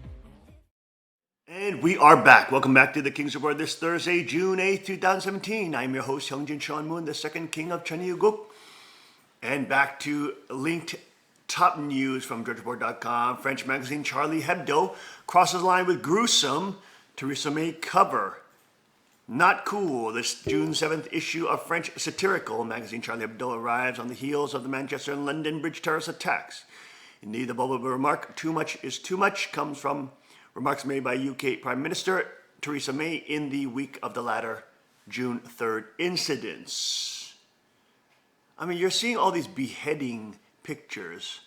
And we are back. Welcome back to the King's Report this Thursday, June 8th, 2017. I'm your host, Hyungjin Sean Moon, the second king of Cheongguk. And back to linked top news from DrudgeReport.com. French magazine Charlie Hebdo crosses line with gruesome Theresa May cover. Not cool. This June 7th issue of French satirical magazine Charlie Hebdo arrives on the heels of the Manchester and London Bridge terrorist attacks. Indeed, the bubble remark, "Too much is too much," comes from remarks made by UK Prime Minister Theresa May in the week of the latter June 3rd incidents. I mean, you're seeing all these beheading pictures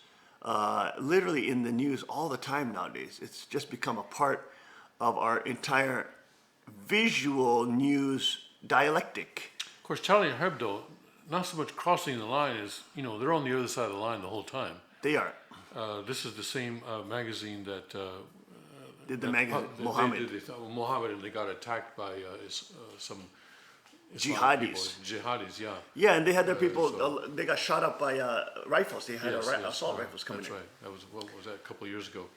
literally in the news all the time nowadays. It's just become a part of our entire visual news dialectic. Of course, Charlie Hebdo, not so much crossing the line as, they're on the other side of the line the whole time. They are. This is the same magazine that Did the magazine, Mohammed. Mohammed, and they got attacked by some Jihadis. People. Jihadis, yeah. Yeah, and they had their people, they got shot up by rifles. They had Yes, assault rifles coming That's in. right. That was, what was that, a couple of years ago?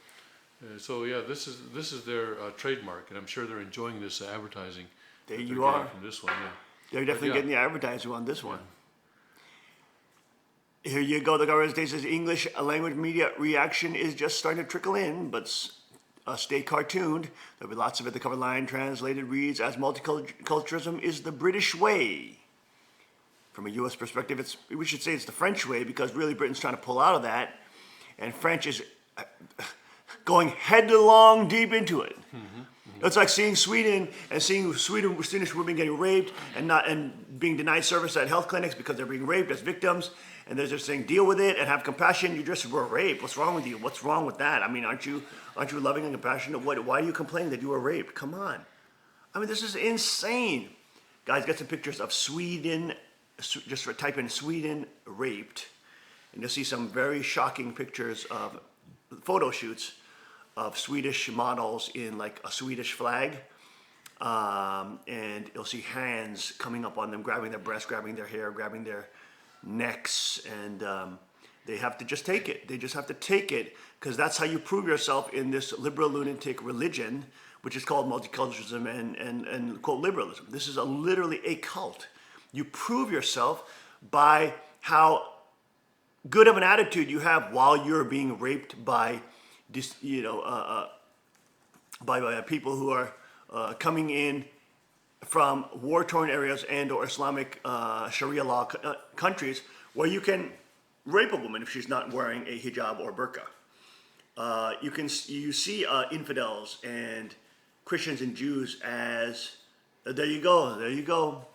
So yeah, this is their trademark, and I'm sure they're enjoying this advertising. There that you they're are. getting from this one, yeah. They're definitely yeah. getting the advertising on this one. Here you go. The government states says English language media reaction is just starting to trickle in, but stay cartooned. There'll be lots of it. The cover line translated reads as multiculturalism is the British way. From a U.S. perspective, we should say it's the French way, because really Britain's trying to pull out of that, and French is going headlong deep into it. It's like seeing Sweden and seeing Swedish women getting raped and being denied service at health clinics because they're being raped as victims, and they're just saying deal with it and have compassion. You just were raped. What's wrong with you? What's wrong with that? I mean, aren't you loving and compassionate? Why are you complaining that you were raped? Come on. I mean, this is insane. Guys, get some pictures of Sweden. Just type in Sweden raped, and you'll see some very shocking pictures of photo shoots of Swedish models in like a Swedish flag. And you'll see hands coming up on them, grabbing their breasts, grabbing their hair, grabbing their necks, and they have to just take it. They just have to take it, because that's how you prove yourself in this liberal lunatic religion, which is called multiculturalism and quote liberalism. This is literally a cult. You prove yourself by how good of an attitude you have while you're being raped by by people who are coming in from war-torn areas and/or Islamic Sharia law countries, where you can rape a woman if she's not wearing a hijab or burqa. You see infidels and Christians and Jews as there you go.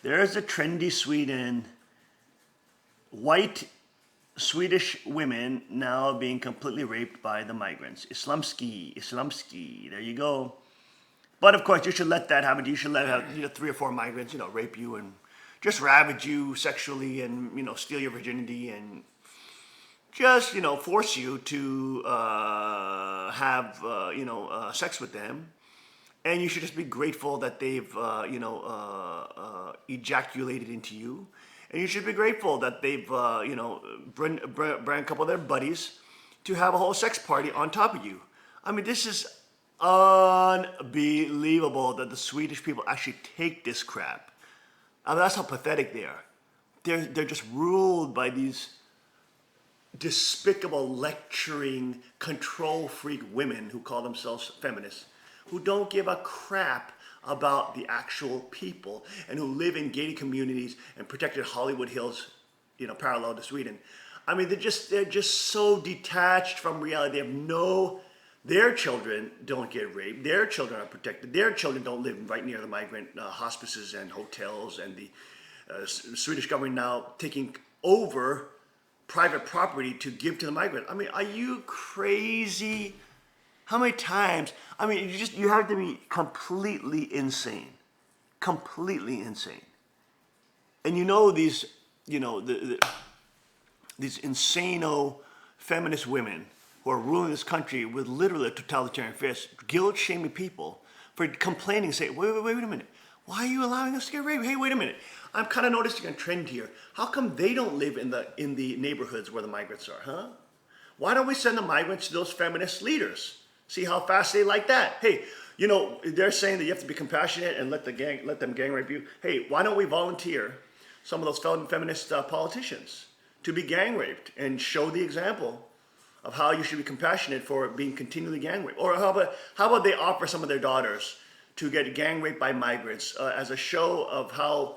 There's a trendy Sweden. White Swedish women now being completely raped by the migrants. Islamski, there you go. But of course, you should let that happen. You should let 3 or 4 migrants, rape you and just ravage you sexually and, steal your virginity and just, force you to have, sex with them. And you should just be grateful that they've, ejaculated into you. And you should be grateful that they've, bring a couple of their buddies to have a whole sex party on top of you. I mean, this is unbelievable that the Swedish people actually take this crap. I mean, that's how pathetic they are. They're just ruled by these despicable, lecturing, control freak women who call themselves feminists, who don't give a crap about the actual people and who live in gated communities and protected Hollywood Hills, parallel to Sweden. I mean, they're just so detached from reality. They have their children don't get raped. Their children are protected. Their children don't live right near the migrant hospices and hotels, and the Swedish government now taking over private property to give to the migrant. I mean, are you crazy? How many times? I mean, you have to be completely insane. Completely insane. And these, these insano feminist women who are ruling this country with literally a totalitarian fist, guilt shaming people for complaining, saying, wait a minute. Why are you allowing us to get raped? Hey, wait a minute. I'm kind of noticing a trend here. How come they don't live in the neighborhoods where the migrants are, huh? Why don't we send the migrants to those feminist leaders? See how fast they like that. Hey, they're saying that you have to be compassionate and let them gang rape you. Hey, why don't we volunteer some of those feminist politicians to be gang raped and show the example of how you should be compassionate for being continually gang raped? Or how about they offer some of their daughters to get gang raped by migrants as a show of how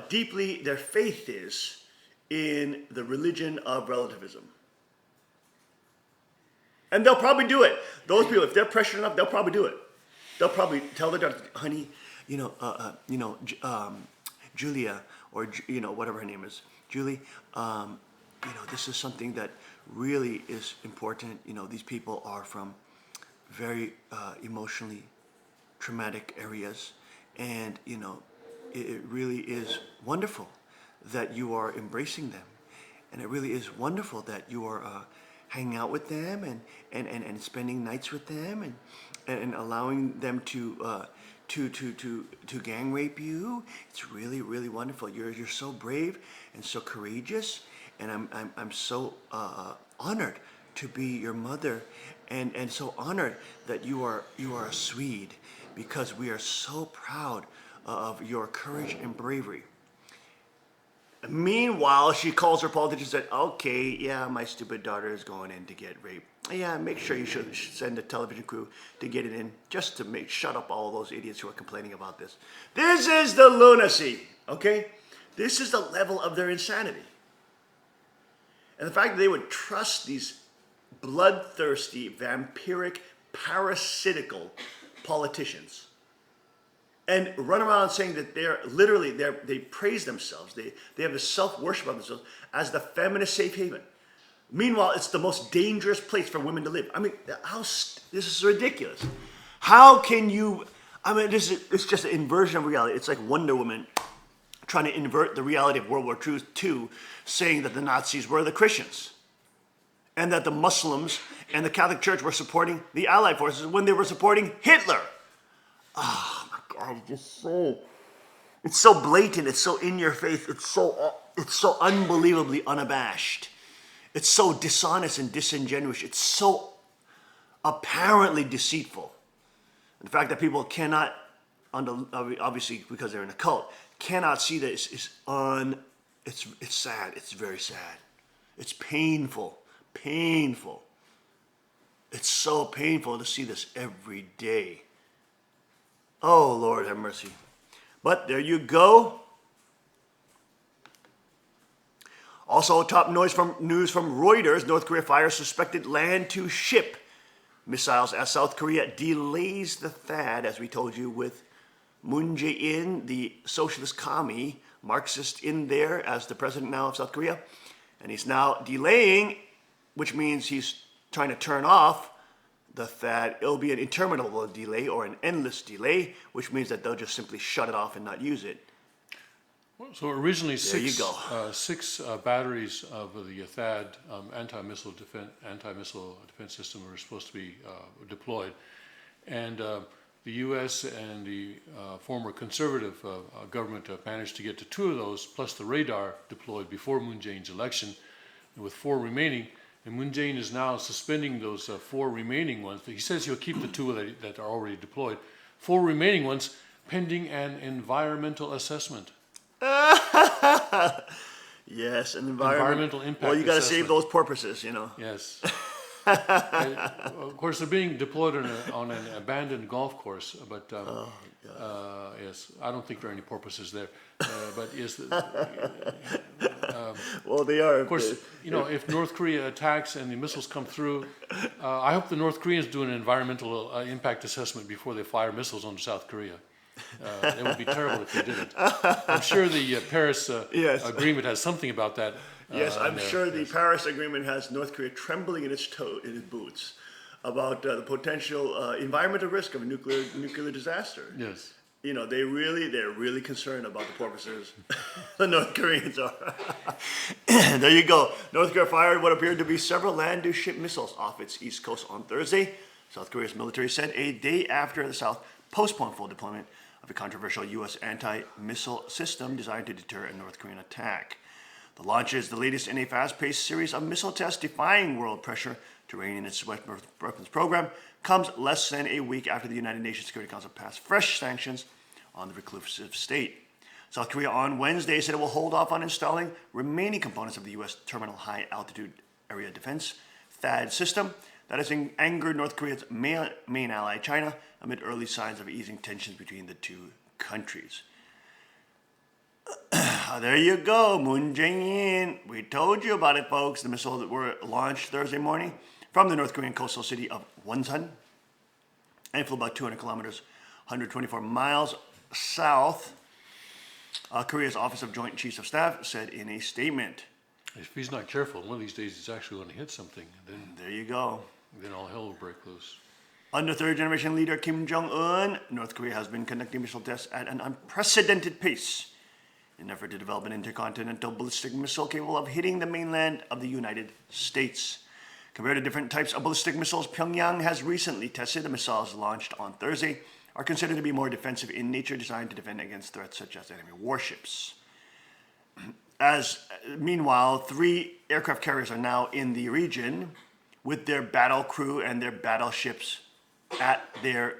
deeply their faith is in the religion of relativism. And they'll probably do it. Those people, if they're pressured enough, they'll probably do it. They'll probably tell their daughter, honey, Julia, or whatever her name is, Julie, this is something that really is important. These people are from very emotionally traumatic areas, and it really is wonderful that you are embracing them, and it really is wonderful that you are hanging out with them and spending nights with them and allowing them to gang rape you. It's really, really wonderful. You're so brave and so courageous, and I'm so honored to be your mother, and so honored that you are a Swede, because we are so proud of your courage and bravery. Meanwhile, she calls her politicians and said, okay, yeah, my stupid daughter is going in to get raped. Yeah, make sure you should send a television crew to get it in, just to shut up all those idiots who are complaining about this. This is the lunacy, okay? This is the level of their insanity. And the fact that they would trust these bloodthirsty, vampiric parasitical politicians and run around saying that they praise themselves. They have a self-worship of themselves as the feminist safe haven. Meanwhile, it's the most dangerous place for women to live. I mean, this is ridiculous. How can you? I mean, it's just an inversion of reality. It's like Wonder Woman trying to invert the reality of World War II, saying that the Nazis were the Christians, and that the Muslims and the Catholic Church were supporting the Allied forces when they were supporting Hitler. Oh my God, it's so blatant. It's so in your face. It's so unbelievably unabashed. It's so dishonest and disingenuous. It's so apparently deceitful. And the fact that people cannot, obviously because they're in a cult, cannot see that it's sad. It's very sad. It's painful. Painful. It's so painful to see this every day. Oh, Lord have mercy. But there you go. Also, top news from Reuters, North Korea fires suspected land-to-ship missiles as South Korea delays the THAAD, as we told you, with Moon Jae-in, the socialist commie, Marxist, in there as the president now of South Korea. And he's now delaying, which means he's trying to turn off the THAAD. It'll be an interminable delay or an endless delay, which means that they'll just simply shut it off and not use it. So originally There six batteries of the THAAD anti-missile defense system were supposed to be deployed, and the U.S. and the former conservative government managed to get to 2 of those, plus the radar deployed before Moon Jae-in's election, and with 4 remaining. And Moon Jae-in is now suspending those 4 remaining ones. He says he'll keep the 2 that are already deployed. 4 remaining ones pending an environmental assessment. Yes, an environmental impact. Well, you got to assessment. save those porpoises, you know. Yes. Of course, they're being deployed on an abandoned golf course, but yes, I don't think there are any porpoises there. But yes, well, they are. Of course, you know, if North Korea attacks and the missiles come through, I hope the North Koreans do an environmental impact assessment before they fire missiles on South Korea. It would be terrible if they didn't. I'm sure the Paris agreement has something about that. Yes, I'm sure the Paris Agreement has North Korea trembling in its boots about the potential environmental risk of a nuclear disaster. Yes. You know, they're really concerned about the porpoises. The North Koreans are. There you go. North Korea fired what appeared to be several land-to-ship missiles off its east coast on Thursday. South Korea's military said a day after the South postponed full deployment of a controversial U.S. anti-missile system designed to deter a North Korean attack. The launch is the latest in a fast-paced series of missile tests defying world pressure to rein in its weapons program, comes less than a week after the United Nations Security Council passed fresh sanctions on the reclusive state. South Korea on Wednesday said it will hold off on installing remaining components of the U.S. Terminal High Altitude Area Defense THAAD system that has angered North Korea's main ally, China, amid early signs of easing tensions between the 2 countries. There you go, Moon Jae-in. We told you about it, folks. The missiles that were launched Thursday morning from the North Korean coastal city of Wonsan and flew about 200 kilometers, 124 miles south. Korea's Office of Joint Chiefs of Staff said in a statement. If he's not careful, one of these days he's actually going to hit something. And then there you go. Then all hell will break loose. Under third-generation leader Kim Jong-un, North Korea has been conducting missile tests at an unprecedented pace in an effort to develop an intercontinental ballistic missile capable of hitting the mainland of the United States. Compared to different types of ballistic missiles Pyongyang has recently tested, the missiles launched on Thursday are considered to be more defensive in nature, designed to defend against threats such as enemy warships. Meanwhile, 3 aircraft carriers are now in the region with their battle crew and their battleships at the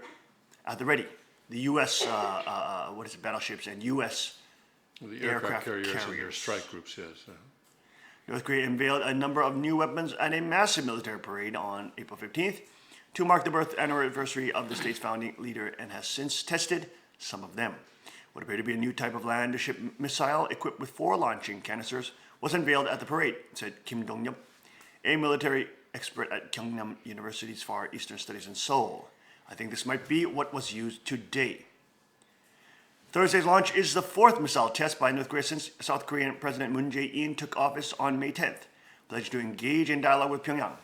ready. The U.S. battleships and U.S. The aircraft carriers and their strike groups, yes. North Korea unveiled a number of new weapons at a massive military parade on April 15th to mark the birth anniversary of the state's founding leader, and has since tested some of them. What appeared to be a new type of land-to-ship missile equipped with 4 launching canisters was unveiled at the parade, said Kim Dong-yup, a military expert at Kyungnam University's Far Eastern Studies in Seoul. I think this might be what was used today. Thursday's launch is the fourth missile test by North Korea since South Korean President Moon Jae-in took office on May 10th, pledged to engage in dialogue with Pyongyang.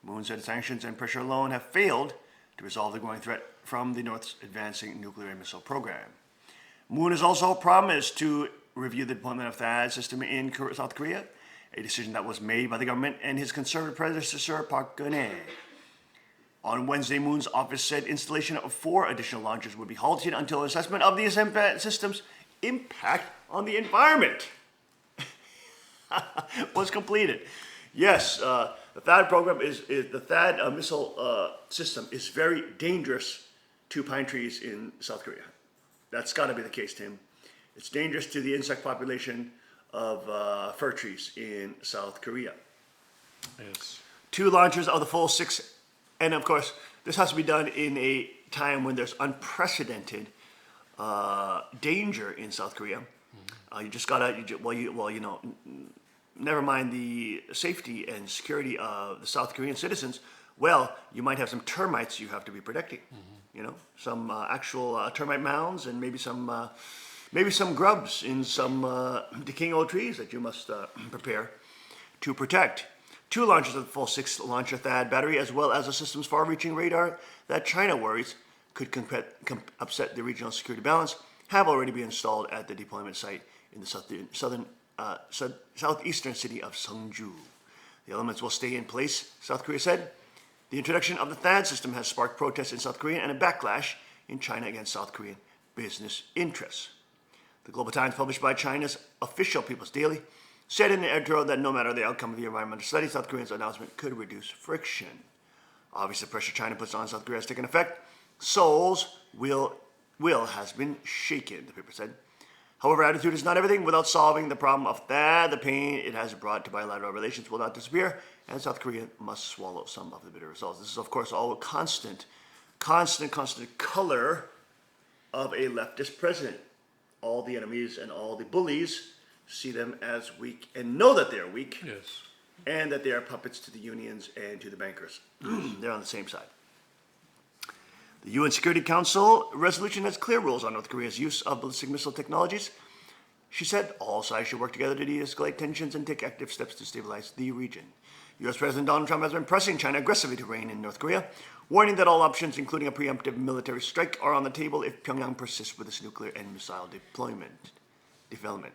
Moon said sanctions and pressure alone have failed to resolve the growing threat from the North's advancing nuclear missile program. Moon has also promised to review the deployment of THAAD system in South Korea, a decision that was made by the government and his conservative predecessor Park Geun-hye. On Wednesday, Moon's office said installation of 4 additional launchers would be halted until assessment of the system's impact on the environment was completed. Yes, the THAAD program the THAAD missile system is very dangerous to pine trees in South Korea. That's got to be the case, Tim. It's dangerous to the insect population of fir trees in South Korea. Yes. 2 launchers of the full 6. And of course, this has to be done in a time when there's unprecedented danger in South Korea. You just gotta, never mind the safety and security of the South Korean citizens. Well, you might have some termites you have to be protecting. Some actual termite mounds and maybe some grubs in some decaying old trees that you must prepare to protect. 2 launchers of the full 6-launcher THAAD battery, as well as a system's far-reaching radar that China worries could upset the regional security balance, have already been installed at the deployment site in the southeastern city of Seongju. The elements will stay in place, South Korea said. The introduction of the THAAD system has sparked protests in South Korea and a backlash in China against South Korean business interests. The Global Times, published by China's official People's Daily, said in an editorial that no matter the outcome of the environmental study, South Korea's announcement could reduce friction. Obviously, the pressure China puts on South Korea has taken effect. Seoul's will has been shaken, the paper said. However, attitude is not everything. Without solving the problem of THAAD, the pain it has brought to bilateral relations will not disappear, and South Korea must swallow some of the bitter results. This is, of course, all a constant color of a leftist president. All the enemies and all the bullies see them as weak and know that they are weak. Yes. And that they are puppets to the unions and to the bankers. They're on the same side. The UN Security Council resolution has clear rules on North Korea's use of ballistic missile technologies. She said all sides should work together to de-escalate tensions and take active steps to stabilize the region. U.S. President Donald Trump has been pressing China aggressively to rein in North Korea, warning that all options, including a preemptive military strike, are on the table if Pyongyang persists with its nuclear and missile development.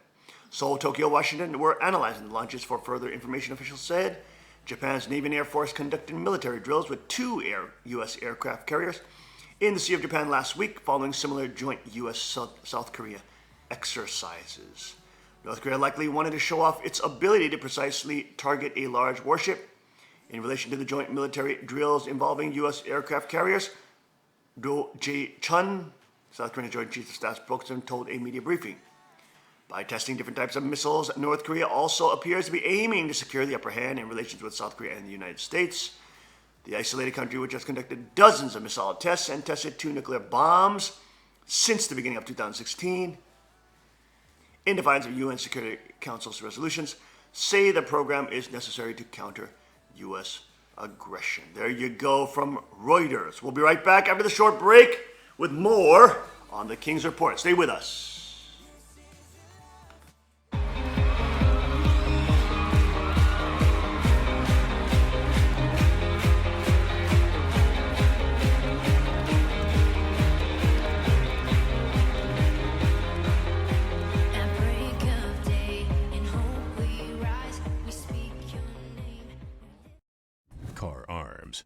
Seoul, Tokyo, Washington were analyzing the launches for further information, officials said. Japan's Navy and Air Force conducted military drills with 2 U.S. aircraft carriers in the Sea of Japan last week, following similar joint U.S.-South Korea exercises. North Korea likely wanted to show off its ability to precisely target a large warship. In relation to the joint military drills involving U.S. aircraft carriers, Do Jae-chun, South Korean Joint Chiefs of Staff spokesman, told a media briefing. By testing different types of missiles, North Korea also appears to be aiming to secure the upper hand in relations with South Korea and the United States. The isolated country, which has conducted dozens of missile tests and tested 2 nuclear bombs since the beginning of 2016, in defiance of UN Security Council's resolutions, say the program is necessary to counter U.S. aggression. There you go from Reuters. We'll be right back after the short break with more on the King's Report. Stay with us. At break of day, in hope we rise, we speak your name. Car Arms,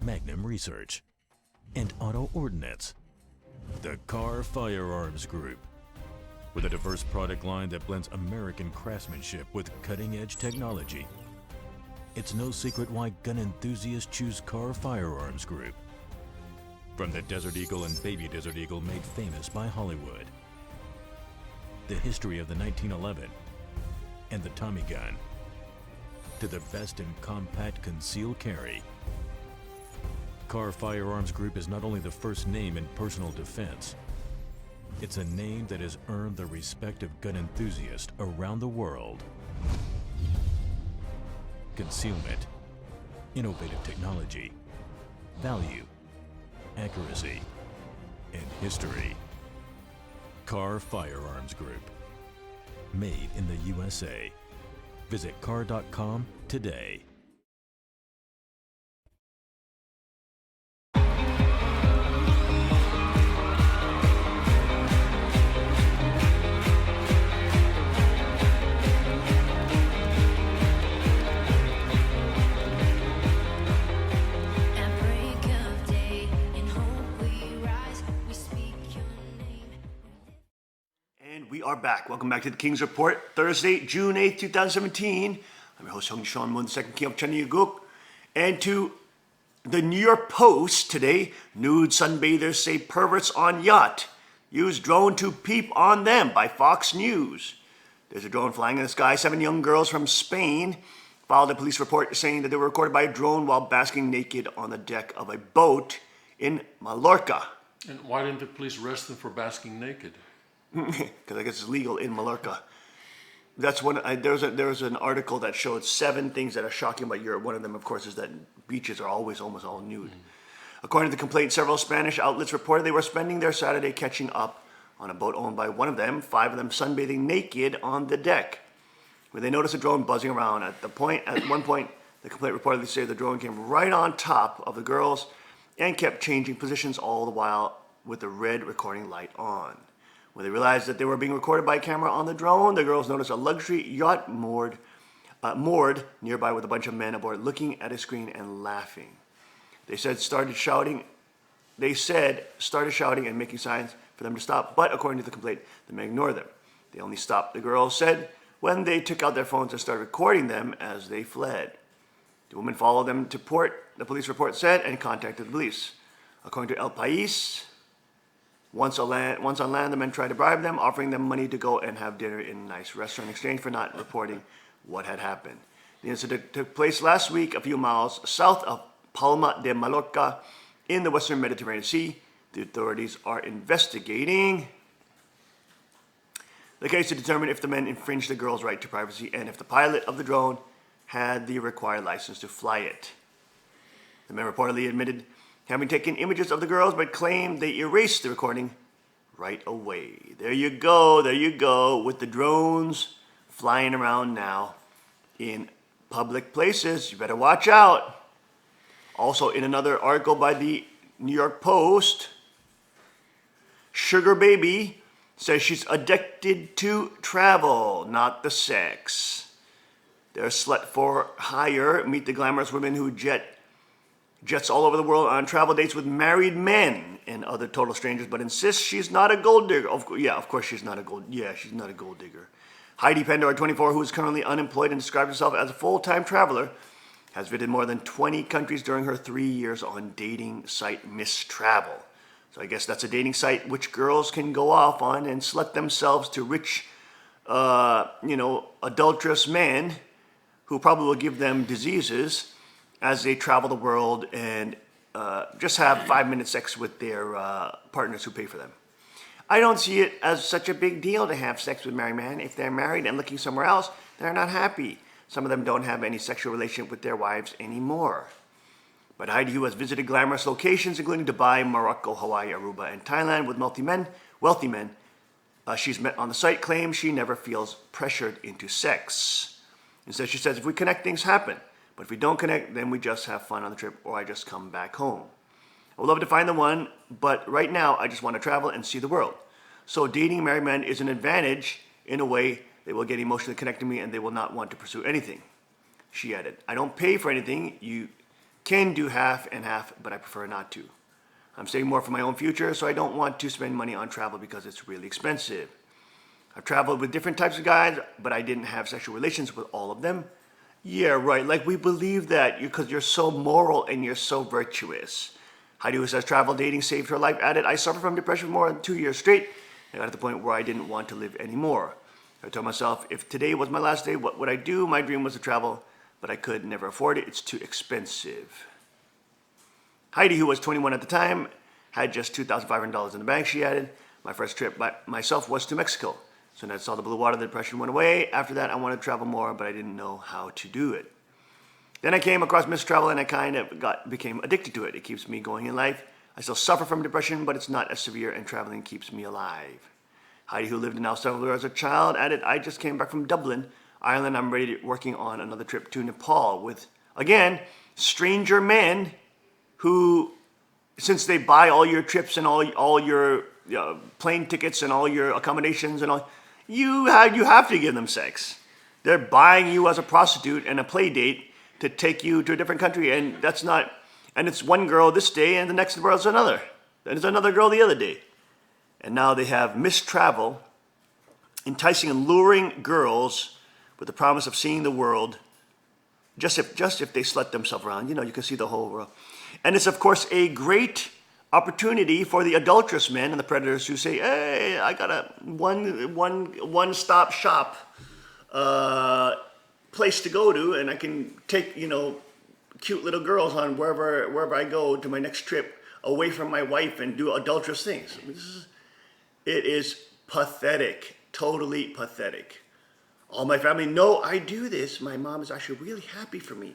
Magnum Research, and Auto Ordnance. The Car Firearms Group. With a diverse product line that blends American craftsmanship with cutting-edge technology. It's no secret why gun enthusiasts choose Car Firearms Group. From the Desert Eagle and Baby Desert Eagle made famous by Hollywood. The history of the 1911 and the Tommy gun. To the best in compact concealed carry. Car Firearms Group is not only the first name in personal defense, it's a name that has earned the respect of gun enthusiasts around the world. Concealment, innovative technology, value, accuracy, and history. Carr Firearms Group. Made in the USA. Visit carr.com today. At break of day, in hope we rise, we speak your name. And we are back. Welcome back to the King's Report, Thursday, June 8th, 2017. I'm your host, Hung Sean Moon, the second king of Chaniyaguk. And to the New York Post today, nude sunbathers say perverts on yacht use drone to peep on them by Fox News. There's a drone flying in the sky. 7 young girls from Spain filed a police report saying that they were recorded by a drone while basking naked on the deck of a boat in Mallorca. And why didn't the police arrest them for basking naked? Because I guess it's legal in Mallorca. That's one. There was an article that showed 7 things that are shocking about Europe. One of them, of course, is that beaches are always almost all nude. According to the complaint, several Spanish outlets reported they were spending their Saturday catching up on a boat owned by one of them, 5 of them sunbathing naked on the deck. When they noticed a drone buzzing around, at one point, the complaint reportedly said the drone came right on top of the girls and kept changing positions all the while with the red recording light on. When they realized that they were being recorded by a camera on the drone, the girls noticed a luxury yacht moored nearby with a bunch of men aboard looking at a screen and laughing. They started shouting and making signs for them to stop, but according to the complaint, the men ignored them. They only stopped, the girls said, when they took out their phones and started recording them as they fled. The women followed them to port, the police report said, and contacted the police. According to El País, once on land, the men tried to bribe them, offering them money to go and have dinner in a nice restaurant in exchange for not reporting what had happened. The incident took place last week, a few miles south of Palma de Mallorca in the western Mediterranean Sea. The authorities are investigating the case to determine if the men infringed the girls' right to privacy and if the pilot of the drone had the required license to fly it. The men reportedly admitted having taken images of the girls, but claimed they erased the recording right away. There you go, with the drones flying around now in public places. You better watch out. Also, in another article by the New York Post, Sugar Baby says she's addicted to travel, not the sex. Their slut for hire, meet the glamorous women who jets all over the world on travel dates with married men and other total strangers, but insists she's not a gold digger. Of course she's not a gold digger. Heidi Pandora, 24, who is currently unemployed and describes herself as a full-time traveler, has visited more than 20 countries during her 3 years on dating site Miss Travel. So I guess that's a dating site which girls can go off on and slut themselves to rich, adulterous men who probably will give them diseases as they travel the world and just have 5-minute sex with their partners who pay for them. I don't see it as such a big deal to have sex with married men. If they're married and looking somewhere else, they're not happy. Some of them don't have any sexual relationship with their wives anymore. But Heidi, who has visited glamorous locations including Dubai, Morocco, Hawaii, Aruba, and Thailand with wealthy men she's met on the site, claims she never feels pressured into sex. Instead, she says, if we connect, things happen. But if we don't connect, then we just have fun on the trip, or I just come back home. I would love to find the one, but right now I just want to travel and see the world. So dating married men is an advantage. In a way, they will get emotionally connected to me and they will not want to pursue anything. She added, I don't pay for anything. You can do half and half, but I prefer not to. I'm saving more for my own future, so I don't want to spend money on travel because it's really expensive. I've traveled with different types of guys, but I didn't have sexual relations with all of them. Yeah, right, like we believe that because you're so moral and you're so virtuous. Heidi, who says travel dating saved her life, added, I suffered from depression for more than 2 years straight. I got to the point where I didn't want to live anymore. I told myself, if today was my last day, what would I do? My dream was to travel, but I could never afford it. It's too expensive. Heidi, who was 21 at the time, had just $2,500 in the bank, she added. My first trip by myself was to Mexico. So when I saw the blue water, the depression went away. After that, I wanted to travel more, but I didn't know how to do it. Then I came across Miss Travel and I kind of became addicted to it. It keeps me going in life. I still suffer from depression, but it's not as severe, and traveling keeps me alive. Heidi, who lived in El Salvador as a child, added, I just came back from Dublin, Ireland. I'm working on another trip to Nepal with, again, stranger men who, since they buy all your trips and all your plane tickets and all your accommodations and all, you have to give them sex. They're buying you as a prostitute and a play date to take you to a different country, and that's not, and it's one girl this day and the next girl is another. Then it's another girl the other day. And now they have Miss Travel, enticing and luring girls with the promise of seeing the world, just if they slut themselves around. You know, you can see the whole world. And it's, of course, a great opportunity for the adulterous men and the predators who say, hey, I got a one-stop shop place to go to, and I can take, cute little girls on wherever I go to my next trip away from my wife and do adulterous things. It is pathetic, totally pathetic. All my family know I do this. My mom is actually really happy for me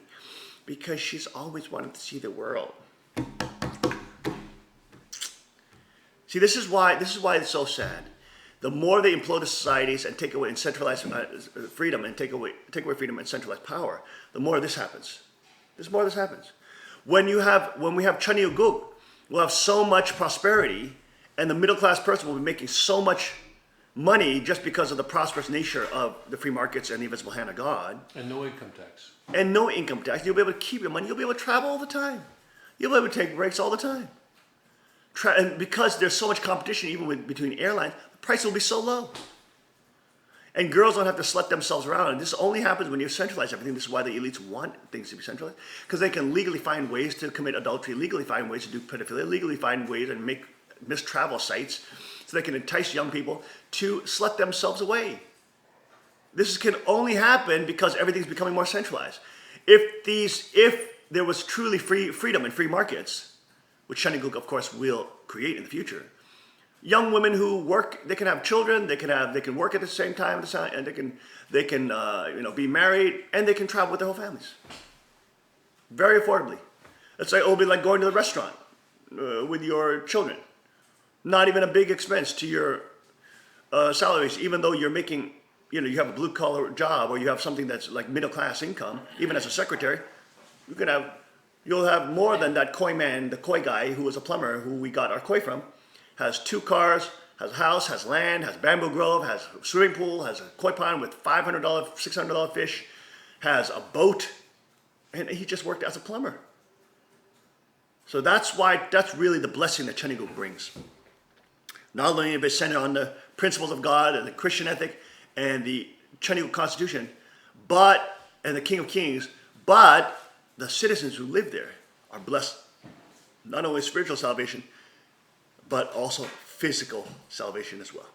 because she's always wanted to see the world. See, this is why it's so sad. The more they implode the societies and take away and centralize freedom and take away freedom and centralize power, the more this happens. The more this happens. When we have Chani Uguk, we'll have so much prosperity, and the middle class person will be making so much money just because of the prosperous nature of the free markets and the invisible hand of God. And no income tax. And no income tax. You'll be able to keep your money. You'll be able to travel all the time. You'll be able to take breaks all the time. And because there's so much competition, even between airlines, the price will be so low. And girls don't have to slut themselves around. And this only happens when you centralize everything. This is why the elites want things to be centralized. Because they can legally find ways to commit adultery, legally find ways to do pedophilia, legally find ways and make mistravel sites so they can entice young people to slut themselves away. This can only happen because everything's becoming more centralized. If there was truly freedom and free markets, which Chani Uguk, of course, will create in the future, young women who work, they can have children, they can work at the same time, and they can be married, and they can travel with their whole families, very affordably. It'll be like going to the restaurant with your children. Not even a big expense to your salaries, even though you're making, you have a blue collar job or you have something that's like middle class income. Even as a secretary, you'll have more than that koi man, the koi guy who was a plumber who we got our koi from, has 2 cars, has a house, has land, has bamboo grove, has a swimming pool, has a koi pond with $500, $600 fish, has a boat, and he just worked as a plumber. So that's really the blessing that Chani Uguk brings. Not only is it centered on the principles of God and the Christian ethic and the Chani Uguk Constitution, and the King of Kings, but the citizens who live there are blessed not only spiritual salvation, but also physical salvation as well.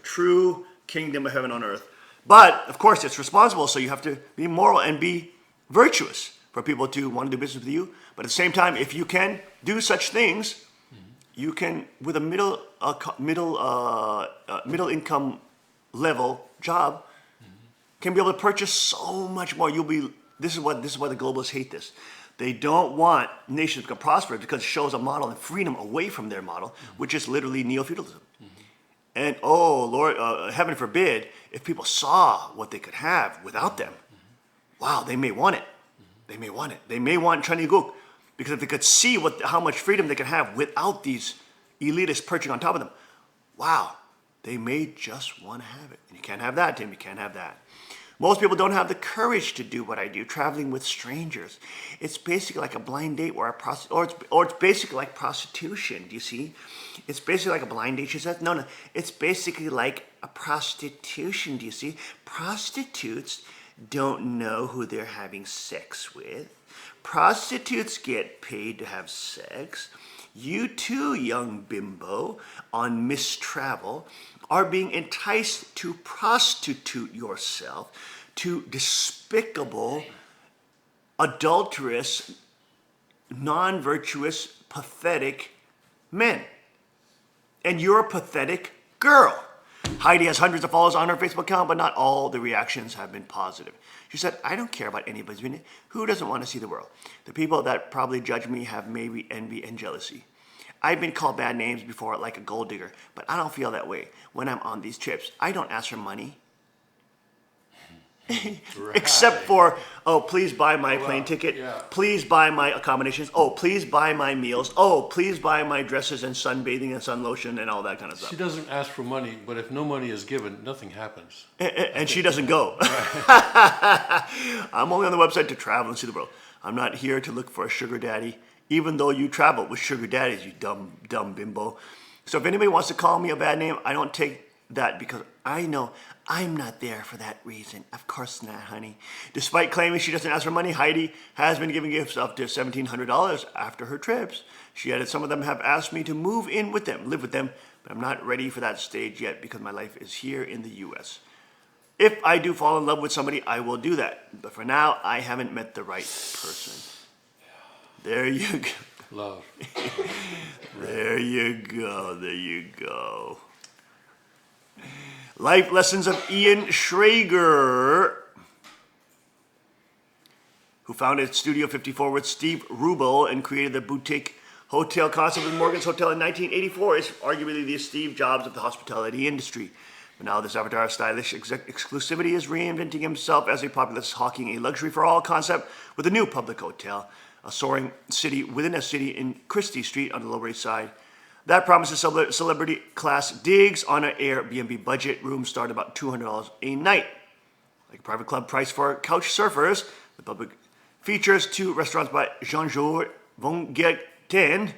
True kingdom of heaven on earth. But, of course, it's responsible, so you have to be moral and be virtuous for people to want to do business with you. But at the same time, if you can do such things, you can, with a middle income level job, can be able to purchase so much more. This is why the globalists hate this. They don't want nations to become prosperous because it shows a model of freedom away from their model, which is literally neo-feudalism. And oh Lord, heaven forbid, if people saw what they could have without them, wow, they may want it. They may want it. They may want Chani Uguk. Because if they could see how much freedom they can have without these elitists perching on top of them, wow, they may just want to have it. And you can't have that, Tim. You can't have that. Most people don't have the courage to do what I do, traveling with strangers. It's basically like a blind date or it's basically like prostitution. Do you see? It's basically like a blind date. She says, no, it's basically like a prostitution. Do you see? Prostitutes don't know who they're having sex with. Prostitutes get paid to have sex. You too, young bimbo, on Miss Travel, are being enticed to prostitute yourself to despicable, adulterous, non-virtuous, pathetic men. And you're a pathetic girl. Heidi has hundreds of followers on her Facebook account, but not all the reactions have been positive. She said, I don't care about anybody's opinion. Who doesn't want to see the world? The people that probably judge me have maybe envy and jealousy. I've been called bad names before, like a gold digger, but I don't feel that way when I'm on these trips. I don't ask for money. Except for, oh, please buy my plane ticket. yeah. Please buy my accommodations. Oh, please buy my meals. Oh, please buy my dresses and sunbathing and sun lotion and all that kind of stuff. She doesn't ask for money, but if no money is given, nothing happens. And she doesn't go. I'm only on the website to travel and see the world. I'm not here to look for a sugar daddy, even though you travel with sugar daddies, you dumb bimbo. So if anybody wants to call me a bad name, I don't take that because I know I'm not there for that reason. Of course not, honey. Despite claiming she doesn't ask for money, Heidi has been giving gifts up to $1,700 after her trips. She added, some of them have asked me to move in with them, live with them, but I'm not ready for that stage yet because my life is here in the U.S. If I do fall in love with somebody, I will do that. But for now, I haven't met the right person. There you go. Love. There you go. There you go. Life lessons of Ian Schrager, who founded Studio 54 with Steve Rubel and created the boutique hotel concept with Morgan's Hotel in 1984, is arguably the Steve Jobs of the hospitality industry. But now this avatar of stylish exclusivity is reinventing himself as a populist, hawking a luxury for all concept with a new public hotel, a soaring city within a city in Christie Street on the Lower East Side. That promises celebrity class digs on an Airbnb budget. Rooms start about $200 a night. Like a private club price for couch surfers, the public features 2 restaurants by Jean-Georges Vonguerten,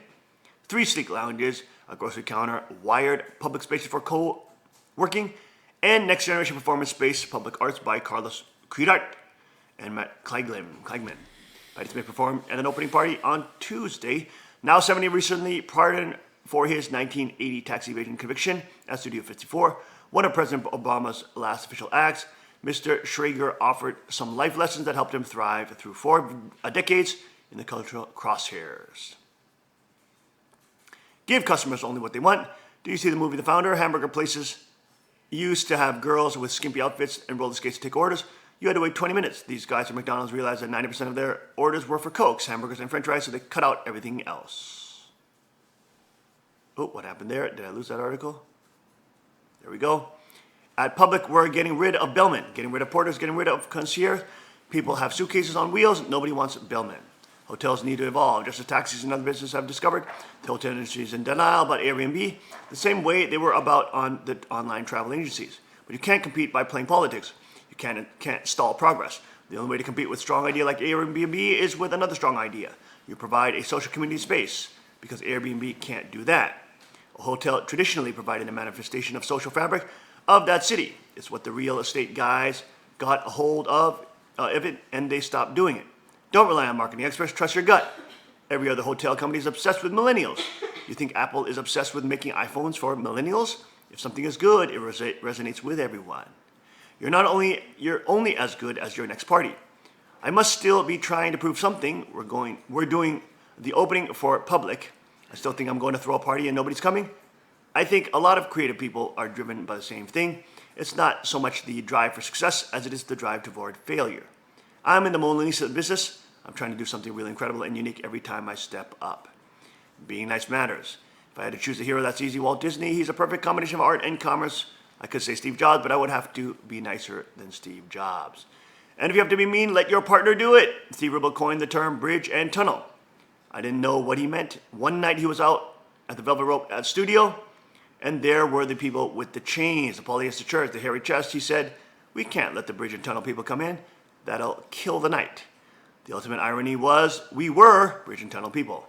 3 sleek lounges, a grocery counter, wired public spaces for co-working, and next generation performance space, public arts by Carlos Cuidart and Matt Kleigman. Patty Smith performed at an opening party on Tuesday. Now 70, recently pardoned for his 1980 tax evasion conviction at Studio 54, one of President Obama's last official acts. Mr. Schrager offered some life lessons that helped him thrive through 4 decades in the cultural crosshairs. Give customers only what they want. Do you see the movie The Founder? Hamburger places used to have girls with skimpy outfits and roller skates to take orders. You had to wait 20 minutes. These guys at McDonald's realized that 90% of their orders were for Cokes, hamburgers, and french fries, so they cut out everything else. Oh, what happened there? Did I lose that article? There we go. At Public, we're getting rid of bellmen, getting rid of porters, getting rid of concierge. People have suitcases on wheels. Nobody wants bellmen. Hotels need to evolve. Just as taxis and other businesses have discovered, the hotel industry is in denial about Airbnb, the same way they were about on the online travel agencies. But you can't compete by playing politics. You can't stall progress. The only way to compete with a strong idea like Airbnb is with another strong idea. You provide a social community space, because Airbnb can't do that. A hotel traditionally provided a manifestation of social fabric of that city. It's what the real estate guys got a hold of it, and they stopped doing it. Don't rely on marketing experts, trust your gut. Every other hotel company is obsessed with millennials. You think Apple is obsessed with making iPhones for millennials? If something is good, it resonates with everyone. You're only as good as your next party. I must still be trying to prove something. We're doing the opening for Public. I still think I'm going to throw a party and nobody's coming. I think a lot of creative people are driven by the same thing. It's not so much the drive for success as it is the drive to avoid failure. I'm in the Mona Lisa business. I'm trying to do something really incredible and unique every time I step up. Being nice matters. If I had to choose a hero, that's easy. Walt Disney. He's a perfect combination of art and commerce. I could say Steve Jobs, but I would have to be nicer than Steve Jobs. And if you have to be mean, let your partner do it. Steve Ribble coined the term bridge and tunnel. I didn't know what he meant. One night he was out at the Velvet Rope at studio, and there were the people with the chains, the polyester shirts, the hairy chest. He said, we can't let the bridge and tunnel people come in. That'll kill the night. The ultimate irony was we were bridge and tunnel people.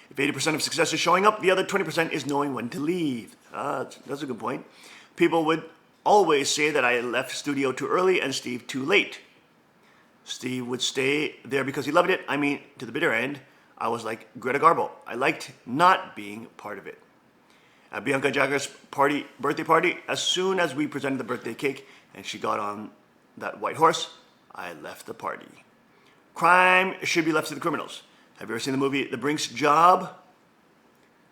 If 80% of success is showing up, the other 20% is knowing when to leave. That's a good point. People would always say that I left studio too early and Steve too late. Steve would stay there because he loved it. I mean, to the bitter end, I was like Greta Garbo. I liked not being part of it. At Bianca Jagger's birthday party, as soon as we presented the birthday cake and she got on that white horse, I left the party. Crime should be left to the criminals. Have you ever seen the movie The Brink's Job?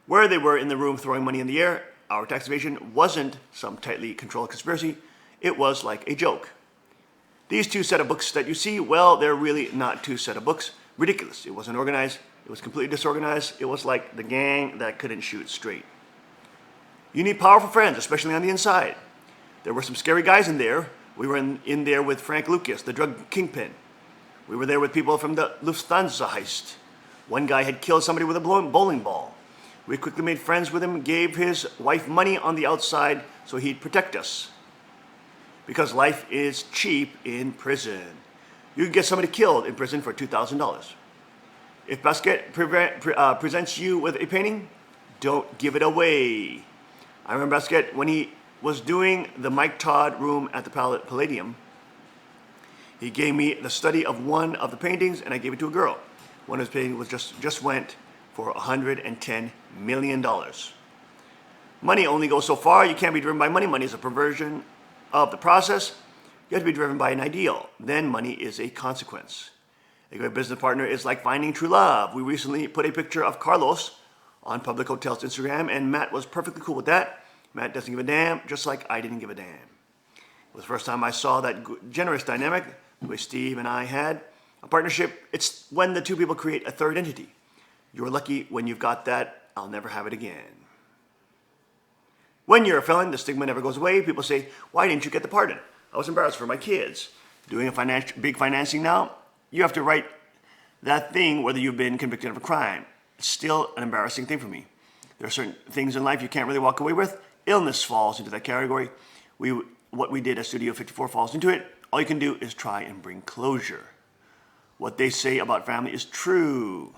Where they were in the room throwing money in the air, our tax evasion wasn't some tightly controlled conspiracy. It was like a joke. These two set of books that you see, well, they're really not two set of books. Ridiculous. It wasn't organized. It was completely disorganized. It was like the gang that couldn't shoot straight. You need powerful friends, especially on the inside. There were some scary guys in there. We were in there with Frank Lucas, the drug kingpin. We were there with people from the Lufthansa heist. One guy had killed somebody with a bowling ball. We quickly made friends with him, gave his wife money on the outside so he'd protect us. Because life is cheap in prison. You can get somebody killed in prison for $2,000. If Basquiat presents you with a painting, don't give it away. I remember Basquiat when he was doing the Mike Todd room at the Palladium. He gave me the study of one of the paintings, and I gave it to a girl. One of his paintings was just went for $110 million. Money only goes so far. You can't be driven by money. Money is a perversion of the process. You have to be driven by an ideal. Then money is a consequence. A great business partner is like finding true love. We recently put a picture of Carlos on Public Hotel's Instagram, and Matt was perfectly cool with that. Matt doesn't give a damn, just like I didn't give a damn. It was the first time I saw that generous dynamic the way Steve and I had. A partnership, it's when the two people create a third entity. You're lucky when you've got that. I'll never have it again. When you're a felon, the stigma never goes away. People say, why didn't you get the pardon? I was embarrassed for my kids. Doing a big financing now, you have to write that thing whether you've been convicted of a crime. It's still an embarrassing thing for me. There are certain things in life you can't really walk away with. Illness falls into that category. What we did at Studio 54 falls into it. All you can do is try and bring closure. What they say about family is true.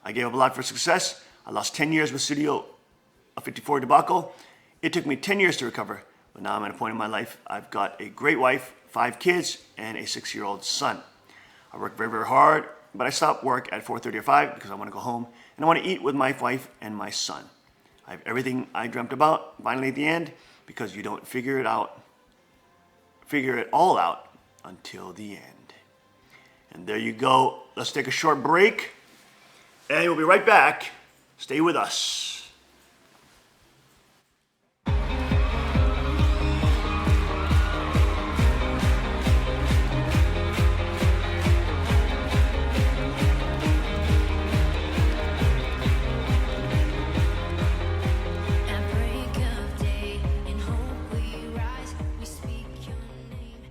I gave up a lot for success. I lost 10 years with Studio 54 debacle. It took me 10 years to recover, but now I'm at a point in my life. I've got a great wife, 5 kids, and a 6-year-old son. I work very, very hard, but I stop work at 4:30 or 5 because I want to go home and I want to eat with my wife and my son. I have everything I dreamt about finally at the end, because you don't figure it all out until the end. And there you go. Let's take a short break, and we'll be right back. Stay with us. At break of day, in hope we rise, we speak your name.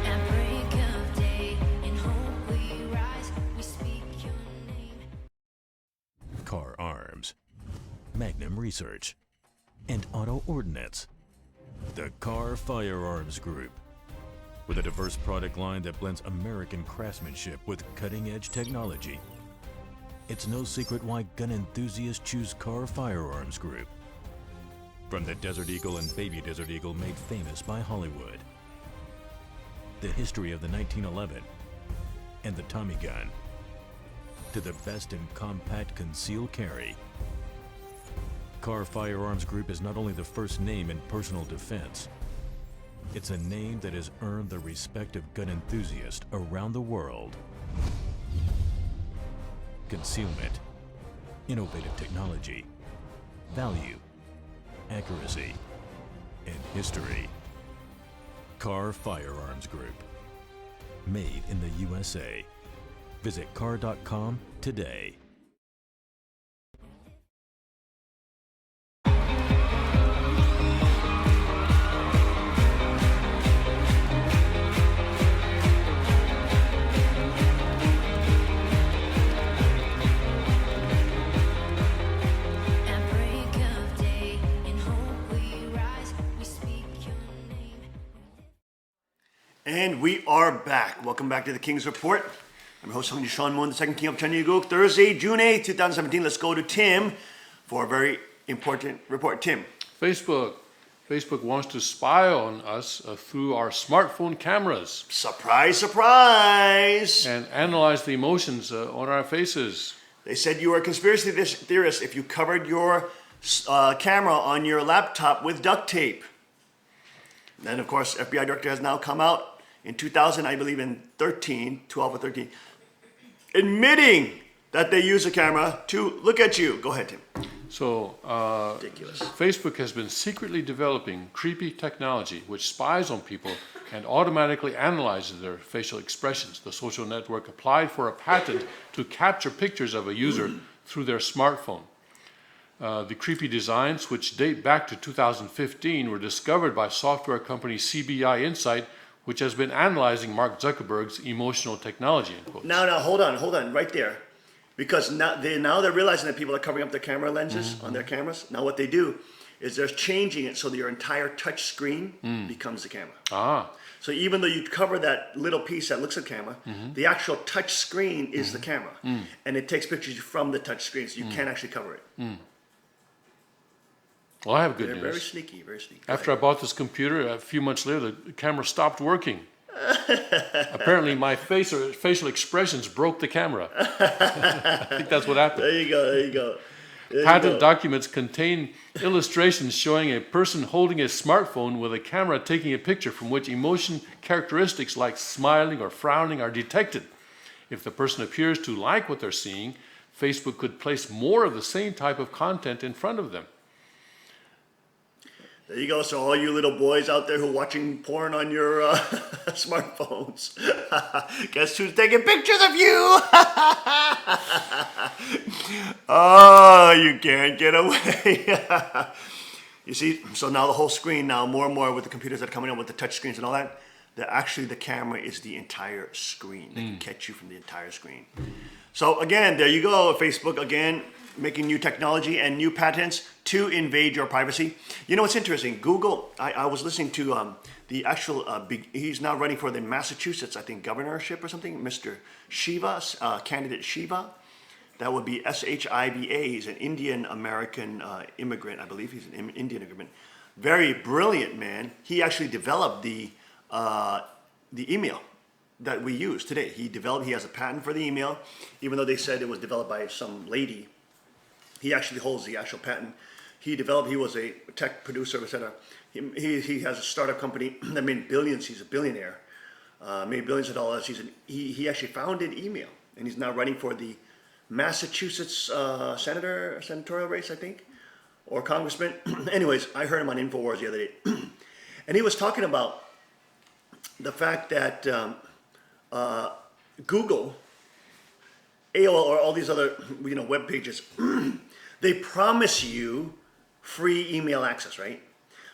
At break of day, in hope we rise, we speak your name. Car Arms, Magnum Research, and Auto Ordnance. The Car Firearms Group. With a diverse product line that blends American craftsmanship with cutting-edge technology. It's no secret why gun enthusiasts choose Car Firearms Group. From the Desert Eagle and Baby Desert Eagle made famous by Hollywood. The history of the 1911 and the Tommy gun. To the best in compact concealed carry. Car Firearms Group is not only the first name in personal defense, it's a name that has earned the respect of gun enthusiasts around the world. Concealment, innovative technology, value, accuracy, and history. Car Firearms Group. Made in the USA. Visit car.com today. At break of day, in hope we rise, we speak your name. And we are back. Welcome back to the King's Report. I'm your host, Hung Sean Moon, the second king of Chanyeonguk. Thursday, June 8th, 2017. Let's go to Tim for a very important report. Tim. Facebook wants to spy on us through our smartphone cameras. Surprise, surprise. And analyze the emotions on our faces. They said you were a conspiracy theorist if you covered your camera on your laptop with duct tape. Then, of course, FBI director has now come out in 2000, I believe in 12 or 13, admitting that they use a camera to look at you. Go ahead, Tim. So, Ridiculous. Facebook has been secretly developing creepy technology which spies on people and automatically analyzes their facial expressions. The social network applied for a patent to capture pictures of a user through their smartphone. The creepy designs, which date back to 2015, were discovered by software company CBI Insight, which has been analyzing Mark Zuckerberg's emotional technology. In quotes. Now, hold on, right there. Because now they're realizing that people are covering up their camera lenses on their cameras. Now what they do is they're changing it so that your entire touch screen becomes the camera. Ah. So even though you cover that little piece that looks at camera, the actual touch screen is the camera. And it takes pictures from the touch screen, so you can't actually cover it. Well, I have good They're news. very sneaky, very sneaky. After I bought this computer, a few months later, the camera stopped working. Apparently, my facial expressions broke the camera. I think that's what happened. There you go. Patent documents contain illustrations showing a person holding a smartphone with a camera taking a picture from which emotion characteristics like smiling or frowning are detected. If the person appears to like what they're seeing, Facebook could place more of the same type of content in front of them. There you go. So all you little boys out there who are watching porn on your smartphones, guess who's taking pictures of you? Oh, you can't get away. You see, so now the whole screen, now more and more with the computers that are coming up with the touch screens and all that, actually the camera is the entire screen. They can catch you from the entire screen. So again, there you go. Facebook again making new technology and new patents to invade your privacy. You know what's interesting? Google, I was listening to the actual, he's now running for the Massachusetts, I think, governorship or something, Mr. Shiva, candidate Shiva. That would be S-H-I-V-A. He's an Indian-American immigrant, I believe. He's an Indian immigrant. Very brilliant man. He actually developed the email that we use today. He has a patent for the email, even though they said it was developed by some lady. He actually holds the actual patent. He was a tech producer, etc. He has a startup company that made billions. He's a billionaire, made billions of dollars. He actually founded email, and he's now running for the Massachusetts senatorial race, I think, or congressman. Anyways, I heard him on InfoWars the other day, and he was talking about the fact that Google, AOL, or all these other web pages, they promise you free email access, right?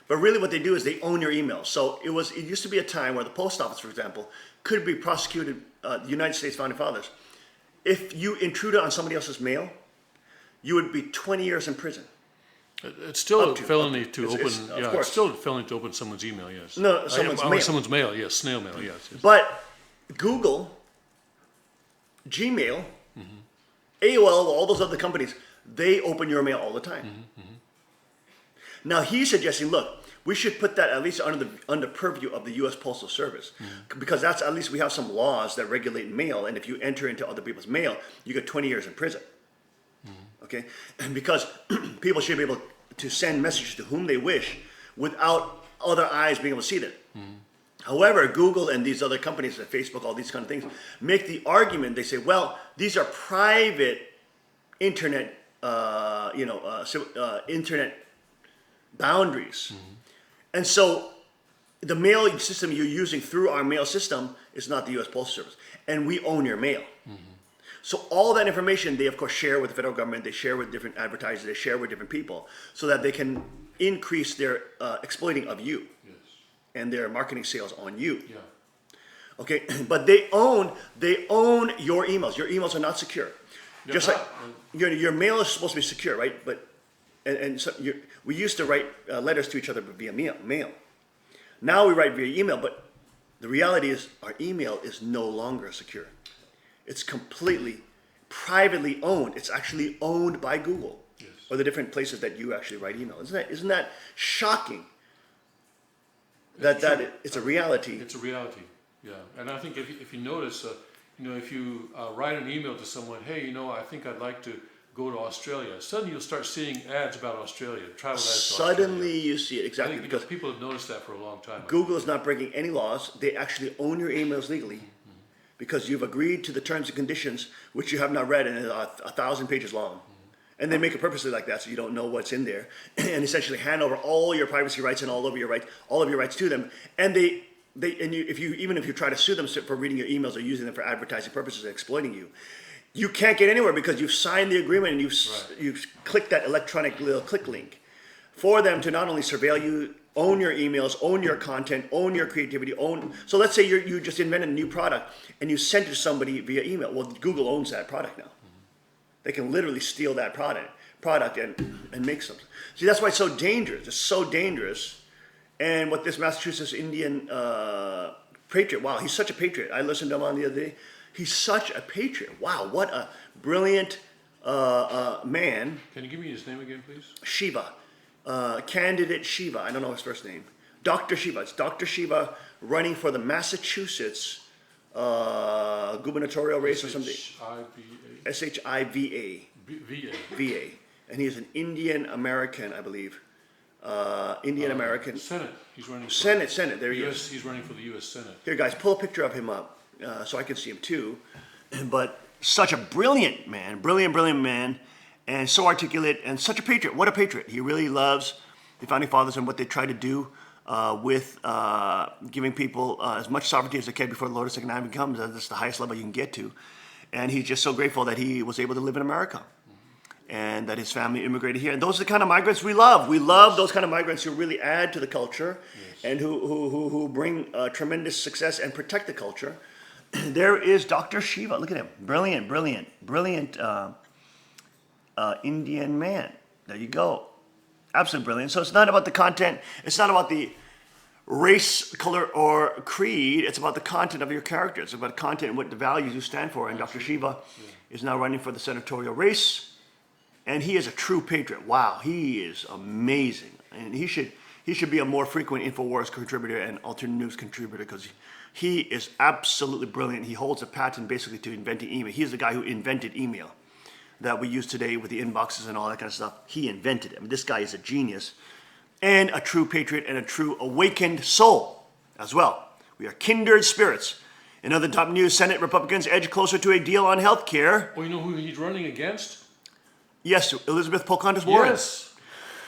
But really what they do is they own your email. So it used to be a time where the post office, for example, could be prosecuted, the United States Founding Fathers. If you intruded on somebody else's mail, you would be 20 years in prison. It's still a felony to open. Of course. It's still a felony to open someone's email. Yes. No, someone's mail. Someone's mail. Yes, snail mail. Yes. But Google, Gmail, AOL, all those other companies, they open your mail all the time. Now he's suggesting, look, we should put that at least under purview of the U.S. Postal Service, because that's at least we have some laws that regulate mail, and if you enter into other people's mail, you get 20 years in prison. Okay, and because people should be able to send messages to whom they wish without other eyes being able to see them. However, Google and these other companies, like Facebook, all these kind of things, make the argument. They say, well, these are private internet, internet boundaries, and so the mail system you're using through our mail system is not the U.S. Postal Service, and we own your mail. So all that information they of course share with the federal government, they share with different advertisers, they share with different people, so that they can increase their exploiting of you and their marketing sales on you. Okay, but they own your emails. Your emails are not secure. Just like your mail is supposed to be secure, right? But so we used to write letters to each other via mail. Now we write via email, but the reality is our email is no longer secure. It's completely privately owned. It's actually owned by Google or the different places that you actually write email. Isn't that shocking? That it's a reality. It's a reality. Yeah, and I think if you notice, if you write an email to someone, hey, I think I'd like to go to Australia, suddenly you'll start seeing ads about Australia, travel ads to Suddenly Australia. you see it, exactly, I think because people have noticed that for a long time. Google is not breaking any laws. They actually own your emails legally because you've agreed to the terms and conditions, which you have not read, and it's 1,000 pages long. And they make it purposely like that so you don't know what's in there, and essentially hand over all your privacy rights and all of your rights to them. And if you try to sue them for reading your emails or using them for advertising purposes and exploiting you, you can't get anywhere because you've signed the agreement and you've clicked that electronic little click link for them to not only surveil you, own your emails, own your content, own your creativity, So let's say you just invented a new product and you sent it to somebody via email. Well, Google owns that product now. They can literally steal that product and make something. See, that's why it's so dangerous. It's so dangerous. And what this Massachusetts Indian patriot, wow, he's such a patriot. I listened to him on the other day. He's such a patriot. Wow, what a brilliant man. Can you give me his name again, please? Shiva. Candidate Shiva. I don't know his first name. Dr. Shiva. It's Dr. Shiva running for the Massachusetts gubernatorial race or something. SHIVA. VA. And he is an Indian American, I believe. Indian American. Senate. He's running for Senate. There he is. He's running for the U.S. Senate. Here, guys, pull a picture of him up so I can see him too. But such a brilliant man, brilliant man, and so articulate and such a patriot. What a patriot. He really loves the Founding Fathers and what they tried to do with giving people as much sovereignty as they can before the Lotus Economic comes. That's the highest level you can get to. And he's just so grateful that he was able to live in America and that his family immigrated here. And those are the kind of migrants we love. We love those kind of migrants who really add to the culture and who bring tremendous success and protect the culture. There is Dr. Shiva. Look at him. Brilliant Indian man. There you go. Absolutely brilliant. So it's not about the content. It's not about the race, color, or creed. It's about the content of your character. It's about content and what the values you stand for. And Dr. Shiva is now running for the senatorial race. And he is a true patriot. Wow, he is amazing. And he should be a more frequent InfoWars contributor and alternate news contributor because he is absolutely brilliant. He holds a patent basically to inventing email. He's the guy who invented email that we use today with the inboxes and all that kind of stuff. He invented it. I mean, this guy is a genius and a true patriot and a true awakened soul as well. We are kindred spirits. In other top news, Senate Republicans edge closer to a deal on health care. Well, you know who he's running against? Yes, Elizabeth Pocahontas Warren. Yes.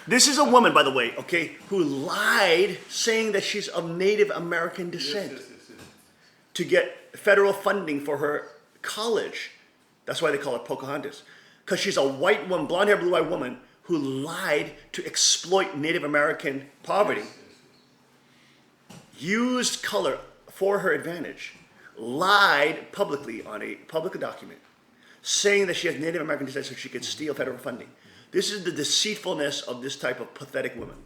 This is a woman, by the way, okay, who lied saying that she's of Native American descent to get federal funding for her college. That's why they call her Pocahontas. Because she's a white woman, blonde-haired, blue-eyed woman who lied to exploit Native American poverty, used color for her advantage, lied publicly on a public document, saying that she has Native American descent so she could steal federal funding. This is the deceitfulness of this type of pathetic woman.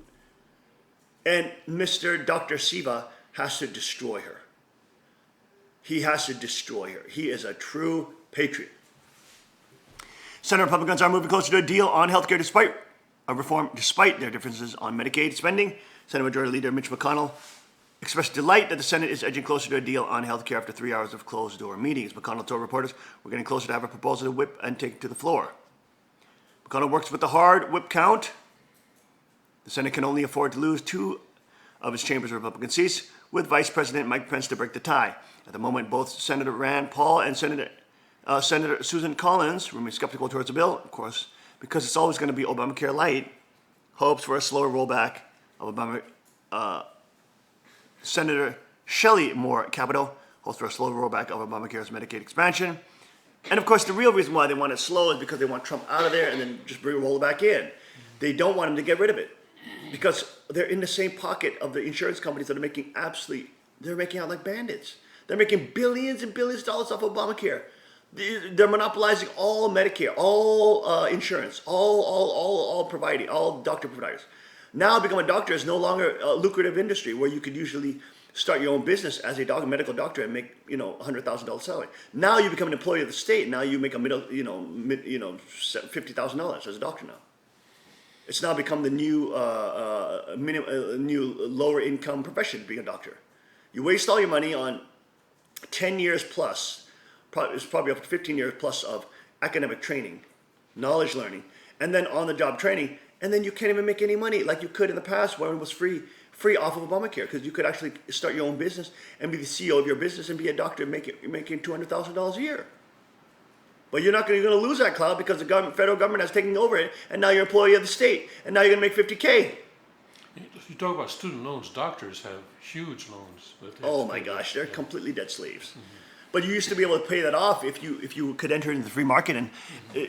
And Mr. Dr. Shiva has to destroy her. He has to destroy her. He is a true patriot. Senate Republicans are moving closer to a deal on health care despite their differences on Medicaid spending. Senate Majority Leader Mitch McConnell expressed delight that the Senate is edging closer to a deal on health care after 3 hours of closed-door meetings. McConnell told reporters, "We're getting closer to have a proposal to whip and take to the floor." McConnell works with the hard whip count. The Senate can only afford to lose 2 of its chamber's Republican seats, with Vice President Mike Pence to break the tie. At the moment, both Senator Rand Paul and Senator Susan Collins remain skeptical towards the bill, of course, because it's always going to be Obamacare light, hopes for a slower rollback of Obamacare. Senator Shelley Moore Capito hopes for a slower rollback of Obamacare's Medicaid expansion. And of course, the real reason why they want it slow is because they want Trump out of there and then just roll it back in. They don't want him to get rid of it because they're in the same pocket of the insurance companies that are they're making out like bandits. They're making billions and billions of dollars off of Obamacare. They're monopolizing all Medicare, all insurance, all providing, all doctor providers. Now becoming a doctor is no longer a lucrative industry where you could usually start your own business as a medical doctor and make $100,000 salary. Now you become an employee of the state. Now you make a $50,000 as a doctor now. It's now become the new new lower income profession, being a doctor. You waste all your money on 10 years plus. It's probably up to 15 years plus of academic training knowledge learning, and then on-the-job training, and then you can't even make any money like you could in the past when it was free off of Obamacare, because you could actually start your own business and be the CEO of your business and be a doctor making $200,000 a year. But you're not going to lose that cloud because the federal government has taken over it, and now you're an employee of the state, and now you're going to make $50K. If you talk about student loans, doctors have huge loans. Oh my gosh, they're completely debt slaves. But you used to be able to pay that off if you could enter into the free market, and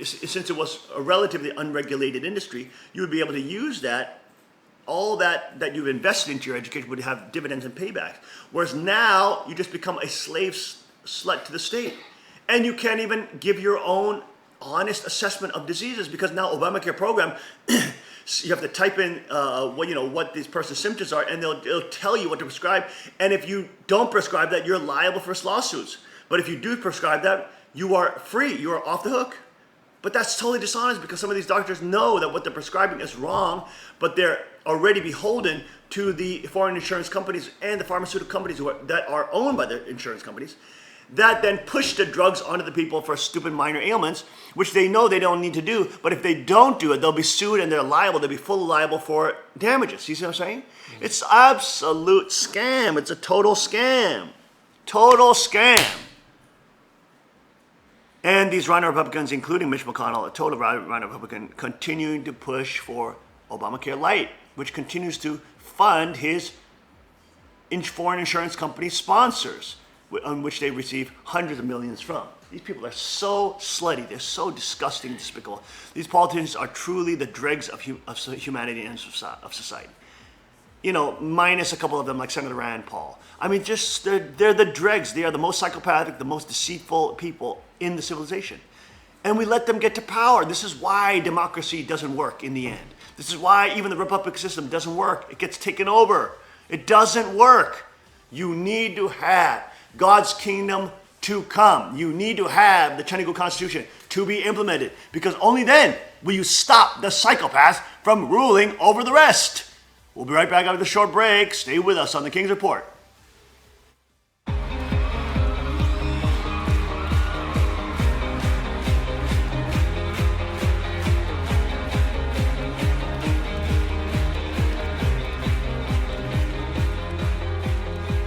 since it was a relatively unregulated industry, you would be able to use that. All that you've invested into your education would have dividends and payback. Whereas now you just become a slave slut to the state, and you can't even give your own honest assessment of diseases, because now Obamacare program, you have to type in what this person's symptoms are, and it'll tell you what to prescribe. And if you don't prescribe that, you're liable for lawsuits. But if you do prescribe that, you are free. You are off the hook. But that's totally dishonest, because some of these doctors know that what they're prescribing is wrong, but they're already beholden to the foreign insurance companies and the pharmaceutical companies that are owned by the insurance companies, that then push the drugs onto the people for stupid minor ailments, which they know they don't need to do. But if they don't do it, they'll be sued and they're liable. They'll be fully liable for damages. You see what I'm saying? It's absolute scam. It's a total scam. Total scam. And these Rhino Republicans, including Mitch McConnell, a total Rhino Republican, continuing to push for Obamacare Light, which continues to fund his foreign insurance company sponsors, on which they receive hundreds of millions from. These people are so slutty. They're so disgusting and despicable. These politicians are truly the dregs of humanity and of society. You know, minus a couple of them like Senator Rand Paul. I mean, they're the dregs. They are the most psychopathic, the most deceitful people in the civilization. And we let them get to power. This is why democracy doesn't work in the end. This is why even the republic system doesn't work. It gets taken over. It doesn't work. You need to have God's kingdom to come. You need to have the Chinese Constitution to be implemented, because only then will you stop the psychopaths from ruling over the rest. We'll be right back after the short break. Stay with us on the King's Report.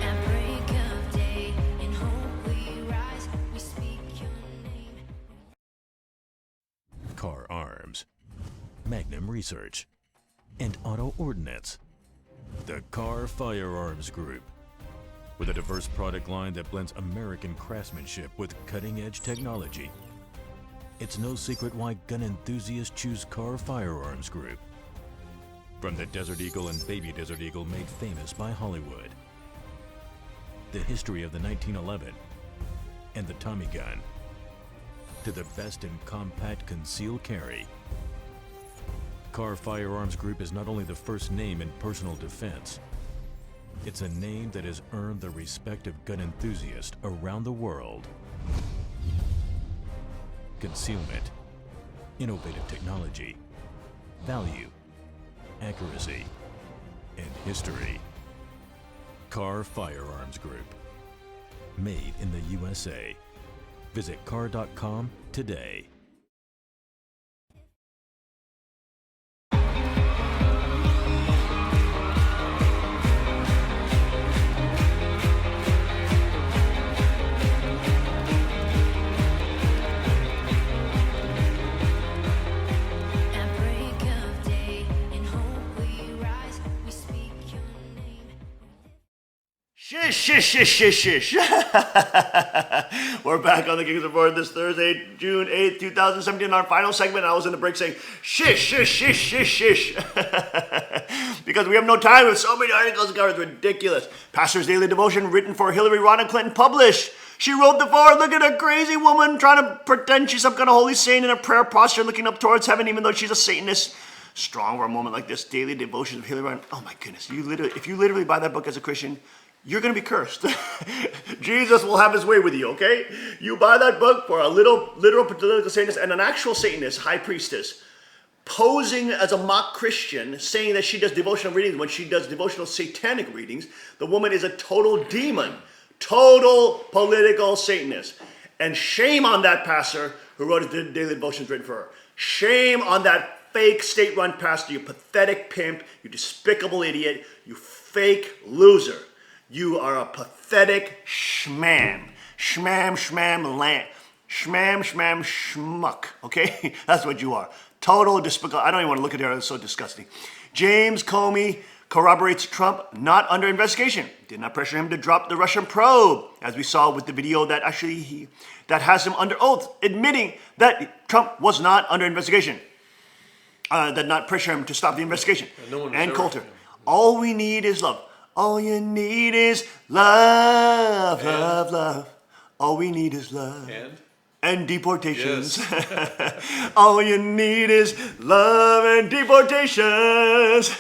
At break of day, in hope we rise, we speak your name. Car Arms, Magnum Research, and Auto Ordnance. The Car Firearms Group. With a diverse product line that blends American craftsmanship with cutting-edge technology. It's no secret why gun enthusiasts choose Car Firearms Group. From the Desert Eagle and Baby Desert Eagle made famous by Hollywood. The history of the 1911 and the Tommy gun. To the best in compact concealed carry. Car Firearms Group is not only the first name in personal defense, it's a name that has earned the respect of gun enthusiasts around the world. Concealment, innovative technology, value, accuracy, and history. Car Firearms Group. Made in the USA. Visit car.com today. At break of day, in hope we rise, we speak your name. Shish, shish, shish, shish, shish. We're back on the King's Report this Thursday, June 8th, 2017, our final segment. I was in the break saying, shish, shish, shish, shish, shish. Because we have no time with so many articles to cover. It's ridiculous. Pastor's Daily Devotion written for Hillary Rodham Clinton published. She wrote the forward. Look at a crazy woman trying to pretend she's some kind of holy saint in a prayer posture looking up towards heaven, even though she's a Satanist. Strong for a moment like this. Daily Devotions of Hillary Rodham. Oh my goodness. If you literally buy that book as a Christian, you're going to be cursed. Jesus will have his way with you, okay? You buy that book for a literal political Satanist and an actual Satanist, high priestess, posing as a mock Christian, saying that she does devotional readings when she does devotional satanic readings. The woman is a total demon, total political Satanist. And shame on that pastor who wrote his daily devotions written for her. Shame on that fake state-run pastor, you pathetic pimp, you despicable idiot, you fake loser. You are a pathetic schmam. Schmam, schmuck, okay? That's what you are. Total despicable. I don't even want to look at it, it's so disgusting. James Comey corroborates Trump not under investigation. Did not pressure him to drop the Russian probe, as we saw with the video that that has him under oath, admitting that Trump was not under investigation. Did not pressure him to stop the investigation. And Coulter, all we need is love. All you need is love, love, love. All we need is love. And deportations. Yes. All you need is love and deportations.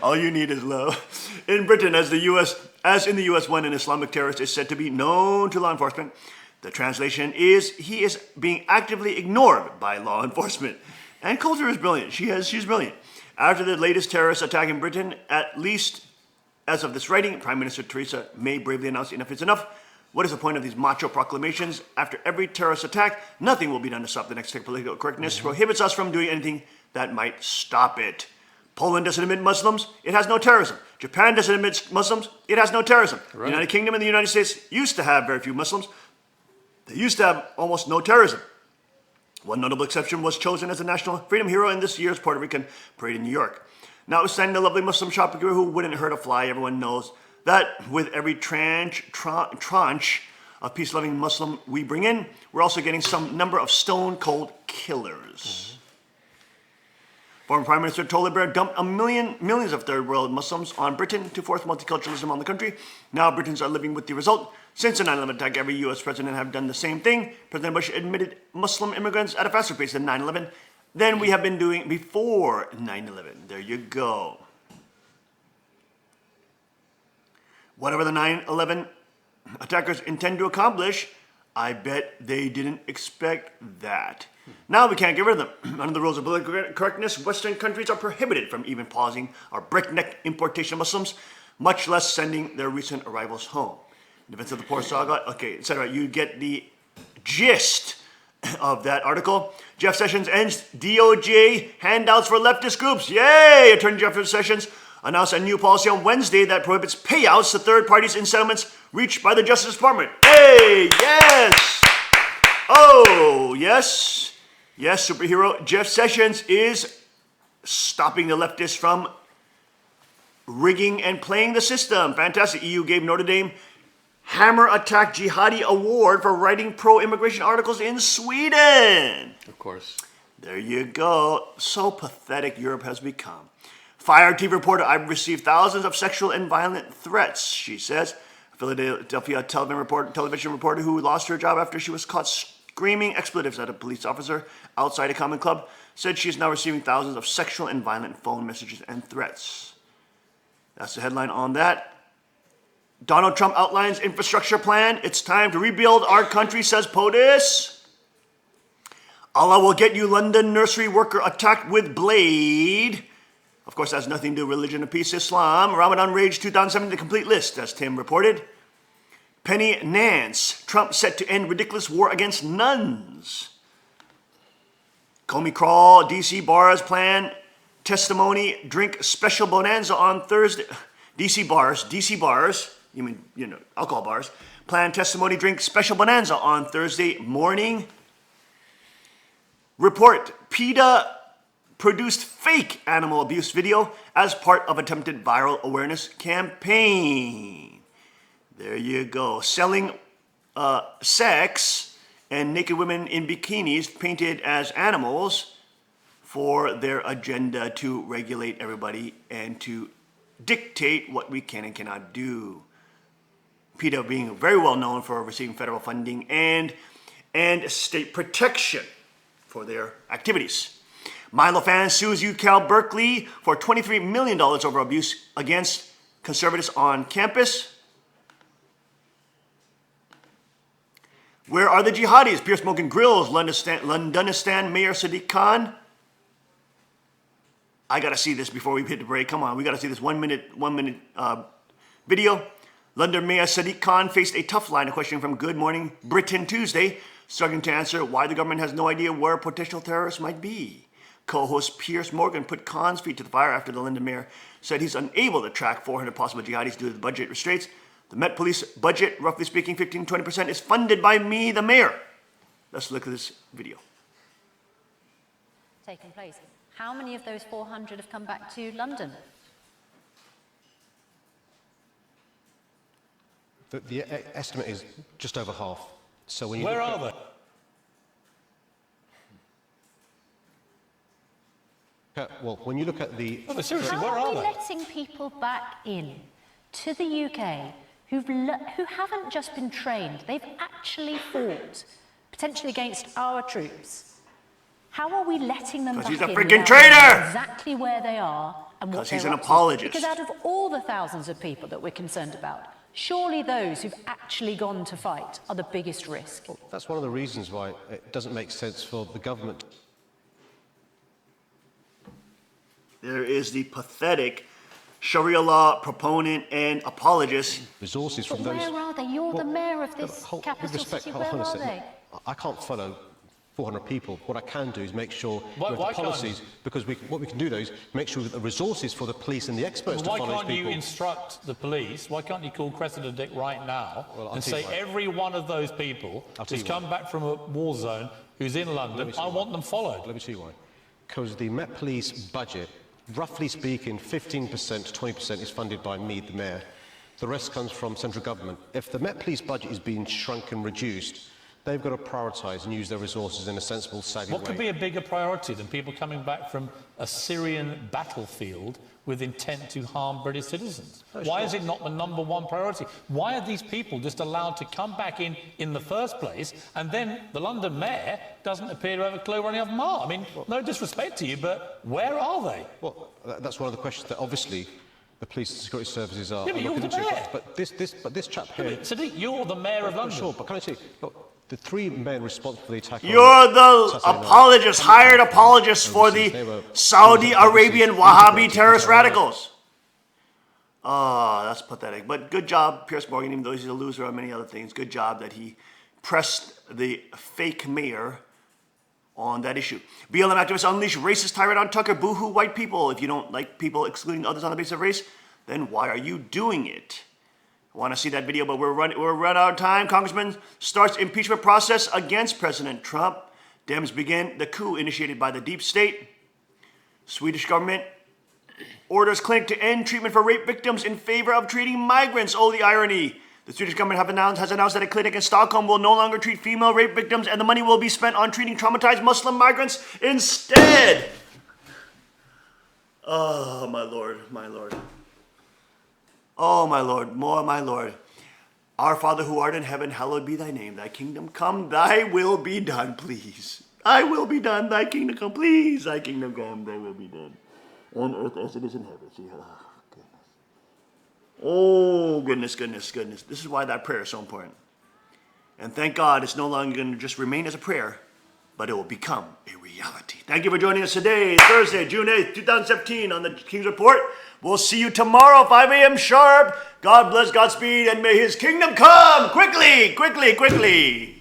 All you need is love. In Britain, as in the US, when an Islamic terrorist is said to be known to law enforcement, the translation is he is being actively ignored by law enforcement. And Coulter is brilliant. She's brilliant. After the latest terrorist attack in Britain, at least as of this writing, Prime Minister Theresa May bravely announced enough is enough. What is the point of these macho proclamations? After every terrorist attack, nothing will be done to stop the next attack. Political correctness prohibits us from doing anything that might stop it. Poland doesn't admit Muslims, it has no terrorism. Japan doesn't admit Muslims, it has no terrorism. Right. The United Kingdom and the United States used to have very few Muslims. They used to have almost no terrorism. One notable exception was chosen as a national freedom hero in this year's Puerto Rican parade in New York. Notwithstanding the lovely Muslim shopkeeper who wouldn't hurt a fly, everyone knows that with every tranche of peace-loving Muslim we bring in, we're also getting some number of stone-cold killers. Former Prime Minister Tony Blair dumped millions of third world Muslims on Britain to force multiculturalism on the country. Now Britons are living with the result. Since the 9/11 attack, every U.S. president have done the same thing. President Bush admitted Muslim immigrants at a faster pace than 9/11 than we have been doing before 9/11. There you go. Whatever the 9/11 attackers intend to accomplish, I bet they didn't expect that. Now we can't get rid of them. Under the rules of political correctness, Western countries are prohibited from even pausing our breakneck importation of Muslims, much less sending their recent arrivals home. In defense of the poor saga, okay, etc. You get the gist of that article. Jeff Sessions ends DOJ handouts for leftist groups. Yay! Attorney Jeff Sessions announced a new policy on Wednesday that prohibits payouts to third parties in settlements reached by the Justice Department. Hey, yes! Oh, yes. Yes, superhero Jeff Sessions is stopping the leftists from rigging and playing the system. Fantastic. EU gave Notre Dame Hammer Attack Jihadi Award for writing pro-immigration articles in Sweden. Of course. There you go. So pathetic Europe has become. Fired TV reporter, I've received thousands of sexual and violent threats, she says. Philadelphia television reporter who lost her job after she was caught screaming expletives at a police officer outside a common club said she is now receiving thousands of sexual and violent phone messages and threats. That's the headline on that. Donald Trump outlines infrastructure plan. It's time to rebuild our country, says POTUS. Allah will get you, London nursery worker attacked with blade. Of course, that has nothing to do with religion of peace, Islam. Ramadan Rage 2007, the complete list, as Tim reported. Penny Nance, Trump set to end ridiculous war against nuns. Comey Crawl, DC bars plan, testimony, drink special bonanza on Thursday. DC bars, you mean, alcohol bars, plan testimony, drink special bonanza on Thursday morning. Report, PETA produced fake animal abuse video as part of attempted viral awareness campaign. There you go. Selling sex and naked women in bikinis painted as animals for their agenda to regulate everybody and to dictate what we can and cannot do. PETA being very well known for receiving federal funding and state protection for their activities. Milo fan sues UCal Berkeley for $23 million over abuse against conservatives on campus. Where are the jihadis? Pierce Morgan grills Londonistan Mayor Sadiq Khan. I gotta see this before we hit the break. Come on, we gotta see this one minute video. London Mayor Sadiq Khan faced a tough line of questioning from Good Morning Britain Tuesday struggling to answer why the government has no idea where potential terrorists might be. Co-host Piers Morgan put Khan's feet to the fire after the London mayor said he's unable to track 400 possible jihadis due to the budget restraints. The Met Police budget, roughly speaking 15-20%, is funded by me, the mayor. Let's look at this video. Taken place. How many of those 400 have come back to London? The estimate is just over half. So when you Where are they? Well, when you look at the... No, seriously, How where are are we they? letting people back in to the UK who haven't just been trained, they've actually fought, potentially against our troops? How are we letting them back in? Because he's a freaking without traitor! knowing exactly where they are and what Because he's they're an up to? apologist. Because out of all the thousands of people that we're concerned about, surely those who've actually gone to fight are the biggest risk. That's one of the reasons why it doesn't make sense for the government. There is the pathetic Sharia law proponent and apologist. Resources from But those... where are they? You're the mayor of this With capital respect, city. hold Where on a are second. they? I can't follow 400 people. What I can do is make sure Why with the can't policies, because what we can do though is make sure that the resources for the police and the experts to Why follow these can't you people... instruct the police? Why can't you call Cressida Dick right now Well, I'll and tell you say why. every one of those people I'll tell who's you why. come back from a war zone, who's in London, I want them followed? Let me tell you why. Because the Met Police budget, roughly speaking, 15% to 20% is funded by me, the mayor. The rest comes from central government. If the Met Police budget is being shrunk and reduced, they've got to prioritise and use their resources in a sensible, savvy What way. could be a bigger priority than people coming back from a Syrian battlefield with intent to harm British citizens? Why is it not the number one priority? Why are these people just allowed to come back in the first place, and then the London mayor doesn't appear to have a clue where any of them are? I mean, no disrespect to you, but where are they? Well, that's one of the questions that obviously the police and security services are Yeah, but you're looking the into. mayor. But this chap Yeah, here... but Sadiq, you're the mayor of London. Sure, but can I tell you, look, the three men responsible for the attack... on You're the Saturday night- apologist, hired apologist for Overseas, the they were- Saudi Arabian overseas, Wahhabi integrated terrorist into our life. radicals. Oh, that's pathetic. But good job, Piers Morgan, even though he's a loser on many other things. Good job that he pressed the fake mayor on that issue. BLM activists unleash racist tirade on Tucker. Boo-hoo white people. If you don't like people excluding others on the basis of race, then why are you doing it? I want to see that video, but we're run out of time. Congressman starts impeachment process against President Trump. Dems begin the coup initiated by the deep state. Swedish government orders clinic to end treatment for rape victims in favor of treating migrants. Oh, the irony. The Swedish government has announced that a clinic in Stockholm will no longer treat female rape victims, and the money will be spent on treating traumatized Muslim migrants instead. Oh, my Lord, my Lord. Oh, my Lord, more my Lord. Our Father who art in heaven, hallowed be thy name. Thy kingdom come, thy will be done, please. Thy will be done, thy kingdom come, please. Thy kingdom come, thy will be done. On earth as it is in heaven. See, oh, goodness, goodness, goodness. This is why that prayer is so important. And thank God it's no longer going to just remain as a prayer, but it will become a reality. Thank you for joining us today, Thursday, June 8th, 2017 on the King's Report. We'll see you tomorrow, 5 a.m. sharp. God bless, Godspeed, and may his kingdom come quickly, quickly, quickly.